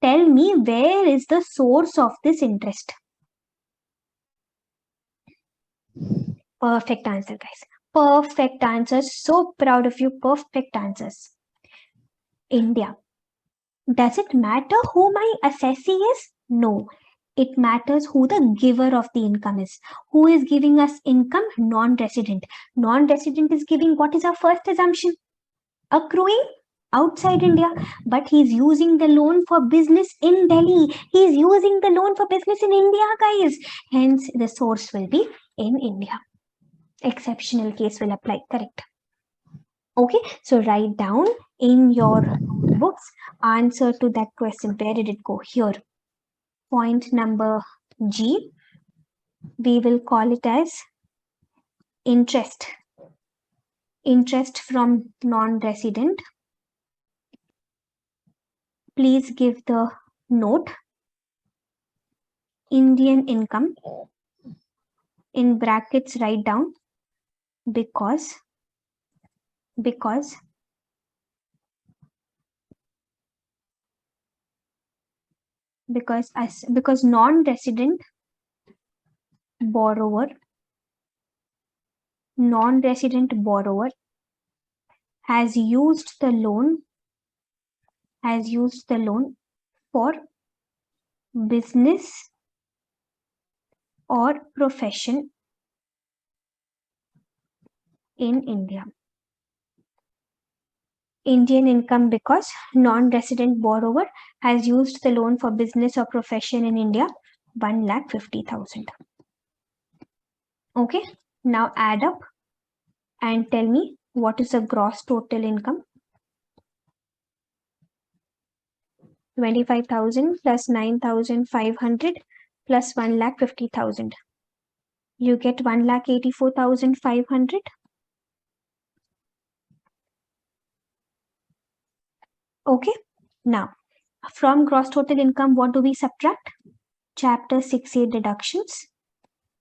Tell me, where is the source of this interest? Perfect answer, guys. Perfect answers. So proud of you. Perfect answers. India. Does it matter who my assessee is? No. It matters who the giver of the income is. Who is giving us income? Non-resident. Non-resident is giving, what is our first assumption? Accruing outside India, but he's using the loan for business in Delhi. He's using the loan for business in India, guys. Hence, the source will be in India. Exceptional case will apply. Correct. Okay, so write down in your books answer to that question. Where did it go? Here. Point number G. We will call it as interest. Interest from non-resident. Please give the note. Indian income. In brackets, write down because non-resident borrower has used the loan for business or profession in India. Indian income because non-resident borrower has used the loan for business or profession in India, 1,50,000. Okay, now add up and tell me what is the gross total income. 25,000 plus 9,500 plus 1,50,000. You get 1,84,500. Okay, now from gross total income, what do we subtract? Chapter 6A deductions.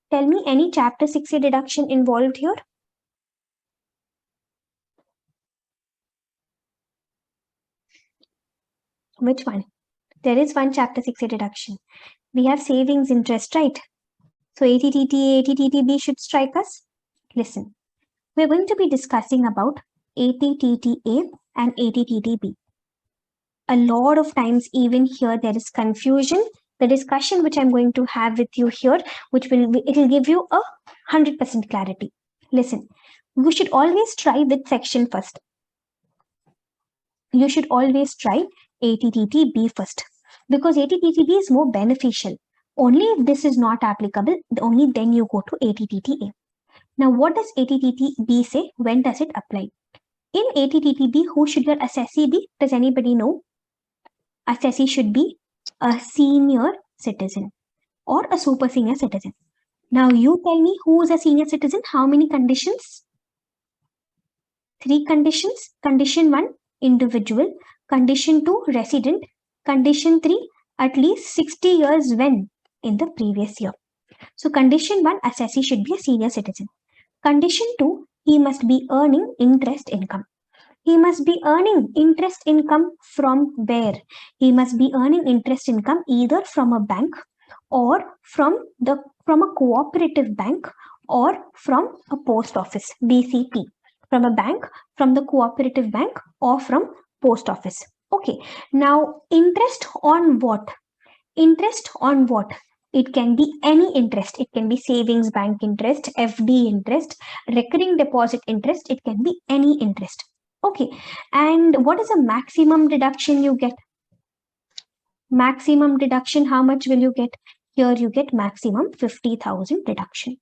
Tell me any chapter 6A deduction involved here. Which one? There is one chapter 6A deduction. We have savings interest, right? So ATTTA, ATTTB should strike us. Listen, we're going to be discussing about ATTTA and ATTTB. A lot of times, even here, there is confusion. The discussion which I'm going to have with you here, it will give you 100% clarity. Listen, we should always try with section first. You should always try ATTTB first, because ATTTB is more beneficial. Only if this is not applicable, only then you go to ATTTA. Now, what does ATTTB say? When does it apply? In ATTTB, who should your assessee be? Does anybody know? Assessee should be a senior citizen or a super senior citizen. Now, you tell me who is a senior citizen? How many conditions? 3 conditions. Condition 1, individual. Condition 2, resident. Condition 3, at least 60 years when? In the previous year. So condition 1, assessee should be a senior citizen. Condition 2, he must be earning interest income. He must be earning interest income from where? He must be earning interest income either from a bank or from a cooperative bank or from a post office, BCP. From a bank, from the cooperative bank, or from post office. Okay, now interest on what? Interest on what? It can be any interest. It can be savings bank interest, FD interest, recurring deposit interest. It can be any interest. Okay, and what is the maximum deduction you get? Maximum deduction, how much will you get? Here you get maximum 50,000 deduction.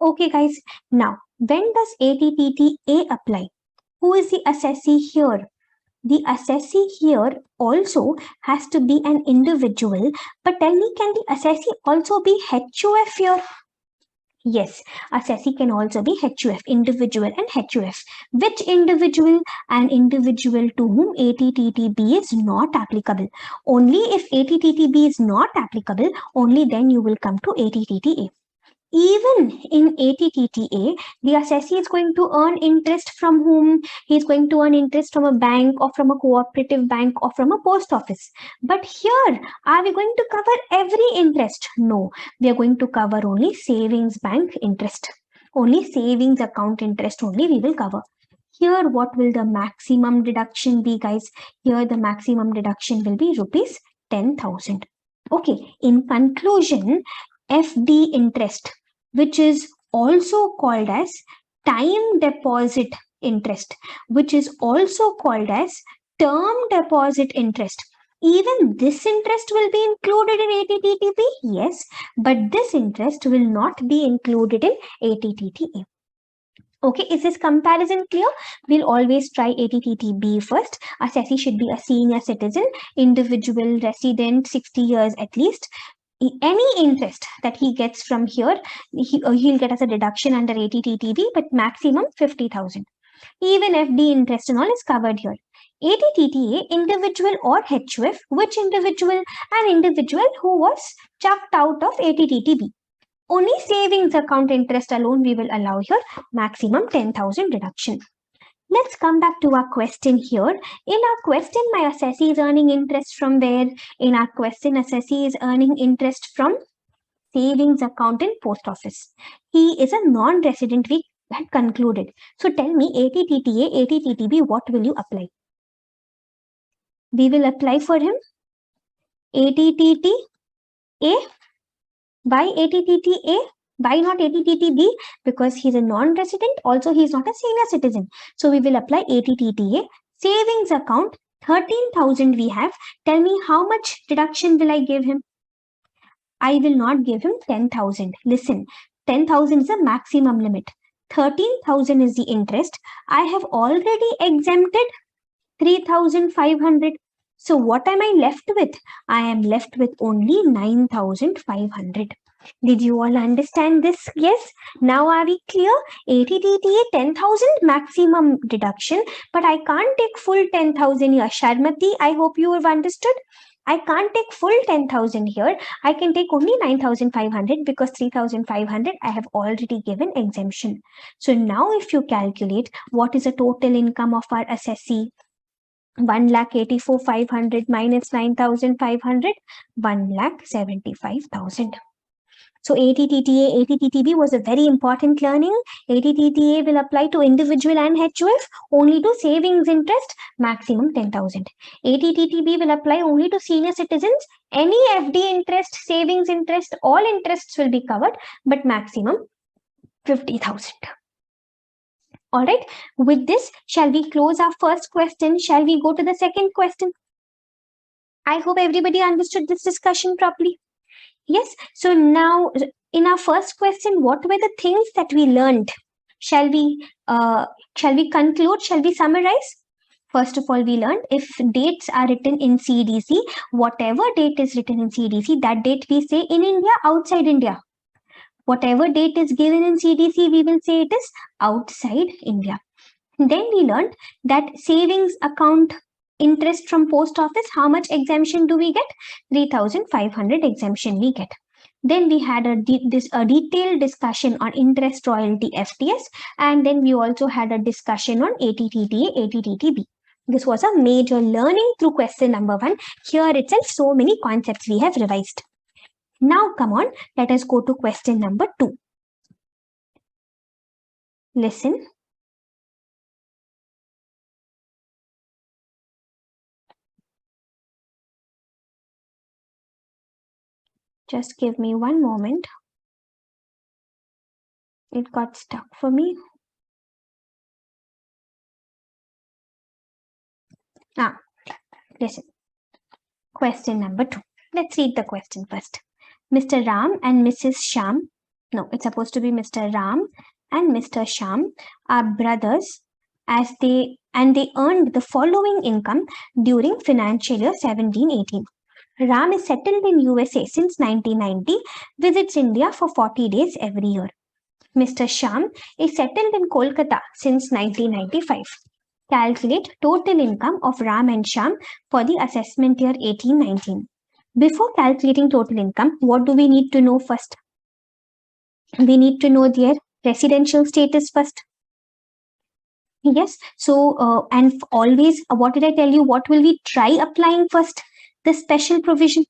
Okay guys, now when does ATTTA apply? Who is the assessee here? The assessee here also has to be an individual, but tell me, can the assessee also be HUF here? Yes, assessee can also be HUF, individual and HUF. Which individual? An individual to whom ATTTB is not applicable. Only if ATTTB is not applicable, only then you will come to ATTTA. Even in ATTTA, the assessee is going to earn interest from whom? He is going to earn interest from a bank or from a cooperative bank or from a post office. But here, are we going to cover every interest? No, we are going to cover only savings bank interest. Only savings account interest only we will cover. Here, what will the maximum deduction be, guys? Here, the maximum deduction will be rupees 10,000. Okay, in conclusion, FD interest, which is also called as time deposit interest, which is also called as term deposit interest. Even this interest will be included in ATTTB, yes, but this interest will not be included in ATTTA. Okay, is this comparison clear? We'll always try ATTTB first. Assessee should be a senior citizen, individual, resident, 60 years at least. Any interest that he gets from here, he'll get as a deduction under ATTTB, but maximum 50,000. Even FD interest and all is covered here. ATTTA, individual or HUF, which individual? An individual who was chucked out of ATTTB. Only savings account interest alone we will allow here, maximum 10,000 deduction. Let's come back to our question here. In our question, my assessee is earning interest from where? In our question, assessee is earning interest from savings account in post office. He is a non-resident, we had concluded. So tell me, ATTTA, ATTTB, what will you apply? We will apply for him ATTTA. Why ATTTA? Why not ATTTB? Because he's a non-resident. Also, he's not a senior citizen. So we will apply ATTTA. Savings account, 13,000 we have. Tell me how much deduction will I give him? I will not give him 10,000. Listen, 10,000 is the maximum limit. 13,000 is the interest. I have already exempted 3,500. So what am I left with? I am left with only 9,500. Did you all understand this? Yes. Now are we clear? ATTTA 10,000 maximum deduction, but I can't take full 10,000 here. Sharmati, I hope you have understood. I can't take full 10,000 here. I can take only 9,500 because 3,500 I have already given exemption. So now if you calculate what is the total income of our assessee, 1,84,500 minus 9,500, 1,75,000. So ATTTA, ATTTB was a very important learning. ATTTA will apply to individual and HUF only to savings interest, maximum 10,000. ATTTB will apply only to senior citizens. Any FD interest, savings interest, all interests will be covered, but maximum 50,000. All right. With this, shall we close our first question? Shall we go to the second question? I hope everybody understood this discussion properly. Yes. So now in our first question, what were the things that we learned? Shall we conclude? Shall we summarize? First of all, we learned if dates are written in CDC, whatever date is written in CDC, that date we say in India, outside India. Whatever date is given in CDC, we will say it is outside India. Then we learned that savings account interest from post office, how much exemption do we get? 3,500 exemption we get. Then we had a detailed discussion on interest royalty FTS, and then we also had a discussion on ATTTA, ATTTB. This was a major learning through question number 1. Here itself, so many concepts we have revised. Now come on, let us go to question number 2. Listen. Just give me one moment. It got stuck for me. Listen. Question number 2. Let's read the question first. Mr. Ram and Mrs. Sham. No, it's supposed to be Mr. Ram and Mr. Sham are brothers they earned the following income during financial year 17-18. Ram is settled in USA since 1990, visits India for 40 days every year. Mr. Sham is settled in Kolkata since 1995. Calculate total income of Ram and Sham for the assessment year 18-19. Before calculating total income, what do we need to know first? We need to know their residential status first. Yes, so and always, what did I tell you? What will we try applying first? The special provision.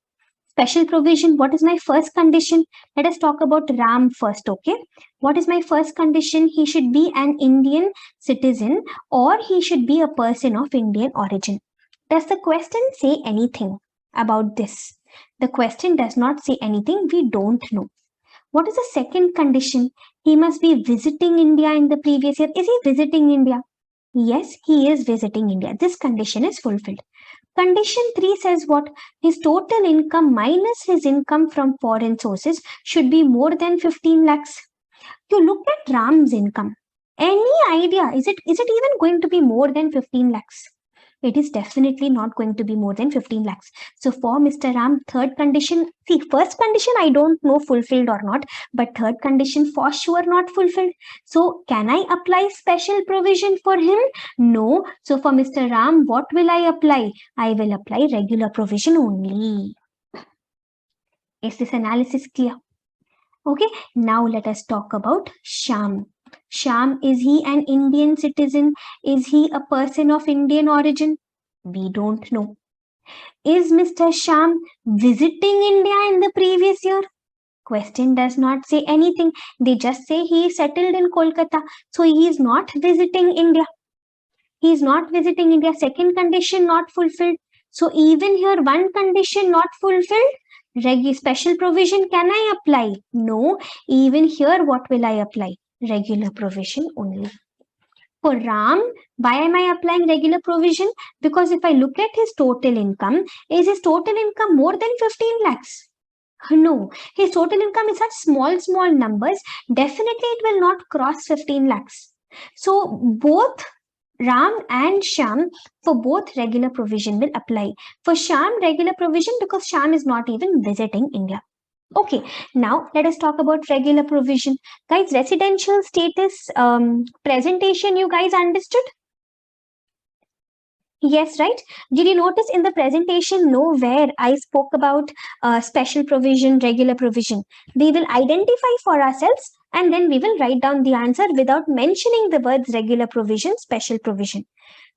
Special provision, what is my first condition? Let us talk about Ram first, okay? What is my first condition? He should be an Indian citizen or he should be a person of Indian origin. Does the question say anything about this? The question does not say anything. We don't know. What is the second condition? He must be visiting India in the previous year. Is he visiting India? Yes, he is visiting India. This condition is fulfilled. Condition 3 says what? His total income minus his income from foreign sources should be more than 15 lakhs. You look at Ram's income. Any idea? Is it even going to be more than 15 lakhs? It is definitely not going to be more than 15 lakhs. So for Mr. Ram, third condition, see, first condition I don't know fulfilled or not, but third condition for sure not fulfilled. So can I apply special provision for him? No. So for Mr. Ram, what will I apply? I will apply regular provision only. Is this analysis clear? Okay, now let us talk about Sham. Sham, is he an Indian citizen? Is he a person of Indian origin? We don't know. Is Mr. Sham visiting India in the previous year? Question does not say anything. They just say he is settled in Kolkata. So he is not visiting India. He is not visiting India. Second condition not fulfilled. So even here one condition not fulfilled. Special provision can I apply? No. Even here, what will I apply? Regular provision only. For Ram, why am I applying regular provision? Because if I look at his total income, is his total income more than 15 lakhs? No, his total income is such small numbers. Definitely it will not cross 15 lakhs. So both Ram and Sham, for both regular provision will apply. For Sham, regular provision because Sham is not even visiting India. Okay, now let us talk about regular provision. Guys, residential status presentation, you guys understood? Yes, right? Did you notice in the presentation nowhere I spoke about special provision, regular provision? We will identify for ourselves and then we will write down the answer without mentioning the words regular provision, special provision.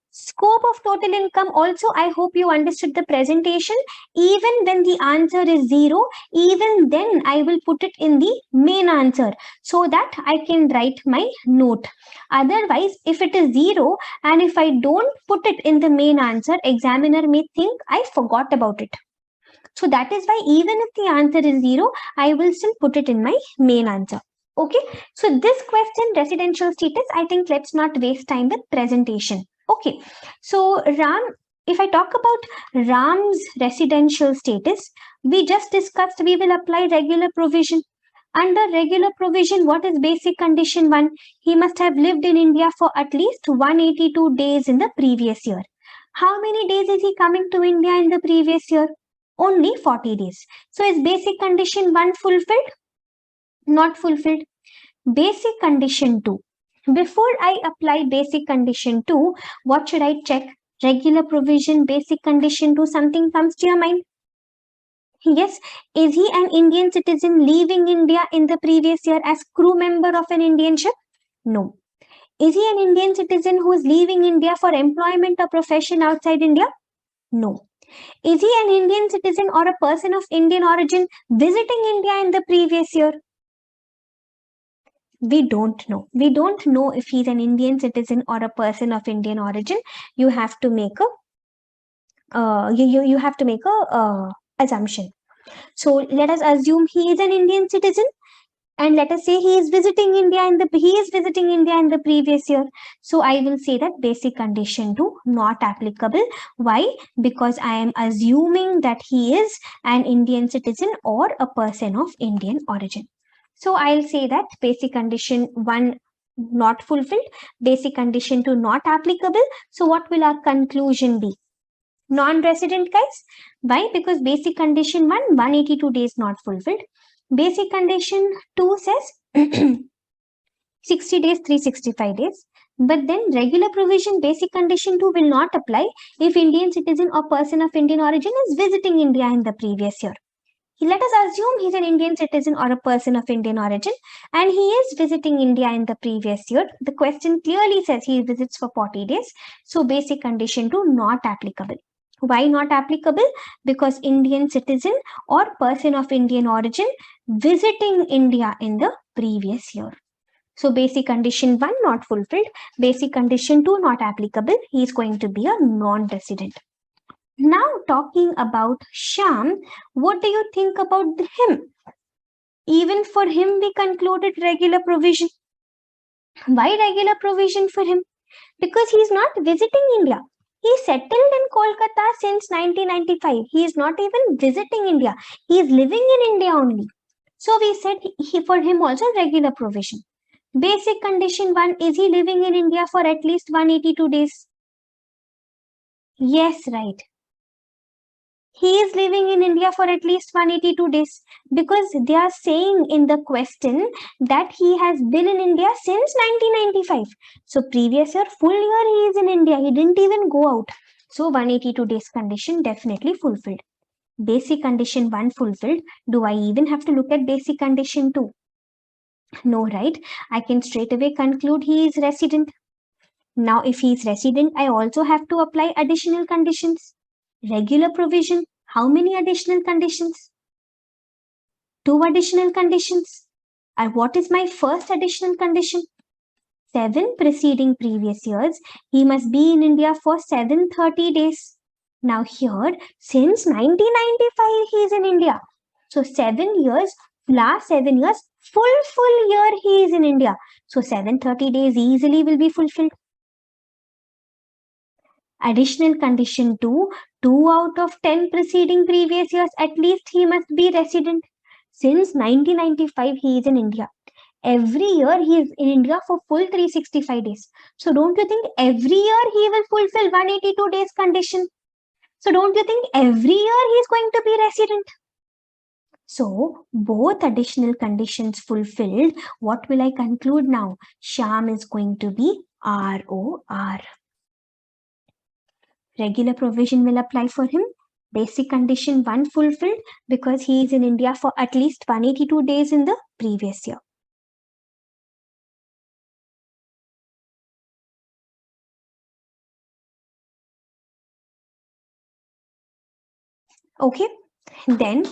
Scope of total income also, I hope you understood the presentation. Even when the answer is 0, even then I will put it in the main answer so that I can write my note. Otherwise, if it is 0 and if I don't put it in the main answer, examiner may think I forgot about it. So that is why even if the answer is 0, I will still put it in my main answer. Okay, so this question, residential status, I think let's not waste time with presentation. Okay, so Ram, if I talk about Ram's residential status, we just discussed we will apply regular provision. Under regular provision, what is basic condition 1? He must have lived in India for at least 182 days in the previous year. How many days is he coming to India in the previous year? Only 40 days. So is basic condition 1 fulfilled? Not fulfilled. Basic condition 2. Before I apply basic condition 2, what should I check? Regular provision, basic condition 2, something comes to your mind? Yes. Is he an Indian citizen leaving India in the previous year as crew member of an Indian ship? No. Is he an Indian citizen who is leaving India for employment or profession outside India? No. Is he an Indian citizen or a person of Indian origin visiting India in the previous year? We don't know. We don't know if he's an Indian citizen or a person of Indian origin. You have to make a you have to make a assumption. So let us assume he is an Indian citizen, and let us say he is visiting India in the previous year. So I will say that basic condition 2 not applicable. Why? Because I am assuming that he is an Indian citizen or a person of Indian origin. So I'll say that basic condition 1 not fulfilled, basic condition 2 not applicable. So what will our conclusion be? Non-resident, guys. Why? Because basic condition 1, 182 days not fulfilled. Basic condition 2 says 60 days, 365 days. But then regular provision basic condition 2 will not apply if Indian citizen or person of Indian origin is visiting India in the previous year. Let us assume he's an Indian citizen or a person of Indian origin and he is visiting India in the previous year. The question clearly says he visits for 40 days. So basic condition 2 not applicable. Why not applicable? Because Indian citizen or person of Indian origin visiting India in the previous year. So basic condition 1 not fulfilled. Basic condition 2 not applicable. He is going to be a non-resident. Now talking about Sham, what do you think about him? Even for him, we concluded regular provision. Why regular provision for him? Because he is not visiting India. He settled in Kolkata since 1995. He is not even visiting India. He is living in India only. So we said for him also regular provision. Basic condition 1, is he living in India for at least 182 days? Yes, right. He is living in India for at least 182 days because they are saying in the question that he has been in India since 1995. So previous year, full year he is in India. He didn't even go out. So 182 days condition definitely fulfilled. Basic condition 1 fulfilled. Do I even have to look at basic condition 2? No, right? I can straight away conclude he is resident. Now, if he is resident, I also have to apply additional conditions. Regular provision. How many additional conditions? 2 additional conditions. And what is my first additional condition? 7 preceding previous years. He must be in India for 730 days. Now here, since 1995, he is in India. So 7 years, last 7 years, full year he is in India. So 730 days easily will be fulfilled. Additional condition 2, 2 out of 10 preceding previous years, at least he must be resident. Since 1995, he is in India. Every year he is in India for full 365 days. So don't you think every year he will fulfill 182 days condition? So don't you think every year he is going to be resident? So both additional conditions fulfilled. What will I conclude now? Shyam is going to be ROR. Regular provision will apply for him. Basic condition 1 fulfilled because he is in India for at least 182 days in the previous year. Okay, then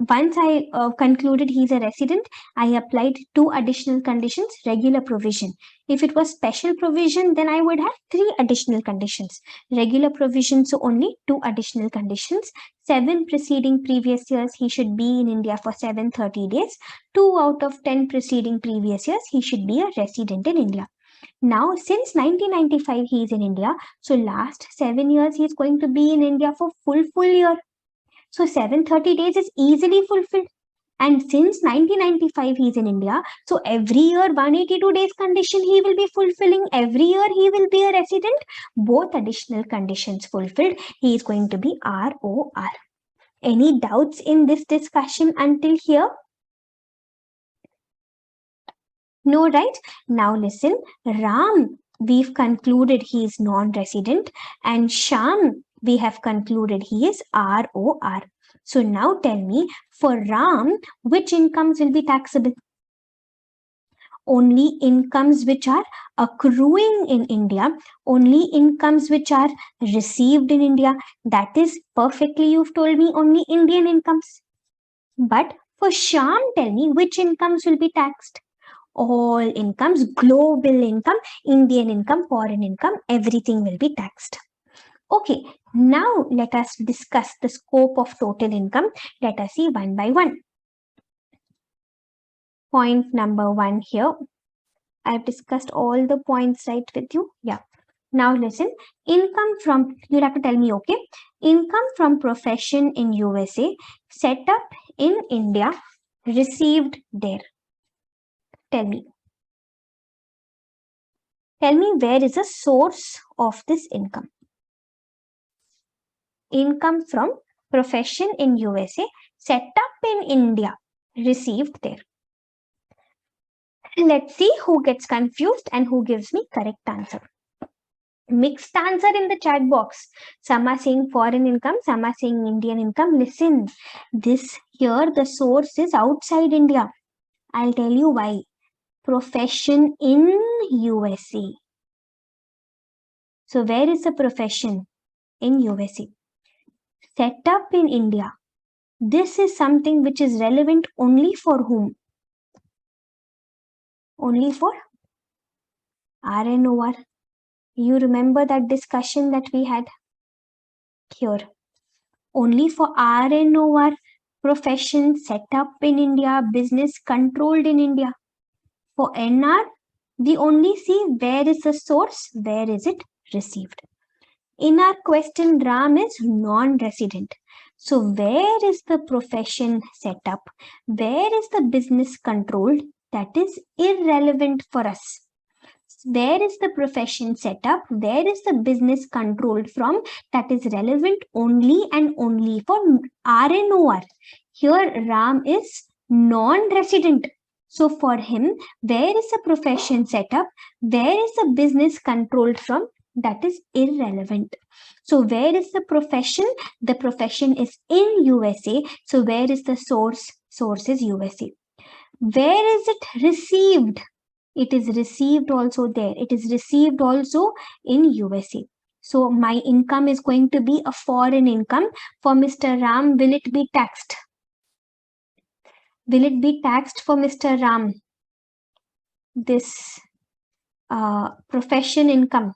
once I concluded he's a resident, I applied 2 additional conditions, regular provision. If it was special provision, then I would have 3 additional conditions. Regular provision, so only 2 additional conditions. 7 preceding previous years, he should be in India for 730 days. 2 out of 10 preceding previous years, he should be a resident in India. Now, since 1995, he is in India. So last 7 years, he is going to be in India for full year. So 730 days is easily fulfilled. And since 1995 he is in India, so every year 182 days condition he will be fulfilling. Every year he will be a resident. Both additional conditions fulfilled. He is going to be ROR. Any doubts in this discussion until here? No, right? Now listen, Ram, we've concluded he is non-resident, and Shyam, we have concluded he is ROR. So now tell me, for Ram, which incomes will be taxable? Only incomes which are accruing in India, only incomes which are received in India. That is perfectly, you've told me, only Indian incomes. But for Shyam, tell me, which incomes will be taxed? All incomes, global income, Indian income, foreign income, everything will be taxed. Okay, now let us discuss the scope of total income. Let us see one by one. Point number 1 here. I've discussed all the points right with you. Yeah. Now listen, income from, you'll have to tell me, okay? Income from profession in USA, set up in India, received there. Tell me. Tell me, where is the source of this income? Income from profession in USA, set up in India, received there. Let's see who gets confused and who gives me correct answer. Mixed answer in the chat box. Some are saying foreign income, some are saying Indian income. Listen, this here, the source is outside India. I'll tell you why. Profession in USA. So where is the profession? In USA. Set up in India. This is something which is relevant only for whom? Only for RNOR. You remember that discussion that we had here? Only for RNOR, profession set up in India, business controlled in India. For NR, we only see where is the source, where is it received. In our question, Ram is non-resident. So where is the profession set up? Where is the business controlled? That is irrelevant for us. Where is the profession set up? Where is the business controlled from? That is relevant only and only for RNOR. Here Ram is non-resident. So for him, where is the profession set up? Where is the business controlled from? That is irrelevant. So where is the profession? The profession is in USA. So where is the source? Source is USA. Where is it received? It is received also there. It is received also in USA. So my income is going to be a foreign income. For Mr. Ram, will it be taxed? Will it be taxed for Mr. Ram? This profession income.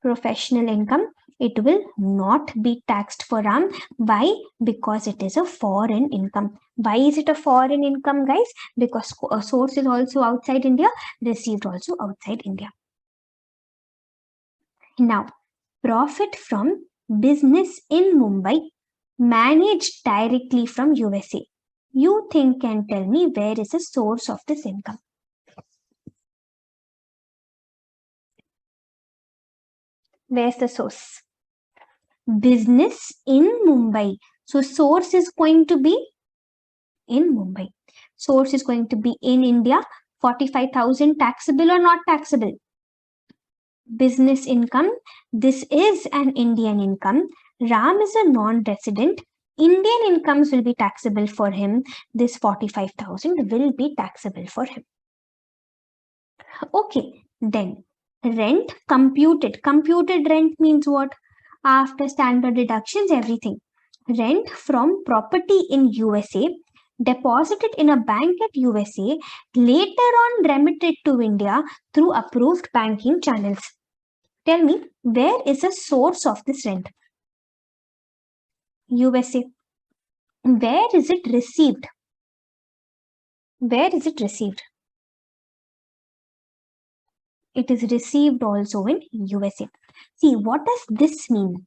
Professional income. It will not be taxed for Ram. Why? Because it is a foreign income. Why is it a foreign income, guys? Because a source is also outside India, received also outside India. Now, profit from business in Mumbai managed directly from USA. You think and tell me where is the source of this income? Where's the source? Business in Mumbai. So source is going to be in Mumbai. Source is going to be in India. 45,000 taxable or not taxable? Business income. This is an Indian income. Ram is a non-resident. Indian incomes will be taxable for him. This 45,000 will be taxable for him. Okay, then rent computed. Computed rent means what? After standard deductions, everything. Rent from property in USA, deposited in a bank at USA, later on remitted to India through approved banking channels. Tell me, where is the source of this rent? USA. Where is it received? Where is it received? It is received also in USA. See, what does this mean?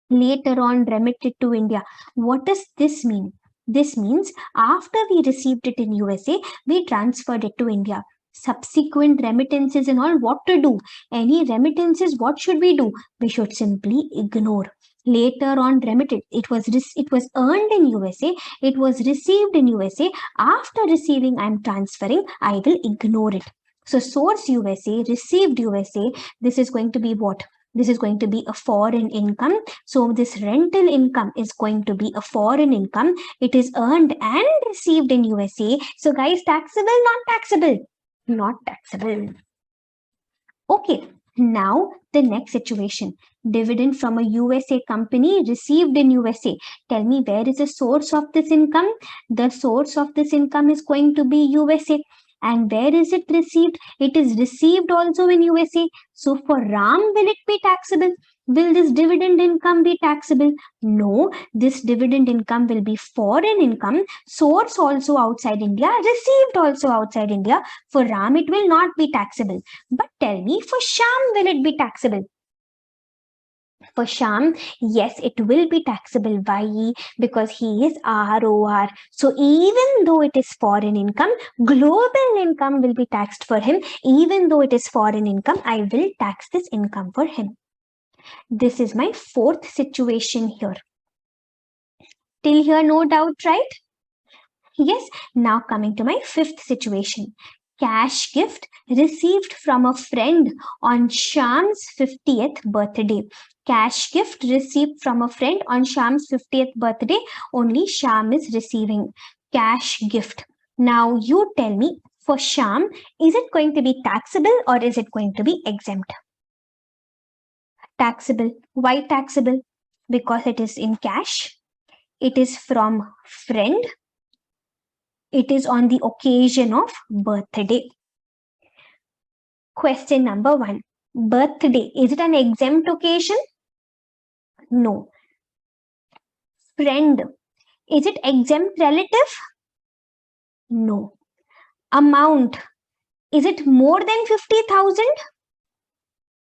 Later on remitted to India. What does this mean? This means after we received it in USA, we transferred it to India. Subsequent remittances and all, what to do? Any remittances, what should we do? We should simply ignore. Later on remitted, it was earned in USA, it was received in USA. After receiving, I am transferring, I will ignore it. So source USA, received USA, this is going to be what? This is going to be a foreign income. So this rental income is going to be a foreign income. It is earned and received in USA. So guys, taxable, non-taxable? Not taxable. Okay, now the next situation. Dividend from a USA company received in USA. Tell me, where is the source of this income? The source of this income is going to be USA. And where is it received? It is received also in USA. So for Ram, will it be taxable? Will this dividend income be taxable? No, this dividend income will be foreign income. Source also outside India, received also outside India. For Ram, it will not be taxable. But tell me, for Sham, will it be taxable? For Sham, yes, it will be taxable. Why? Because he is ROR. So even though it is foreign income, global income will be taxed for him. Even though it is foreign income, I will tax this income for him. This is my fourth situation here. Till here, no doubt, right? Yes, now coming to my fifth situation. Cash gift received from a friend on Sham's 50th birthday. Cash gift received from a friend on Sham's 50th birthday. Only Sham is receiving cash gift. Now you tell me, for Sham, is it going to be taxable or is it going to be exempt? Taxable. Why taxable? Because it is in cash. It is from friend. It is on the occasion of birthday. Question number 1. Birthday. Is it an exempt occasion? No. Friend. Is it exempt relative? No. Amount. Is it more than 50,000?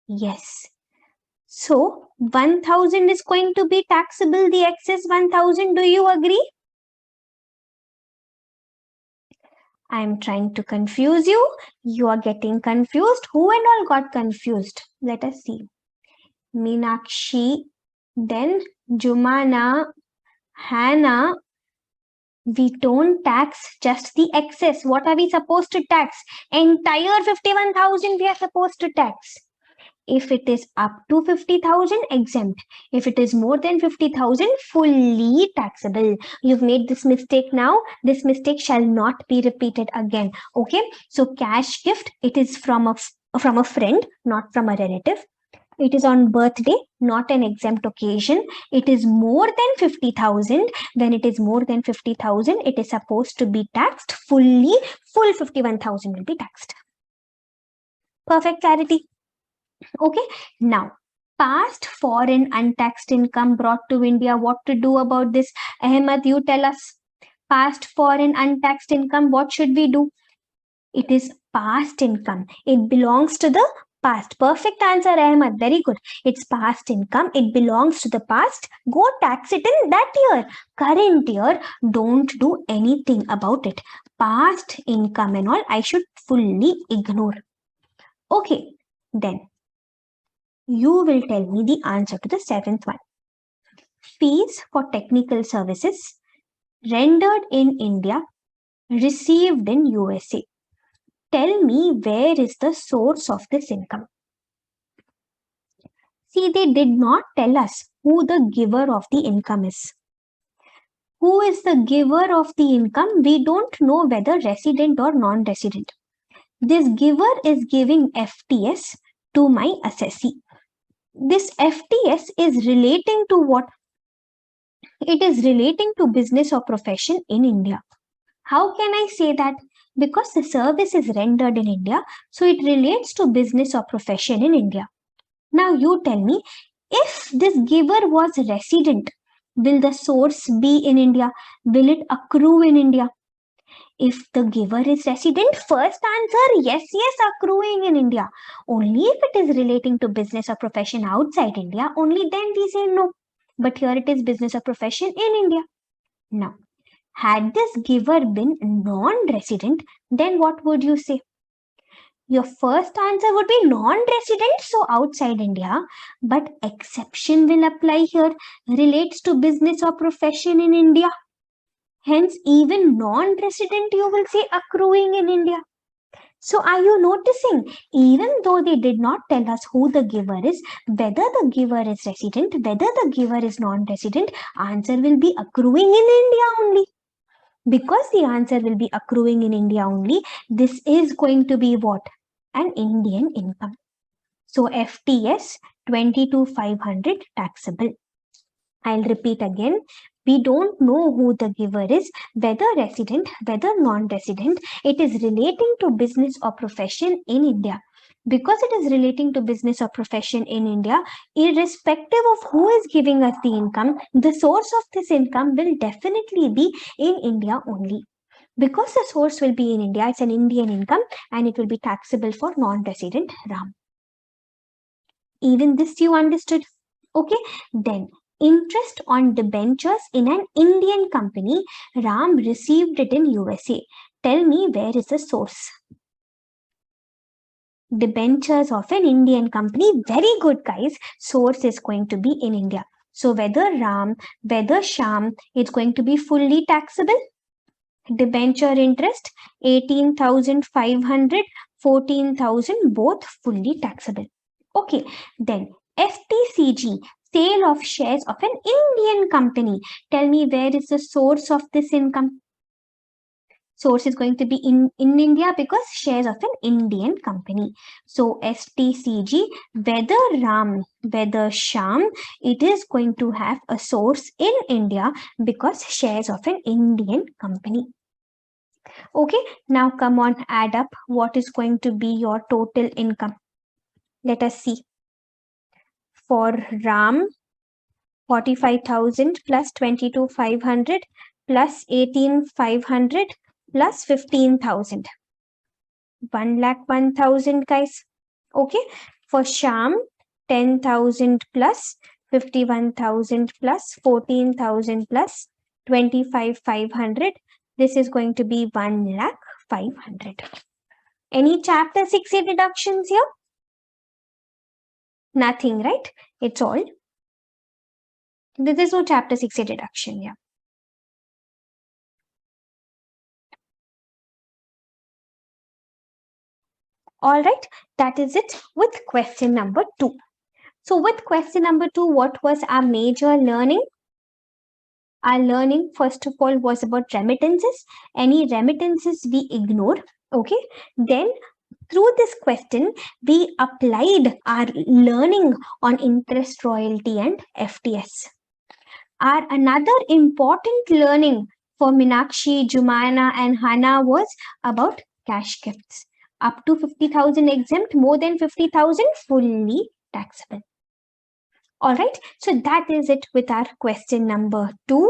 Yes. So 1,000 is going to be taxable, the excess 1,000. Do you agree? I am trying to confuse you. You are getting confused. Who and all got confused? Let us see. Meenakshi, then Jumana, Hannah. We don't tax just the excess. What are we supposed to tax? Entire 51,000 we are supposed to tax. If it is up to 50,000, exempt. If it is more than 50,000, fully taxable. You've made this mistake now. This mistake shall not be repeated again. Okay. So cash gift, it is from a friend, not from a relative. It is on birthday, not an exempt occasion. It is more than 50,000. When it is more than 50,000, it is supposed to be taxed fully. Full 51,000 will be taxed. Perfect clarity. Okay, now Past foreign untaxed income brought to India. What to do about this? Ahmed, you tell us. Past foreign untaxed income, what should we do? It is past income. It belongs to the past. Perfect answer, Ahmed. Very good. It's past income. It belongs to the past. Go tax it in that year. Current year, don't do anything about it. Past income and all, I should fully ignore. Okay, then you will tell me the answer to the seventh one. Fees for technical services rendered in India, received in USA. Tell me, where is the source of this income? See, they did not tell us who the giver of the income is. Who is the giver of the income? We don't know whether resident or non-resident. This giver is giving FTS to my assessee. This FTS is relating to what? It is relating to business or profession in India. How can I say that? Because the service is rendered in India, so it relates to business or profession in India. Now you tell me, if this giver was resident, will the source be in India? Will it accrue in India? If the giver is resident, first answer, yes, accruing in India. Only if it is relating to business or profession outside India, only then we say no. But here it is business or profession in India. Now, had this giver been non-resident, then what would you say? Your first answer would be non-resident, so outside India, but exception will apply here, relates to business or profession in India. Hence, even non-resident you will say accruing in India. So are you noticing, even though they did not tell us who the giver is, whether the giver is resident, whether the giver is non-resident, answer will be accruing in India only. Because the answer will be accruing in India only, this is going to be what? An Indian income. So FTS 22,500 taxable. I'll repeat again. We don't know who the giver is, whether resident, whether non-resident. It is relating to business or profession in India. Because it is relating to business or profession in India, irrespective of who is giving us the income, the source of this income will definitely be in India only. Because the source will be in India, it's an Indian income and it will be taxable for non-resident RAM. Even this you understood? Okay, then interest on debentures in an Indian company, Ram received it in USA. Tell me, where is the source? Debentures of an Indian company. Very good, guys. Source is going to be in India. So whether Ram, whether Sham, it's going to be fully taxable. Debenture interest 18,500, 14,000, both fully taxable. Okay, then FTCG, sale of shares of an Indian company. Tell me, where is the source of this income? Source is going to be in India because shares of an Indian company. So FTCG, whether Ram, whether Sham, it is going to have a source in India because shares of an Indian company. Okay, now come on, add up what is going to be your total income. Let us see. For Ram, 45,000 plus 22,500 plus 18,500 plus 15,000. 1,01,000, guys. Okay, for Sham, 10,000 plus 51,000 plus 14,000 plus 25,500. This is going to be 1,05,500. Any chapter 6A deductions here? Nothing, right? It's all. There is no chapter 6A deduction here. All right, that is it with question number 2. So with question number 2, what was our major learning? Our learning, first of all, was about remittances. Any remittances we ignore. Okay, then through this question, we applied our learning on interest, royalty and FTS. Our another important learning for Meenakshi, Jumana and Hana was about cash gifts. Up to 50,000 exempt, more than 50,000 fully taxable. All right, so that is it with our question number 2.